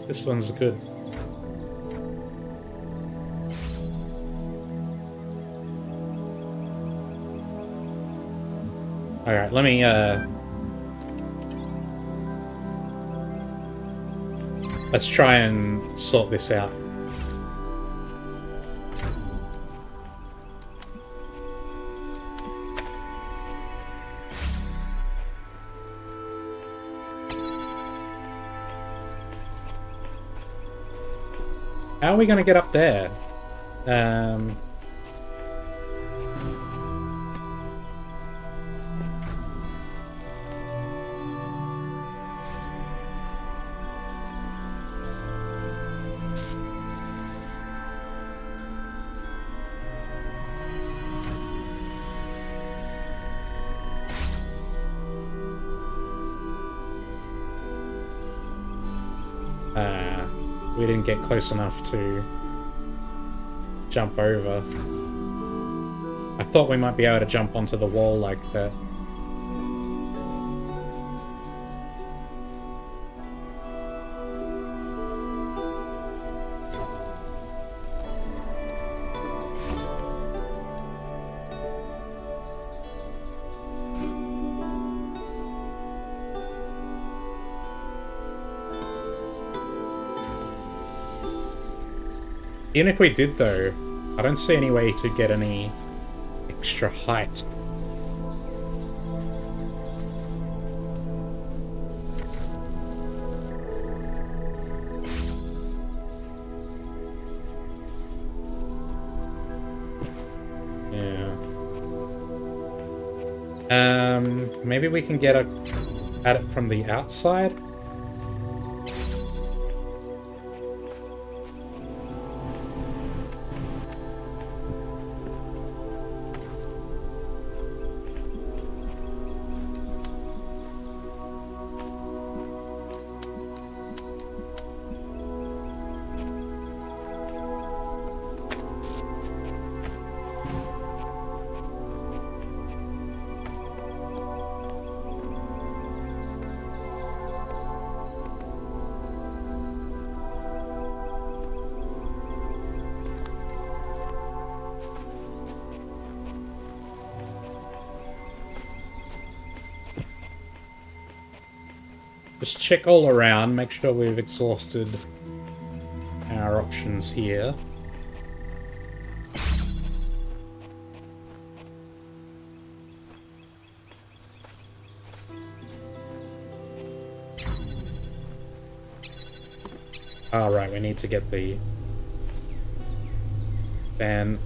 This one's good. Alright, let me, let's try and sort this out. How are we going to get up there? We didn't get close enough to jump over. I thought we might be able to jump onto the wall like that. Even if we did, though, I don't see any way to get any extra height. Yeah. Maybe we can get at it from the outside? Just check all around, make sure we've exhausted our options here. Alright, we need to get the fan.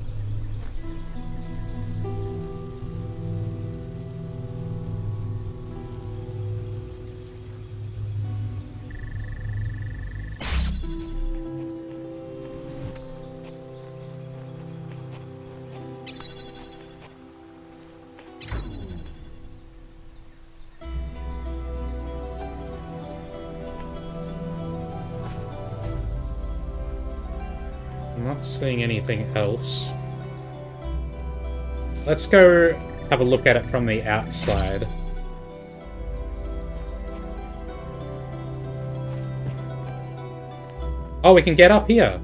I'm not seeing anything else. Let's go have a look at it from the outside. Oh, we can get up here.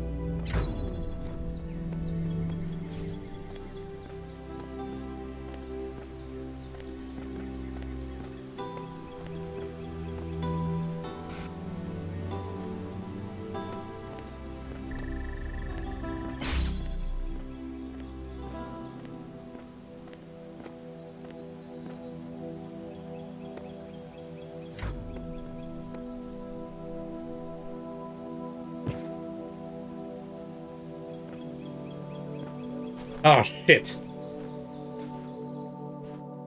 Oh, shit.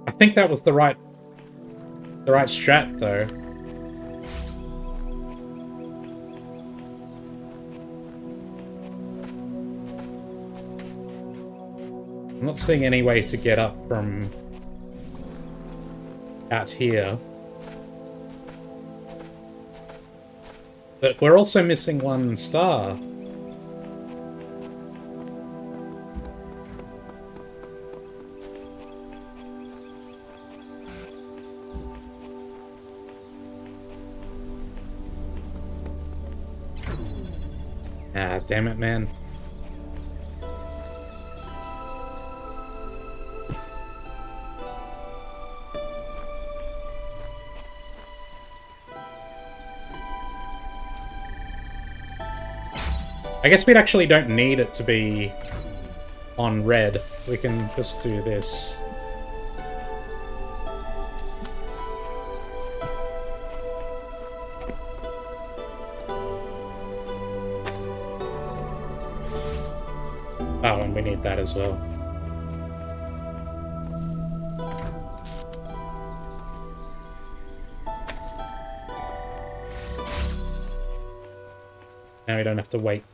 I think that was the right strat, though. I'm not seeing any way to get up from out here. But we're also missing one star. Ah, damn it, man. I guess we actually don't need it to be on red. We can just do this. Oh, and we need that as well. Now we don't have to wait.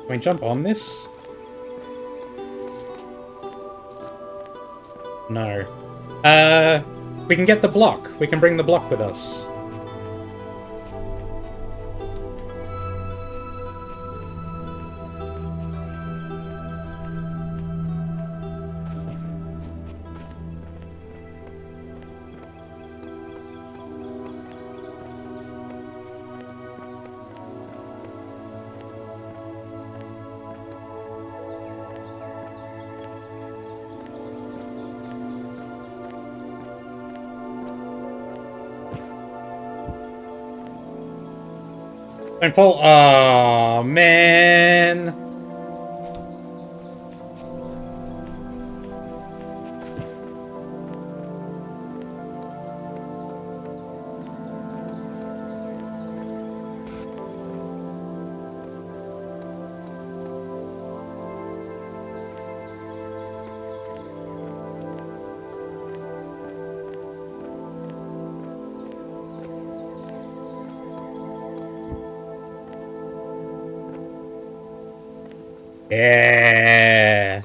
Can we jump on this? No. We can get the block. We can bring the block with us. Don't fall. Oh, man. Yeah.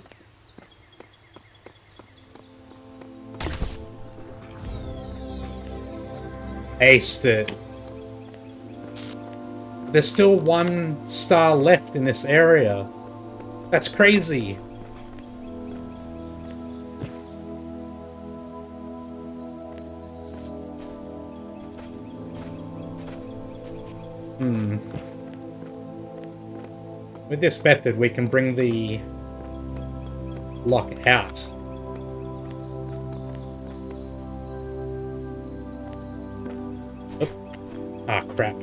Aced it. There's still one star left in this area. That's crazy. With this method, we can bring the lock out. Oop. Ah, crap.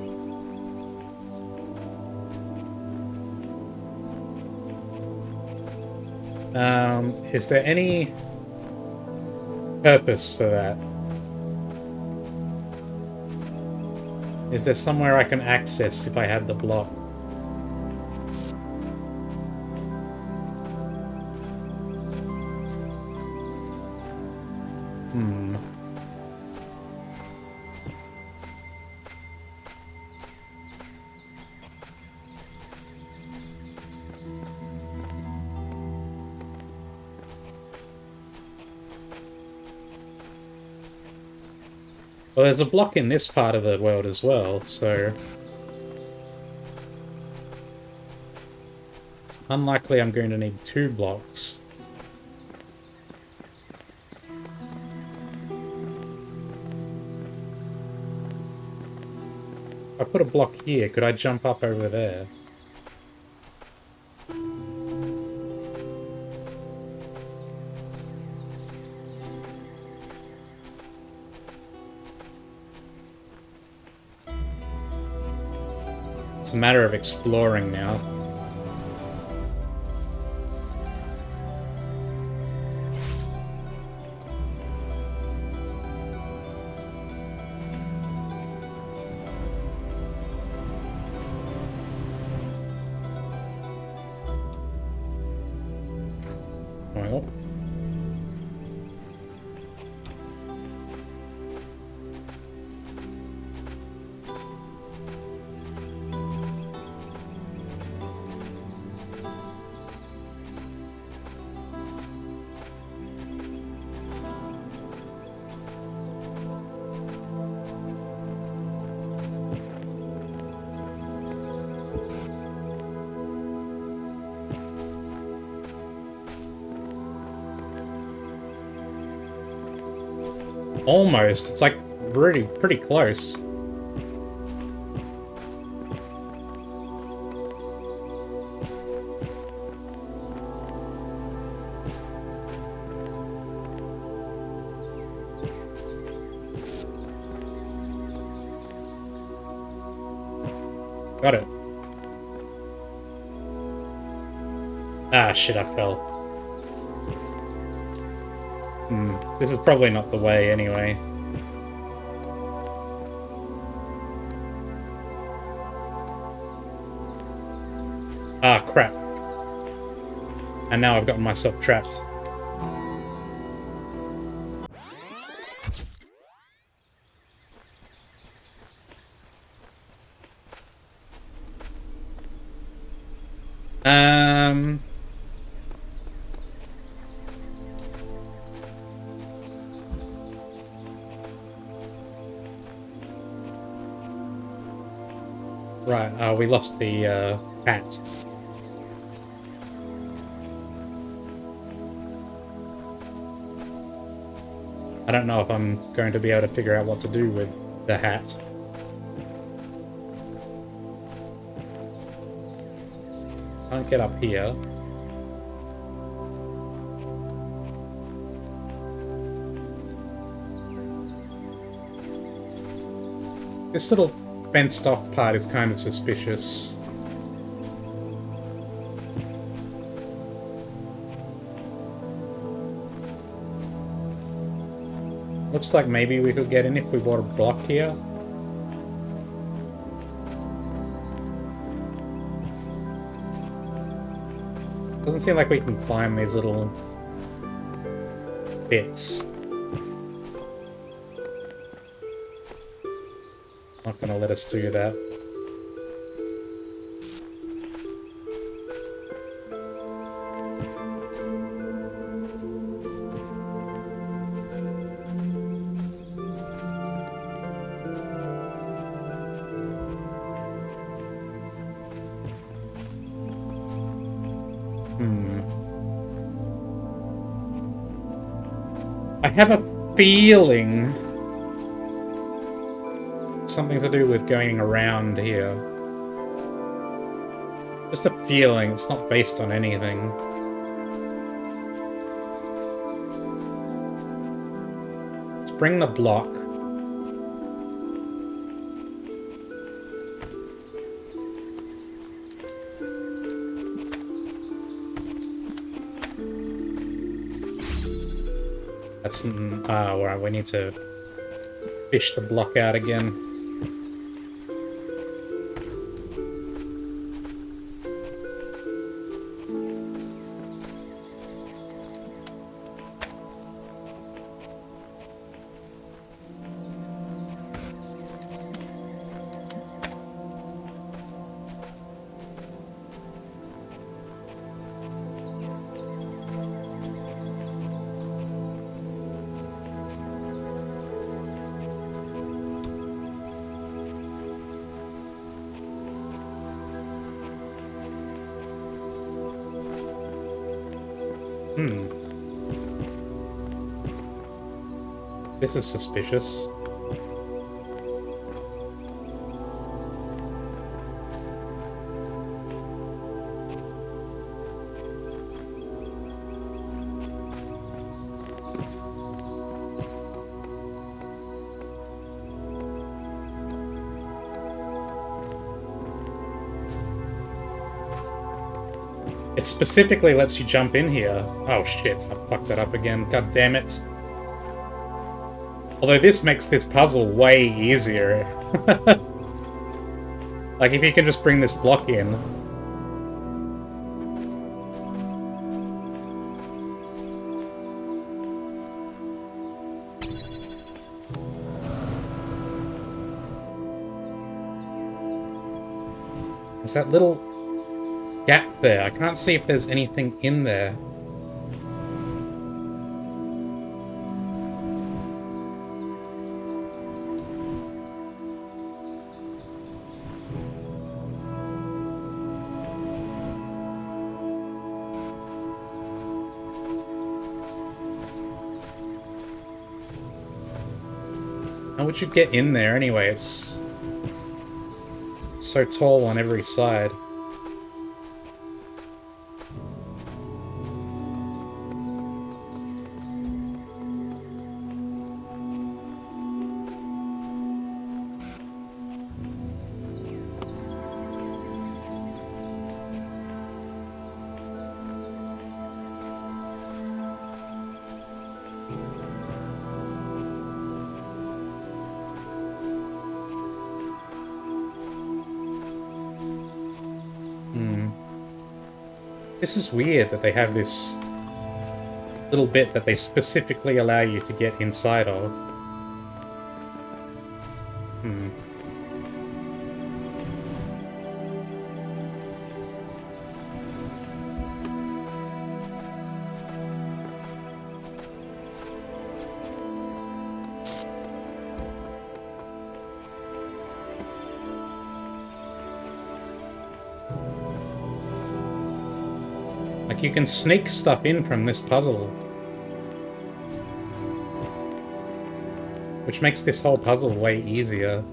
Is there any purpose for that? Is there somewhere I can access if I had the block? Well, there's a block in this part of the world as well, so it's unlikely I'm going to need 2 blocks. If I put a block here, could I jump up over there? It's a matter of exploring now. Well. Almost. It's like really pretty close. Got it. Ah, shit, I fell. This is probably not the way, anyway. Ah, crap. And now I've gotten myself trapped. Right, we lost the hat. I don't know if I'm going to be able to figure out what to do with the hat. Can't get up here. This little fenced off part is kind of suspicious. Looks like maybe we could get in if we bought a block here. Doesn't seem like we can climb these little bits. Not gonna let us do that. I have a feeling it's something to do with going around here. Just a feeling, it's not based on anything. Let's bring the block. That's alright, we need to fish the block out again. This is suspicious. It specifically lets you jump in here. Oh shit, I fucked that up again. God damn it. Although this makes this puzzle way easier. Like, if you can just bring this block in. There's that little gap there. I can't see if there's anything in there. How would you get in there anyway? It's so tall on every side. This is weird that they have this little bit that they specifically allow you to get inside of. Like, you can sneak stuff in from this puzzle. Which makes this whole puzzle way easier.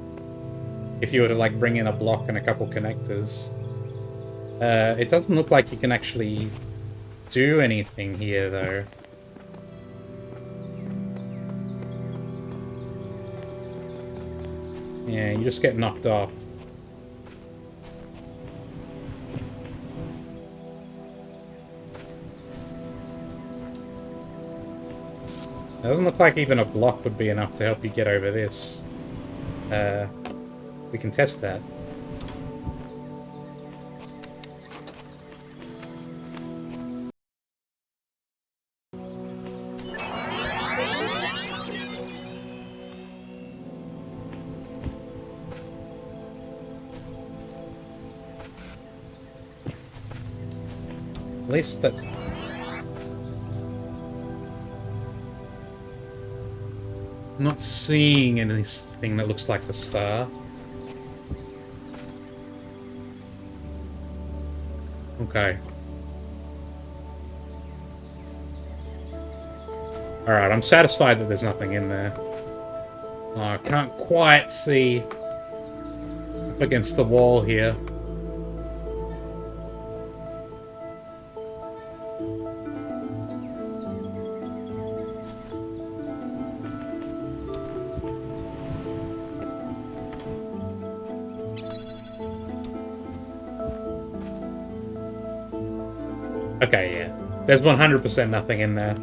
If you were to, like, bring in a block and a couple connectors. It doesn't look like you can actually do anything here, though. Yeah, you just get knocked off. It doesn't look like even a block would be enough to help you get over this. We can test that. At least that's... I'm not seeing anything that looks like the star. Okay. Alright, I'm satisfied that there's nothing in there. Oh, I can't quite see up against the wall here. Okay, yeah. There's 100% nothing in there.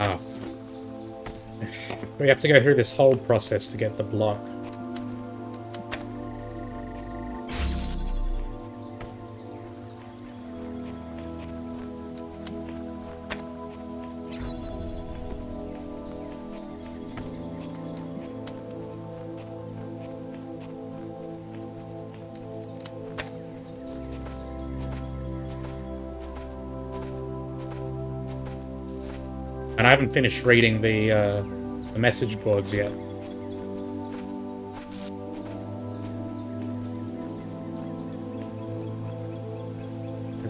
Oh. We have to go through this whole process to get the block. And I haven't finished reading the message boards yet.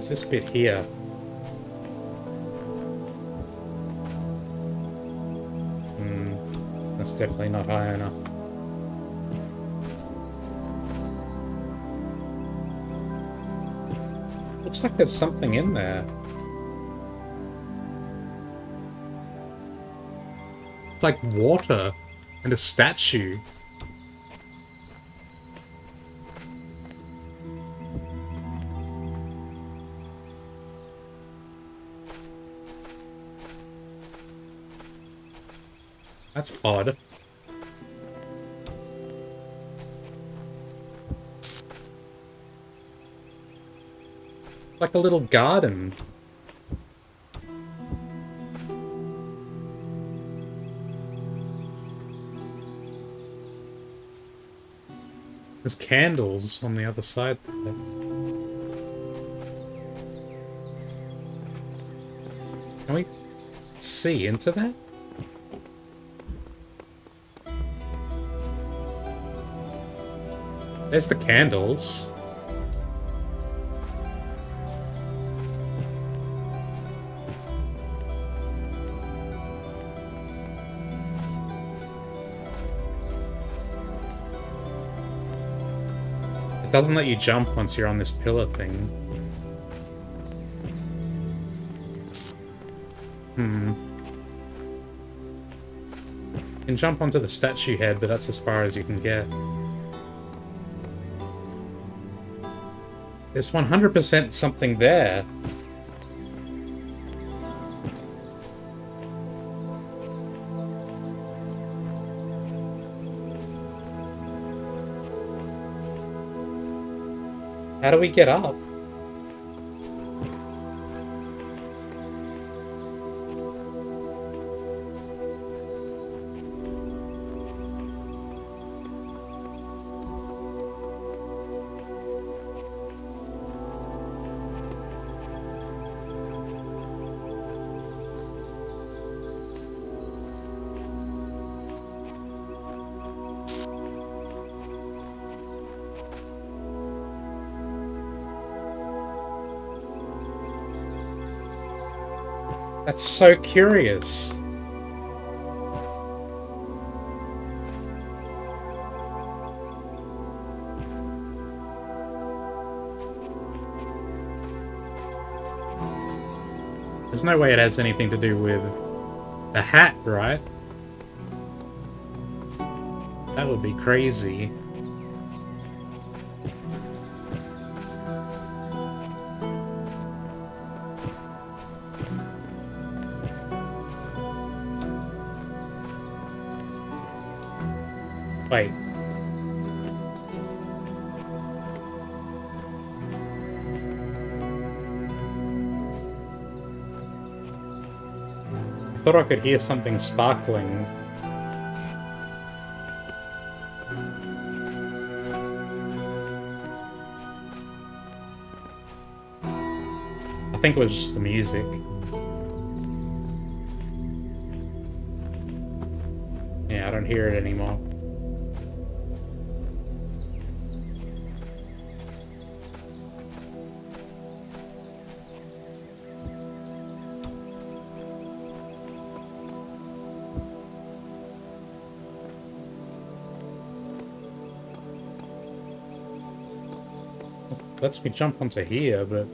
Is this bit here? That's definitely not high enough. Looks like there's something in there. It's like water and a statue. That's odd. Like a little garden. There's candles on the other side there. Can we see into that? There's the candles. It doesn't let you jump once you're on this pillar thing. You can jump onto the statue head, but that's as far as you can get. There's 100% something there. How do we get up? That's so curious. There's no way it has anything to do with the hat, right? That would be crazy. Wait. I thought I could hear something sparkling. I think it was just the music. Yeah, I don't hear it anymore. Lets me jump onto here, but...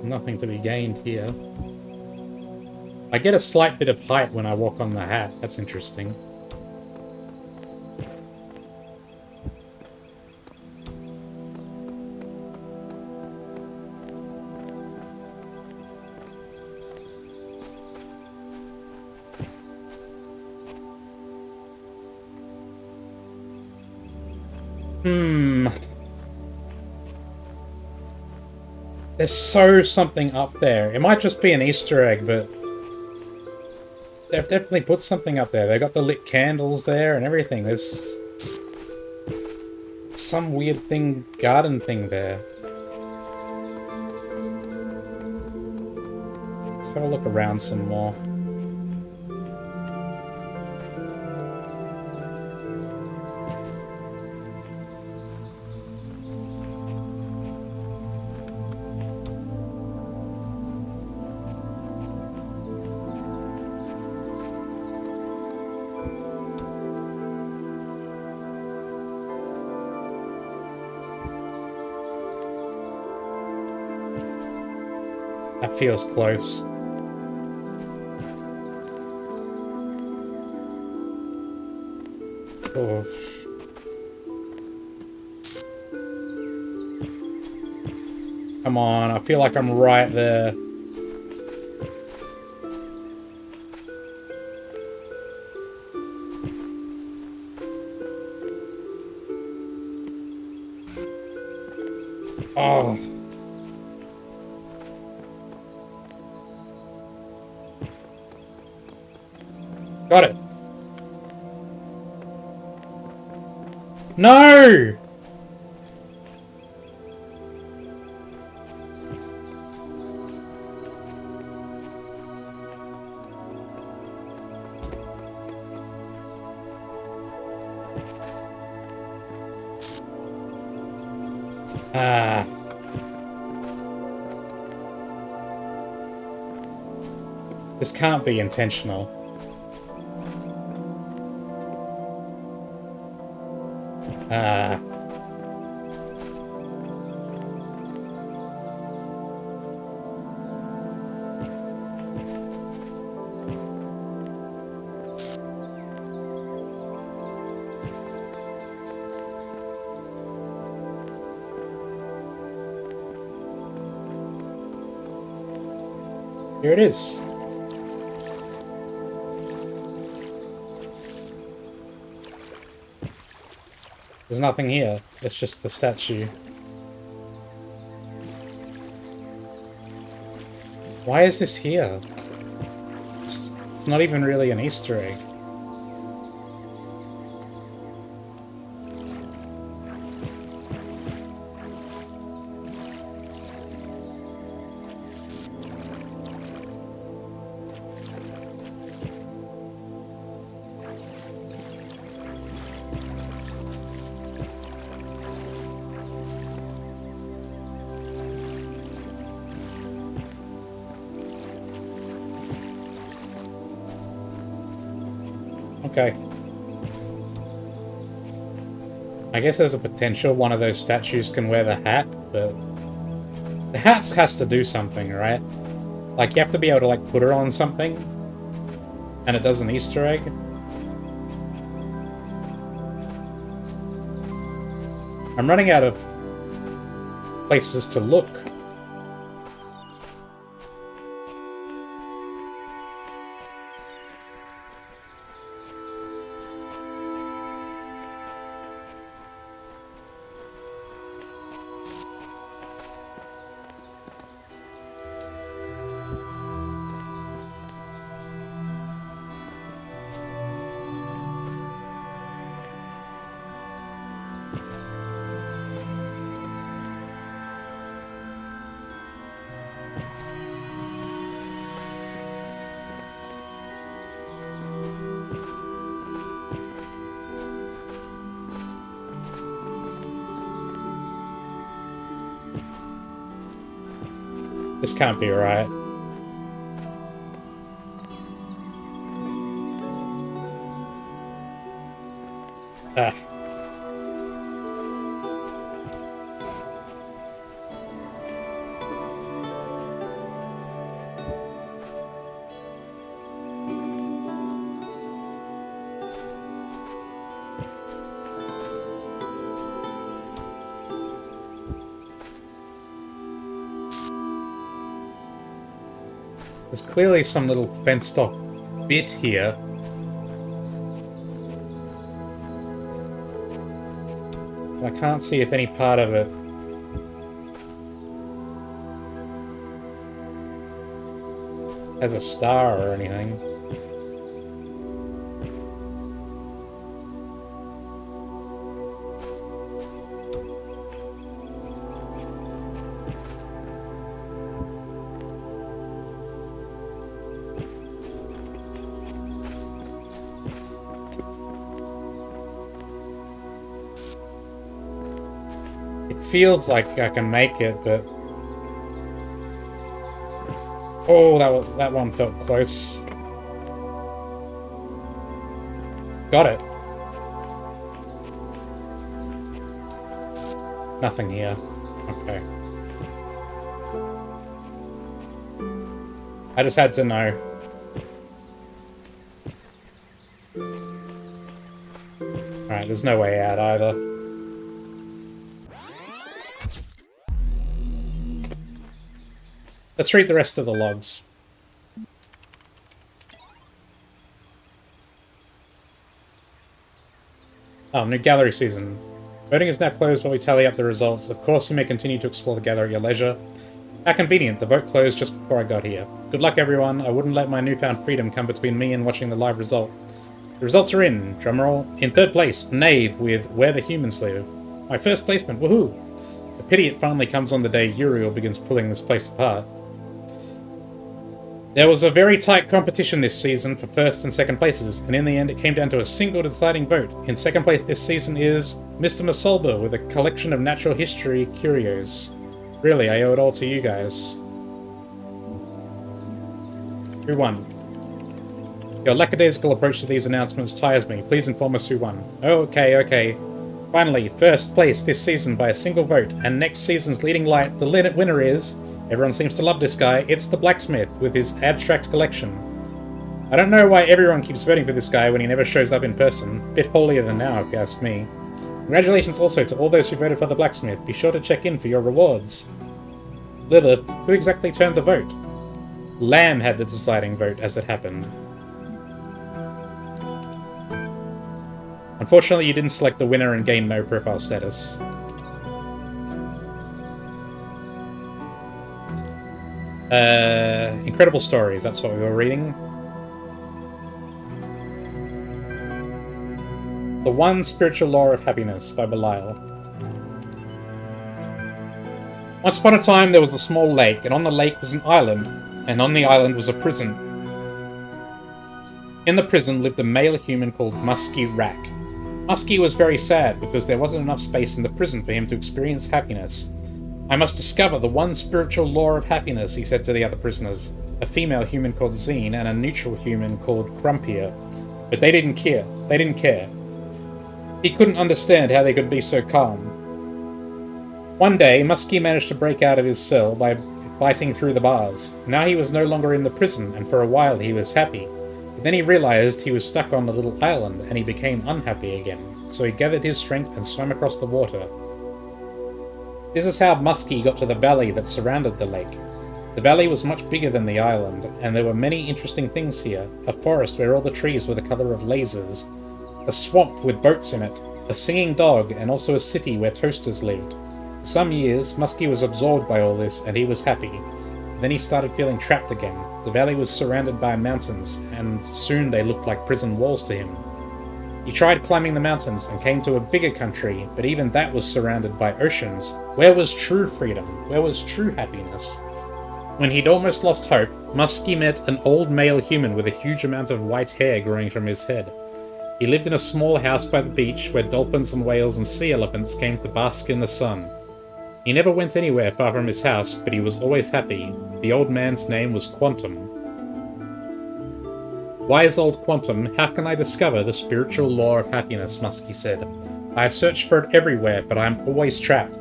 nothing to be gained here. I get a slight bit of height when I walk on the hat. That's interesting. There's something up there. It might just be an Easter egg, but they've definitely put something up there. They've got the lit candles there and everything. There's some weird thing, garden thing there. Let's have a look around some more. That feels close. Oof. Come on, I feel like I'm right there. Oh. Got it. No! Ah. This can't be intentional. Ah. Here it is. There's nothing here. It's just the statue. Why is this here? It's not even really an Easter egg. Okay. I guess there's a potential one of those statues can wear the hat, but the hat has to do something, right? Like, you have to be able to, like, put her on something, and it does an Easter egg. I'm running out of places to look. This can't be right. Ah. There's clearly some little fenced-off bit here. I can't see if any part of it has a star or anything. Feels like I can make it, but oh, that one felt close. Got it. Nothing here. Okay. I just had to know. Alright, there's no way out either. Let's read the rest of the logs. Oh, new gallery season. Voting is now closed while we tally up the results. Of course, you may continue to explore the gallery at your leisure. How convenient, the vote closed just before I got here. Good luck, everyone. I wouldn't let my newfound freedom come between me and watching the live result. The results are in. Drumroll. In third place, Knave with Where the Humans Live. My first placement, woohoo! A pity it finally comes on the day Uriel begins pulling this place apart. There was a very tight competition this season for first and second places, and in the end it came down to a single deciding vote. In second place this season is Mr. Masolba with a collection of natural history curios. Really, I owe it all to you guys. Who won? Your lackadaisical approach to these announcements tires me. Please inform us who won. Oh, okay. Finally, first place this season by a single vote, and next season's leading light, the winner is... Everyone seems to love this guy. It's the blacksmith with his abstract collection. I don't know why everyone keeps voting for this guy when he never shows up in person. Bit holier than now, if you ask me. Congratulations also to all those who voted for the blacksmith. Be sure to check in for your rewards. Lilith, who exactly turned the vote? Lamb had the deciding vote as it happened. Unfortunately, you didn't select the winner and gain no profile status. Incredible Stories, that's what we were reading. The One Spiritual Law of Happiness by Belial. Once upon a time there was a small lake, and on the lake was an island, and on the island was a prison. In the prison lived a male human called Muskie Rack. Muskie was very sad because there wasn't enough space in the prison for him to experience happiness. I must discover the one spiritual law of happiness, he said to the other prisoners, a female human called Zine and a neutral human called Crumpier. But they didn't care. He couldn't understand how they could be so calm. One day, Muskie managed to break out of his cell by biting through the bars. Now he was no longer in the prison, and for a while he was happy. But then he realized he was stuck on a little island, and he became unhappy again. So he gathered his strength and swam across the water. This is how Muskie got to the valley that surrounded the lake. The valley was much bigger than the island, and there were many interesting things here. A forest where all the trees were the colour of lasers, a swamp with boats in it, a singing dog, and also a city where toasters lived. For some years, Muskie was absorbed by all this, and he was happy. Then he started feeling trapped again. The valley was surrounded by mountains, and soon they looked like prison walls to him. He tried climbing the mountains and came to a bigger country, but even that was surrounded by oceans. Where was true freedom? Where was true happiness? When he'd almost lost hope, Muskie met an old male human with a huge amount of white hair growing from his head. He lived in a small house by the beach where dolphins and whales and sea elephants came to bask in the sun. He never went anywhere far from his house, but he was always happy. The old man's name was Quantum. Wise old Quantum, how can I discover the spiritual law of happiness? Muskie said. I have searched for it everywhere, but I am always trapped.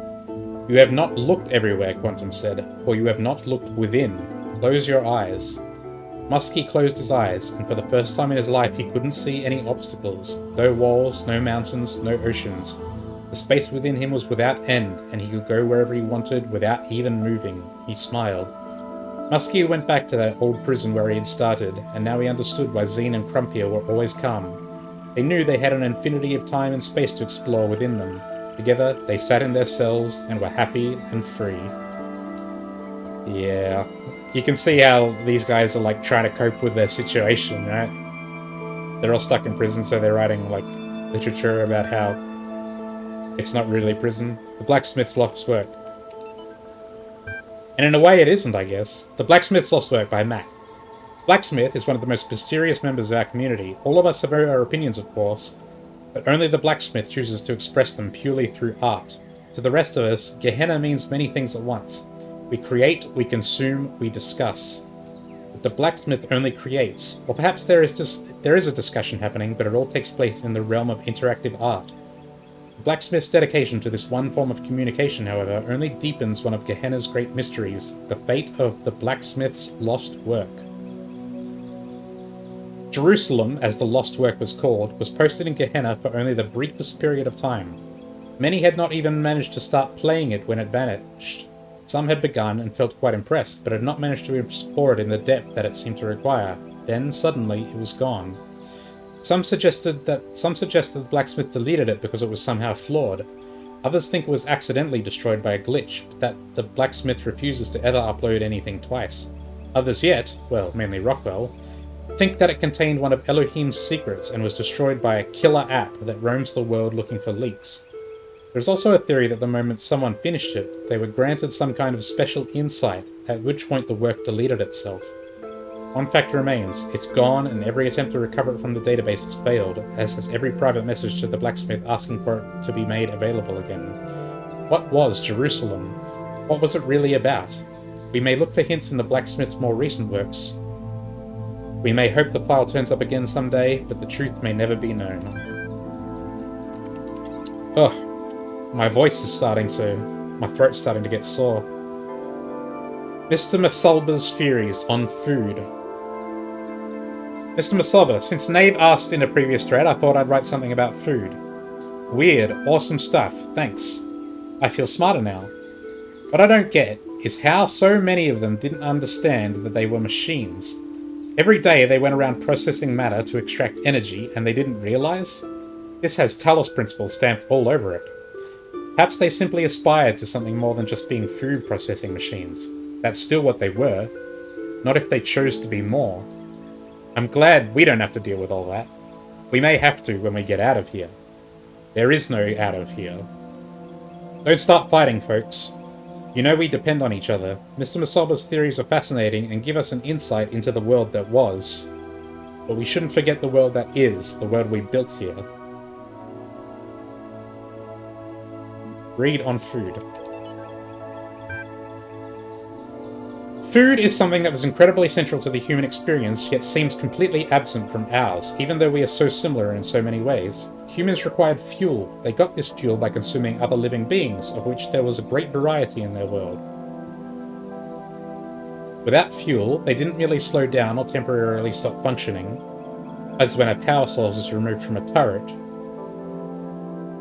You have not looked everywhere, Quantum said, or you have not looked within. Close your eyes. Muskie closed his eyes, and for the first time in his life he couldn't see any obstacles. No walls, no mountains, no oceans. The space within him was without end, and he could go wherever he wanted without even moving. He smiled. Muskie went back to that old prison where he had started, and now he understood why Zine and Crumpier were always calm. They knew they had an infinity of time and space to explore within them. Together, they sat in their cells and were happy and free. Yeah, you can see how these guys are like trying to cope with their situation, right? They're all stuck in prison, so they're writing like literature about how it's not really prison. The blacksmith's lost work. And in a way it isn't, I guess. The Blacksmith's Lost Work by Mac. Blacksmith is one of the most mysterious members of our community. All of us have our opinions, of course, but only the blacksmith chooses to express them purely through art. To the rest of us, Gehenna means many things at once. We create, we consume, we discuss. But the blacksmith only creates. Or perhaps there is a discussion happening, but it all takes place in the realm of interactive art. The blacksmith's dedication to this one form of communication, however, only deepens one of Gehenna's great mysteries, the fate of the blacksmith's lost work. Jerusalem, as the lost work was called, was posted in Gehenna for only the briefest period of time. Many had not even managed to start playing it when it vanished. Some had begun and felt quite impressed, but had not managed to explore it in the depth that it seemed to require. Then, suddenly, it was gone. Some suggested the blacksmith deleted it because it was somehow flawed. Others think it was accidentally destroyed by a glitch, but that the blacksmith refuses to ever upload anything twice. Others yet, well, mainly Rockwell, think that it contained one of Elohim's secrets and was destroyed by a killer app that roams the world looking for leaks. There's also a theory that the moment someone finished it, they were granted some kind of special insight, at which point the work deleted itself. One fact remains, it's gone and every attempt to recover it from the database has failed, as has every private message to the blacksmith asking for it to be made available again. What was Jerusalem? What was it really about? We may look for hints in the blacksmith's more recent works. We may hope the file turns up again someday, but the truth may never be known. Ugh, my voice is my throat's starting to get sore. Mr. Masalba's theories on food. Mr. Masalba, since Nave asked in a previous thread, I thought I'd write something about food. Weird, awesome stuff, thanks. I feel smarter now. What I don't get is how so many of them didn't understand that they were machines. Every day they went around processing matter to extract energy, and they didn't realize? This has Talos principles stamped all over it. Perhaps they simply aspired to something more than just being food processing machines. That's still what they were. Not if they chose to be more. I'm glad we don't have to deal with all that. We may have to when we get out of here. There is no out of here. Don't start fighting, folks. You know we depend on each other. Mr. Masalba's theories are fascinating and give us an insight into the world that was. But we shouldn't forget the world that is, the world we built here. Read on food. Food is something that was incredibly central to the human experience, yet seems completely absent from ours, even though we are so similar in so many ways. Humans required fuel. They got this fuel by consuming other living beings, of which there was a great variety in their world. Without fuel, they didn't merely slow down or temporarily stop functioning, as when a power source is removed from a turret,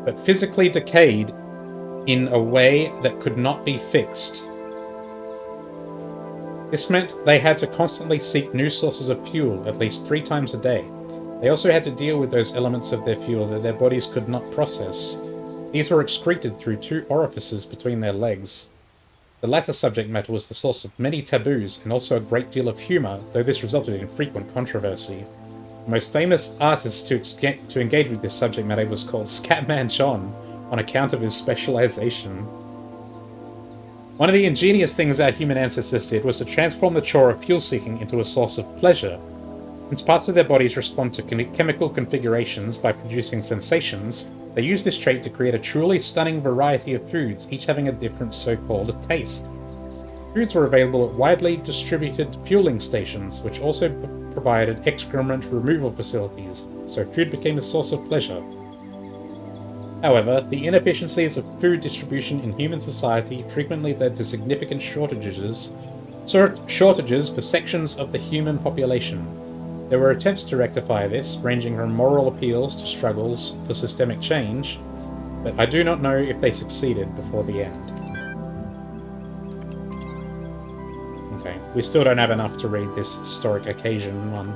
but physically decayed in a way that could not be fixed. This meant they had to constantly seek new sources of fuel at least 3 times a day. They also had to deal with those elements of their fuel that their bodies could not process. These were excreted through 2 orifices between their legs. The latter subject matter was the source of many taboos and also a great deal of humour, though this resulted in frequent controversy. The most famous artist to engage with this subject matter was called Scatman John, on account of his specialization. One of the ingenious things our human ancestors did was to transform the chore of fuel-seeking into a source of pleasure. Since parts of their bodies respond to chemical configurations by producing sensations, they used this trait to create a truly stunning variety of foods, each having a different so-called taste. Foods were available at widely distributed fueling stations, which also provided excrement removal facilities, so food became a source of pleasure. However, the inefficiencies of food distribution in human society frequently led to significant shortages for sections of the human population. There were attempts to rectify this, ranging from moral appeals to struggles for systemic change, but I do not know if they succeeded before the end. Okay, we still don't have enough to read this historic occasion one.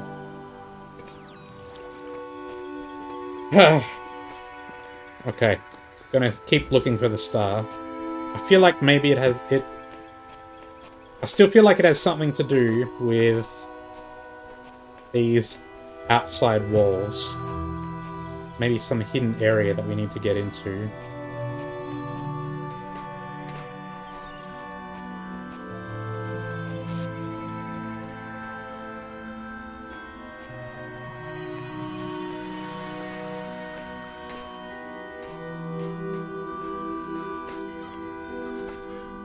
Okay, gonna keep looking for the star. I feel like maybe I still feel like it has something to do with these outside walls. Maybe some hidden area that we need to get into.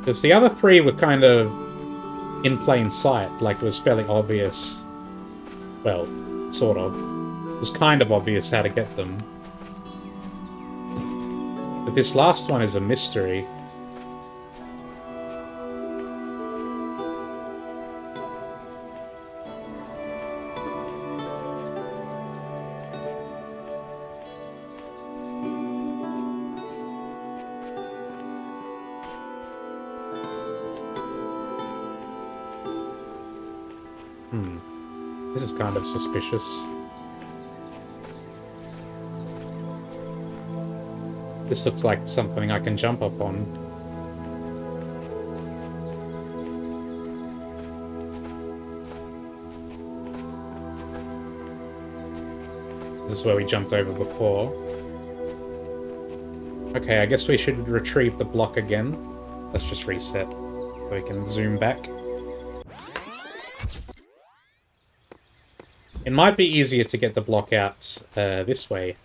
Because the other 3 were kind of in plain sight, like it was fairly obvious. Well, sort of. It was kind of obvious how to get them. But this last one is a mystery. This is kind of suspicious. This looks like something I can jump up on. This is where we jumped over before. Okay, I guess we should retrieve the block again. Let's just reset so we can zoom back. It might be easier to get the block out this way.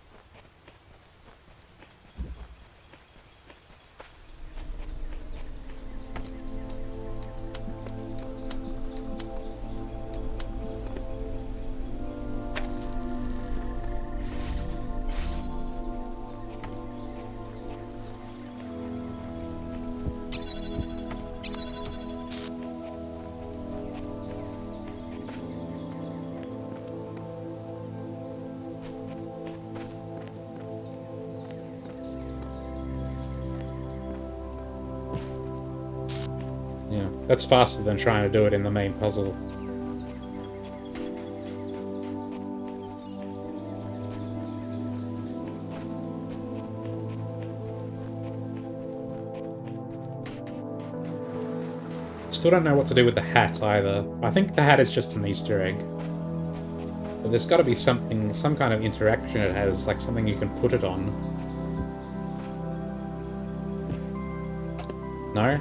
Yeah, that's faster than trying to do it in the main puzzle. Still don't know what to do with the hat either. I think the hat is just an Easter egg. But there's got to be something, some kind of interaction it has, like something you can put it on. No?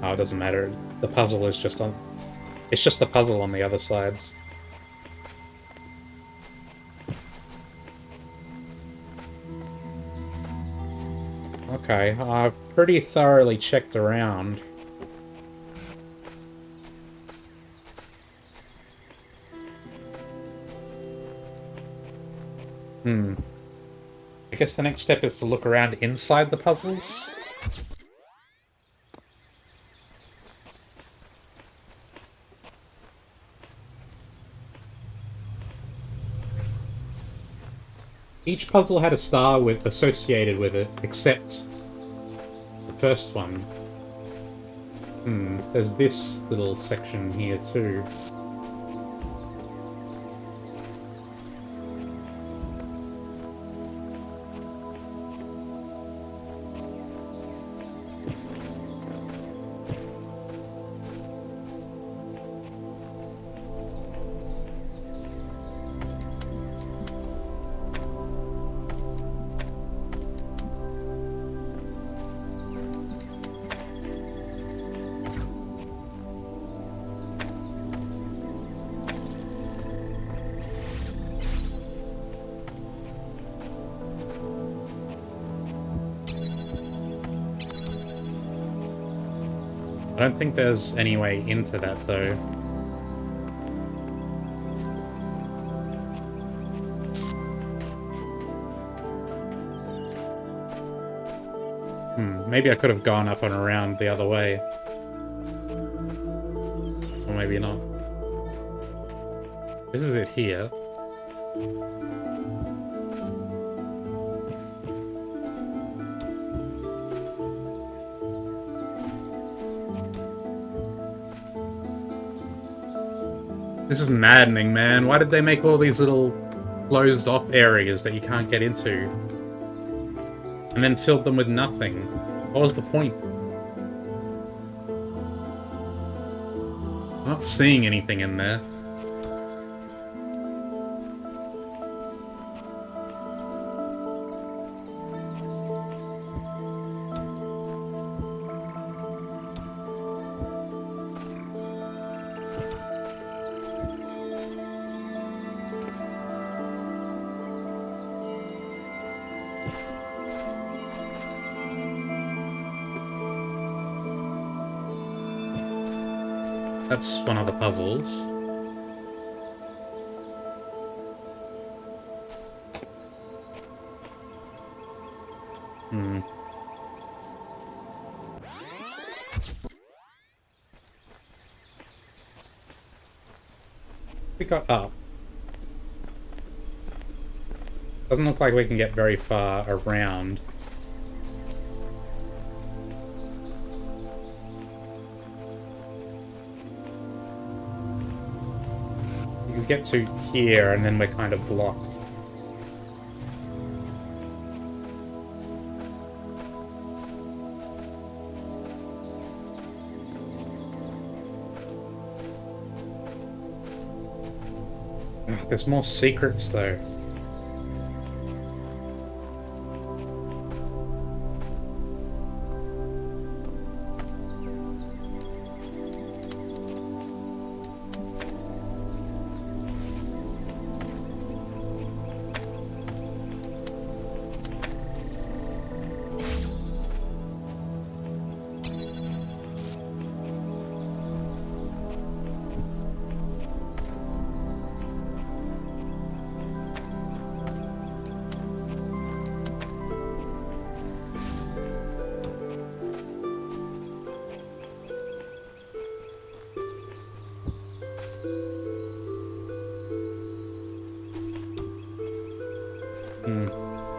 Oh, it doesn't matter. The puzzle is just on... It's just the puzzle on the other sides. Okay, I've pretty thoroughly checked around. I guess the next step is to look around inside the puzzles. Each puzzle had a star associated with it, except the first one. There's this little section here too. I don't think there's any way into that, though. Maybe I could have gone up and around the other way. Or maybe not. This is it here. This is maddening, man. Why did they make all these little closed-off areas that you can't get into? And then filled them with nothing? What was the point? I'm not seeing anything in there. That's one of the puzzles. We got up. Doesn't look like we can get very far around. get to here, and then we're kind of blocked. Ugh, there's more secrets, though.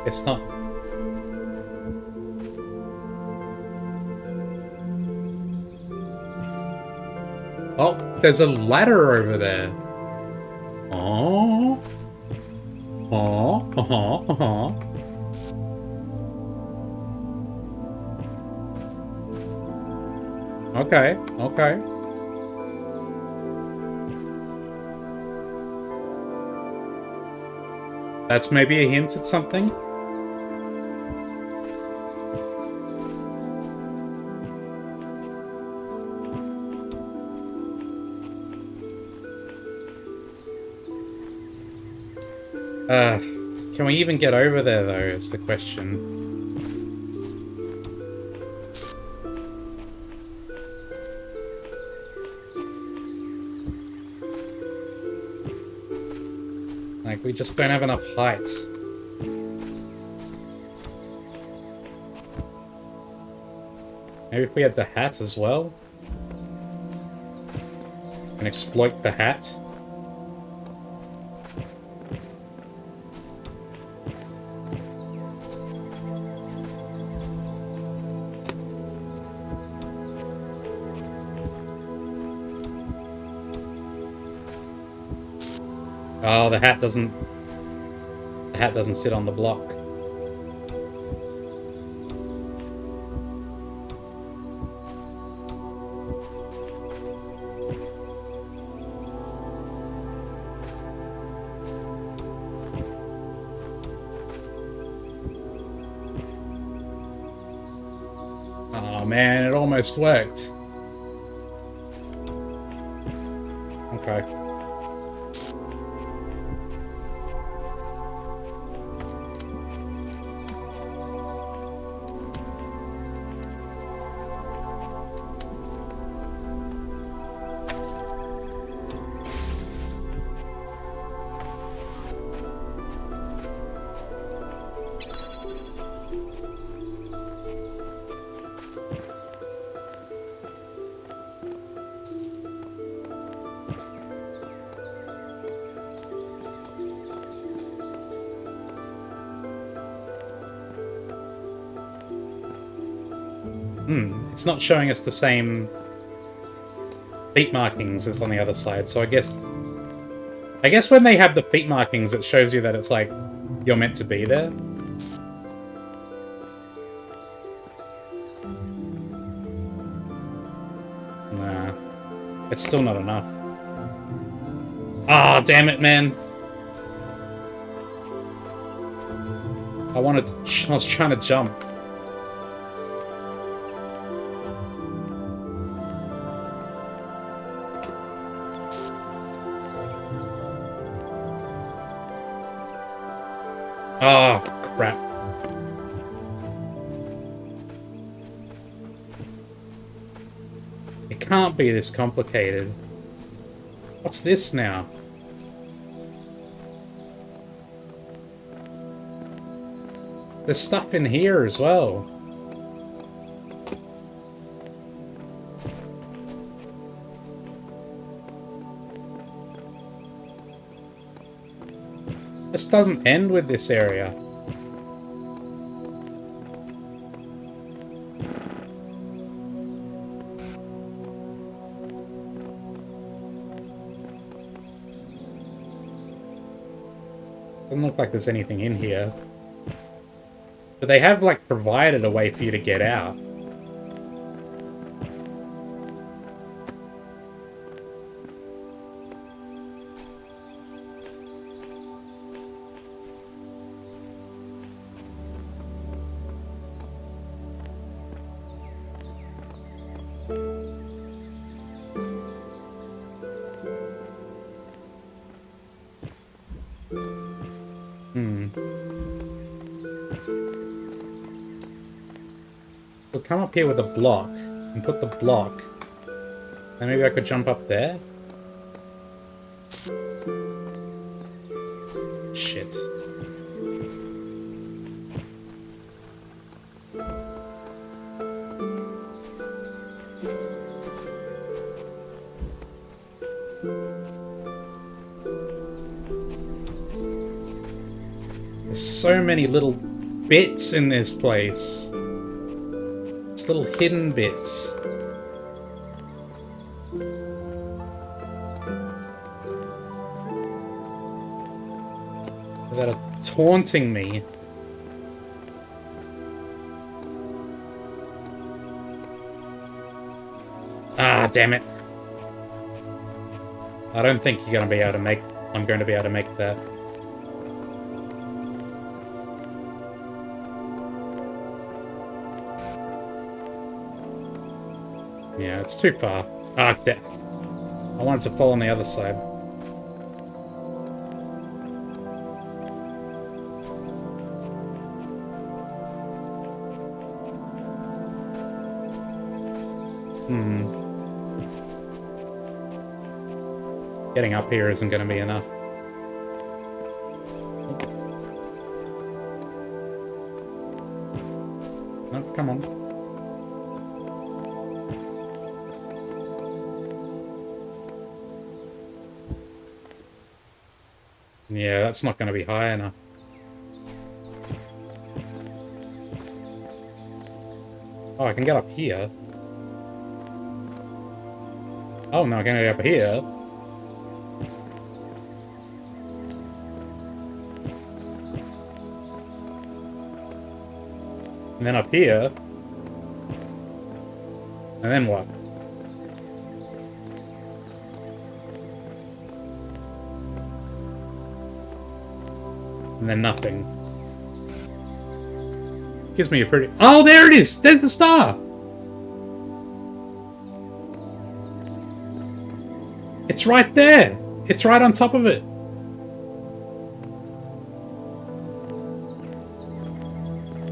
It's not... Oh, there's a ladder over there. Oh. Oh. Okay. Okay. That's maybe a hint at something? Can we even get over there, though, is the question. Like, we just don't have enough height. Maybe if we had the hat as well? And exploit the hat? Oh, the hat doesn't sit on the block. Oh man, it almost worked. Okay. It's not showing us the same feet markings as on the other side, so I guess when they have the feet markings, it shows you that it's like you're meant to be there. Nah, it's still not enough. Ah, damn it, man! I was trying to jump. Oh, crap. It can't be this complicated. What's this now? There's stuff in here as well. This doesn't end with this area. Doesn't look like there's anything in here. But they have, like, provided a way for you to get out. We'll come up here with a block and put the block. And maybe I could jump up there? Shit. There's so many little bits in this place. Just little hidden bits. That are taunting me. Ah, damn it. I don't think you're gonna be able to make... I'm going to be able to make that. Yeah, it's too far. Ah, damn. I wanted to fall on the other side. Getting up here isn't going to be enough. Oh, come on. Yeah, that's not going to be high enough. Oh, I can get up here. Oh, no, I can get up here. And then up here. And then what? And then nothing. Gives me a pretty... Oh, there it is! There's the star! It's right there! It's right on top of it!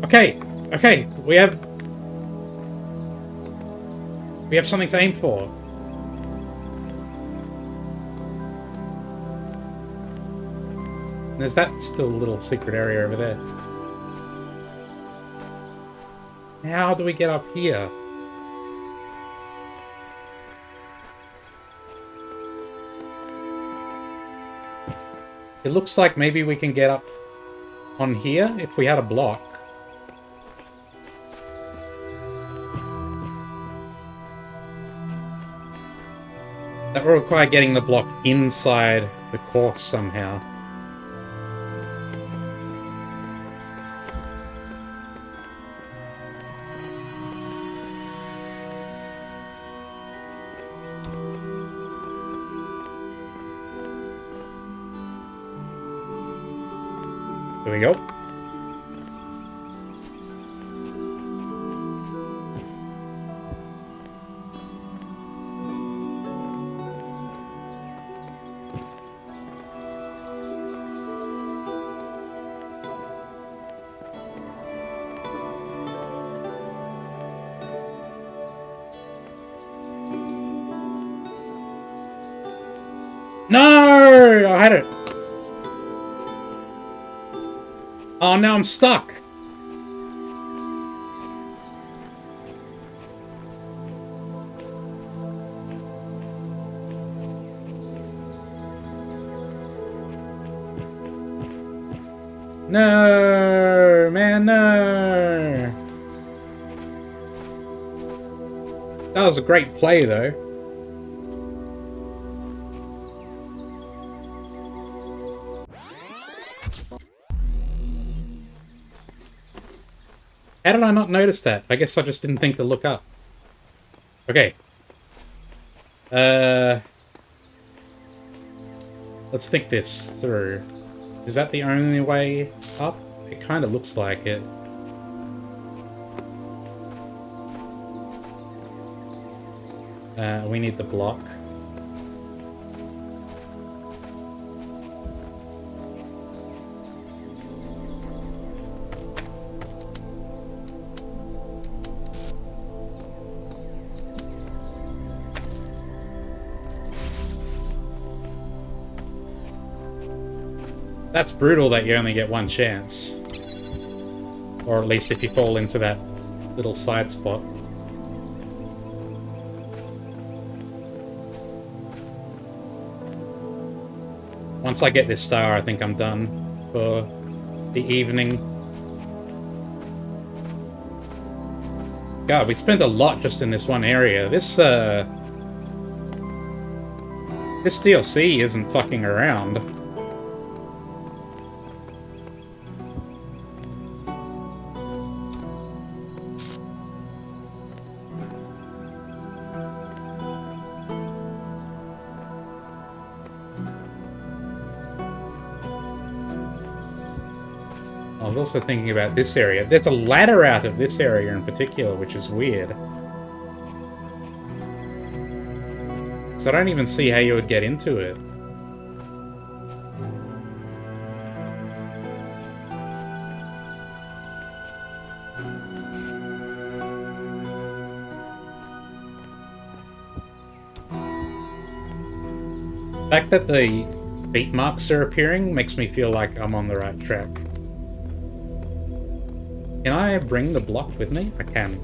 Okay, okay, we have something to aim for. There's that still little secret area over there. How do we get up here? It looks like maybe we can get up on here if we had a block. That will require getting the block inside the course somehow. There we go. No! I had it. Oh, now I'm stuck. No, man, no. That was a great play, though. How did I not notice that? I guess I just didn't think to look up. Okay. Let's think this through. Is that the only way up? It kind of looks like it. We need the block. That's brutal that you only get one chance. Or at least if you fall into that little side spot. Once I get this star, I think I'm done for the evening. God, we spent a lot just in this one area. This DLC isn't fucking around. I was also thinking about this area. There's a ladder out of this area in particular, which is weird. So I don't even see how you would get into it. The fact that the beat marks are appearing makes me feel like I'm on the right track. Can I bring the block with me? I can.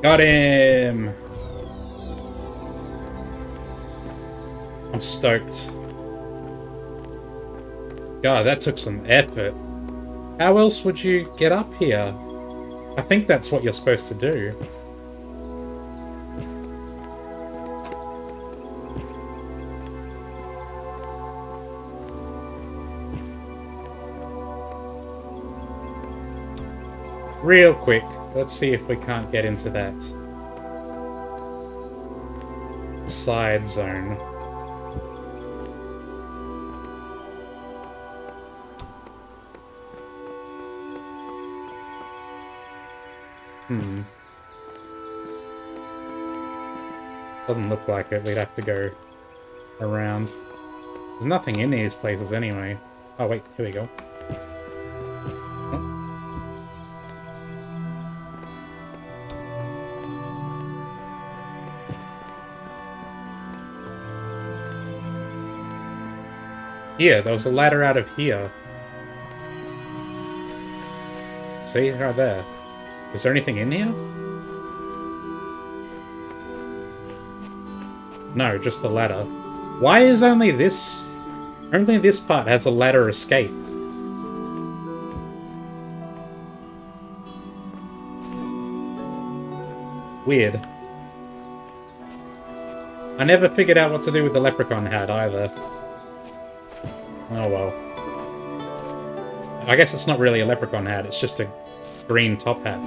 Got him! I'm stoked. God, that took some effort. How else would you get up here? I think that's what you're supposed to do. Real quick, let's see if we can't get into that side zone. Doesn't look like it. We'd have to go around. There's nothing in these places anyway. Oh wait, here we go. Here, there was a ladder out of here. See, right there. Is there anything in here? No, just the ladder. Why is only this part has a ladder escape? Weird. I never figured out what to do with the leprechaun hat either. Oh well. I guess it's not really a leprechaun hat, it's just a green top hat.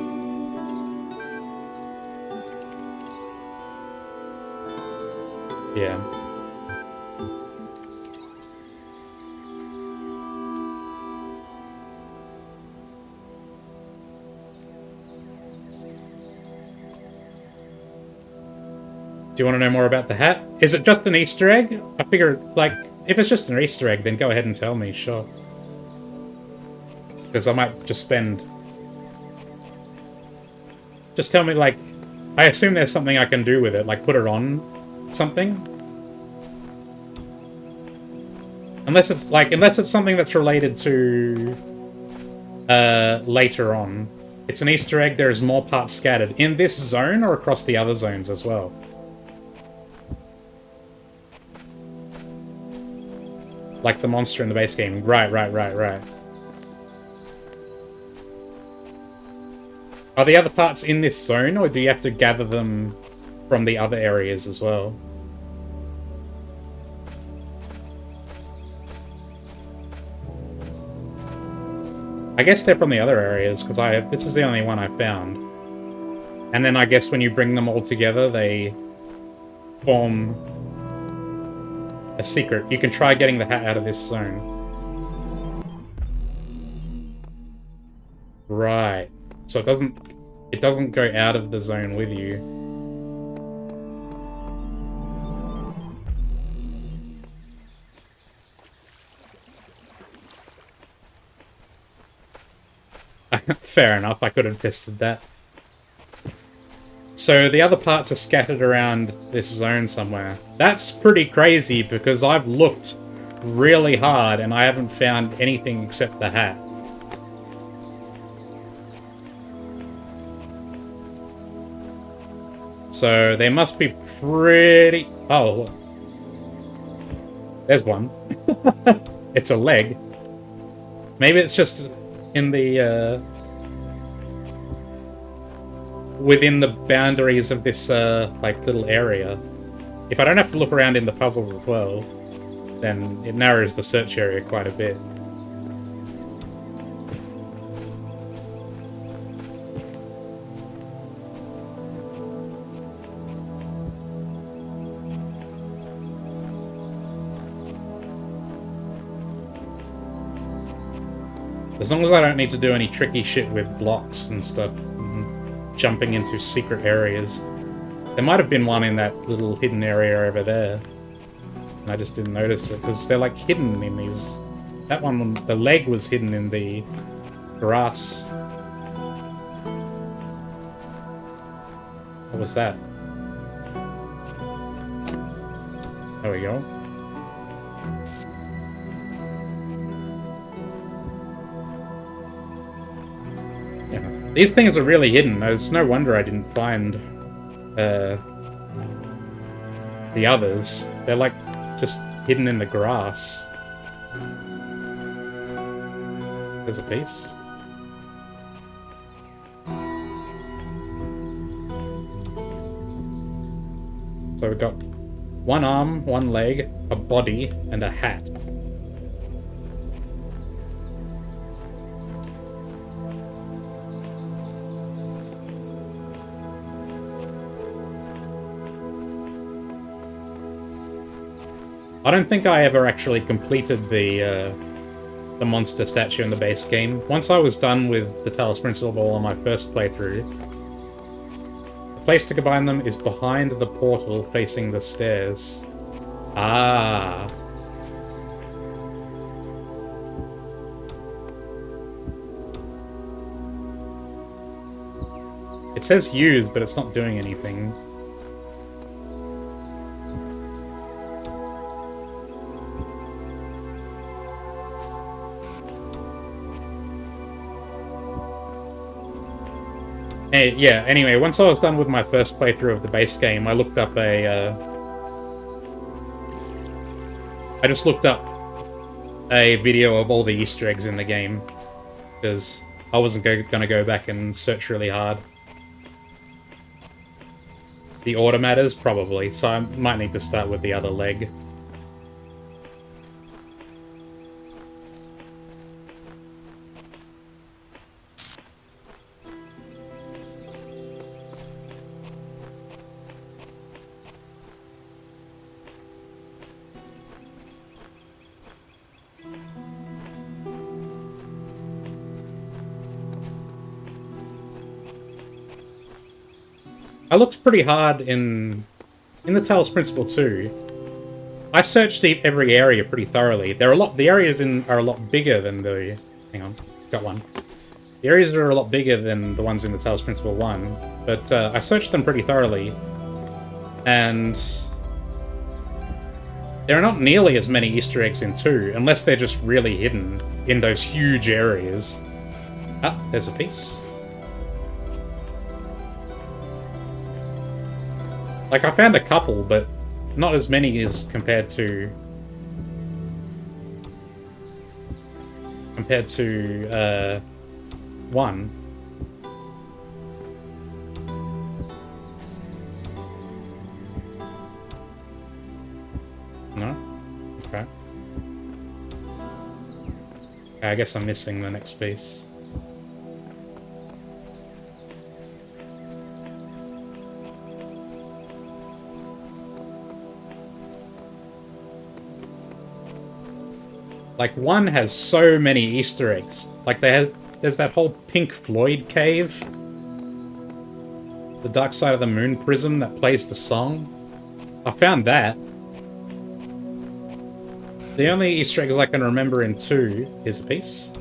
Yeah. Do you want to know more about the hat? Is it just an Easter egg? I figure, like, if it's just an Easter egg, then go ahead and tell me, sure. Because I might just spend... Just tell me, like... I assume there's something I can do with it, like put it on something. Unless it's something that's related to... later on. It's an Easter egg, there's more parts scattered. In this zone or across the other zones as well? Like the monster in the base game. Right. Are the other parts in this zone, or do you have to gather them from the other areas as well? I guess they're from the other areas, because this is the only one I found. And then I guess when you bring them all together, they form a secret. You can try getting the hat out of this zone. Right. So it doesn't go out of the zone with you. Fair enough, I could have tested that. So the other parts are scattered around this zone somewhere. That's pretty crazy, because I've looked really hard and I haven't found anything except the hat. So they must be pretty... Oh. There's one. It's a leg. Maybe it's just in the... within the boundaries of this, like, little area. If I don't have to look around in the puzzles as well, then it narrows the search area quite a bit. As long as I don't need to do any tricky shit with blocks and stuff, and jumping into secret areas. There might have been one in that little hidden area over there, and I just didn't notice it, because they're like hidden in these... That one, the leg was hidden in the grass. What was that? There we go. These things are really hidden. There's no wonder I didn't find the others. They're like just hidden in the grass. There's a piece. So we've got one arm, one leg, a body, and a hat. I don't think I ever actually completed the monster statue in the base game. Once I was done with the Talos Principle on my first playthrough, the place to combine them is behind the portal facing the stairs. Ah. It says use, but it's not doing anything. Hey, yeah, anyway, once I was done with my first playthrough of the base game, I looked up I just looked up a video of all the Easter eggs in the game, because I wasn't gonna go back and search really hard. The order matters? Probably, so I might need to start with the other leg. I looked pretty hard in the Talos Principle too. I searched every area pretty thoroughly. The areas are a lot bigger than the... Hang on, got one. The areas are a lot bigger than the ones in the Talos Principle 1, but I searched them pretty thoroughly, and there are not nearly as many Easter eggs in 2, unless they're just really hidden in those huge areas. Ah, there's a piece. Like, I found a couple, but not as many as compared to compared to 1. No? Okay. I guess I'm missing the next piece. Like, 1 has so many Easter eggs. Like, there's that whole Pink Floyd cave. The Dark Side of the Moon prism that plays the song. I found that. The only Easter eggs I can remember in 2 is a piece.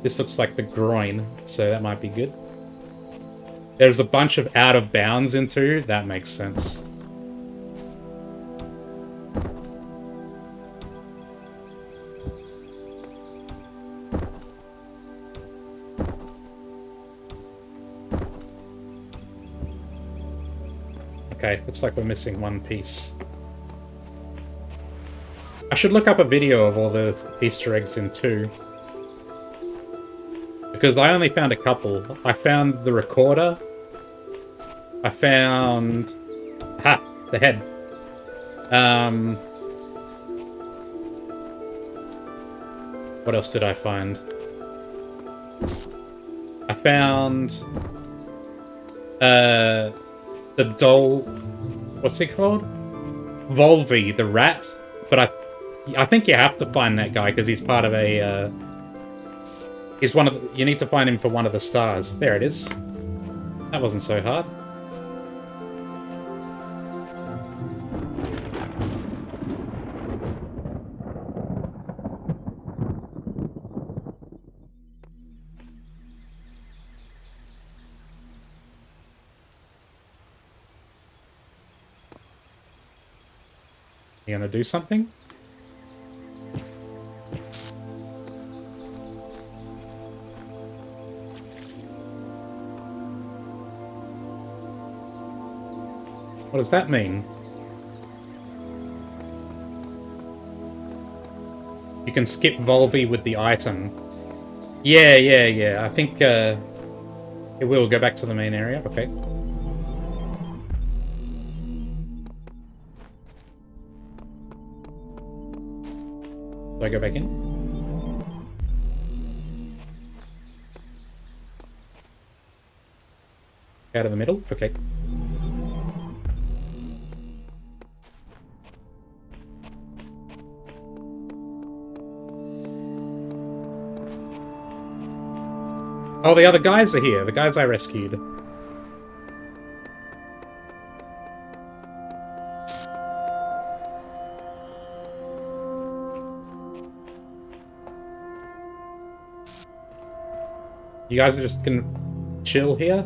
This looks like the groin, so that might be good. There's a bunch of out of bounds in 2. That makes sense. Okay, looks like we're missing one piece. I should look up a video of all the Easter eggs in 2. Because I only found a couple. I found the recorder. I found... Ha! The head. What else did I find? I found... the doll... What's it called? Volvi, the rat. But I think you have to find that guy because he's part of a... he's one of the, you need to find him for one of the stars. There it is. That wasn't so hard. You gonna do something? What does that mean? You can skip Volvi with the item. Yeah. I think it will go back to the main area. Okay. Do I go back in? Out of the middle? Okay. Oh, the other guys are here. The guys I rescued. You guys are just gonna chill here?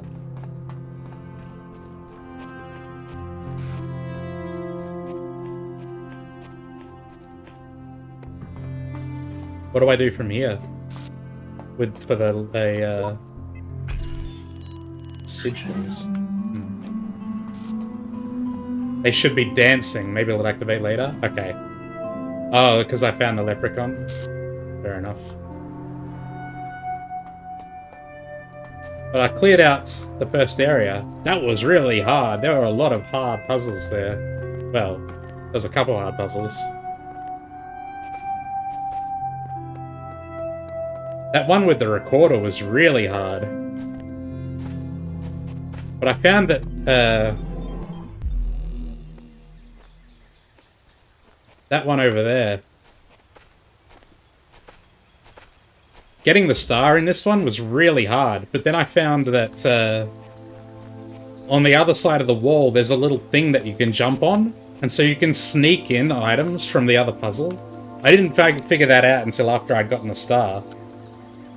What do I do from here? For the sigils? They should be dancing. Maybe it'll activate later? Okay. Oh, because I found the leprechaun? Fair enough. But I cleared out the first area. That was really hard. There were a lot of hard puzzles there. Well, there's a couple hard puzzles. That one with the recorder was really hard. But I found that, that one over there. Getting the star in this one was really hard, but then I found that on the other side of the wall there's a little thing that you can jump on, and so you can sneak in items from the other puzzle. I didn't figure that out until after I'd gotten the star.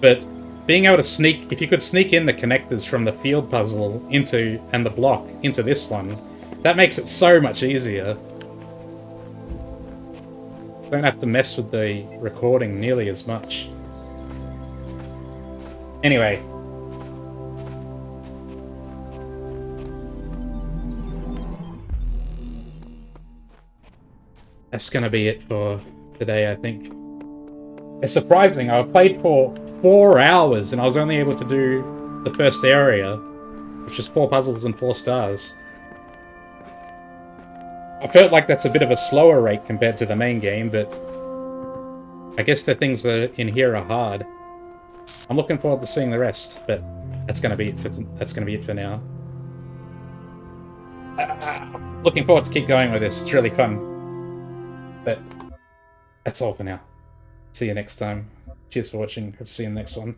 But being able to sneak, if you could sneak in the connectors from the field puzzle into, and the block into this one, that makes it so much easier. Don't have to mess with the recording nearly as much. Anyway. That's gonna be it for today, I think. It's surprising. I played for 4 hours and I was only able to do the first area, which is 4 puzzles and 4 stars. I felt like that's a bit of a slower rate compared to the main game, but I guess the things that are in here are hard. I'm looking forward to seeing the rest, but that's gonna be it for now. Looking forward to keep going with this. It's really fun. But that's all for now. See you next time. Cheers for watching. Hope to see you in the next one.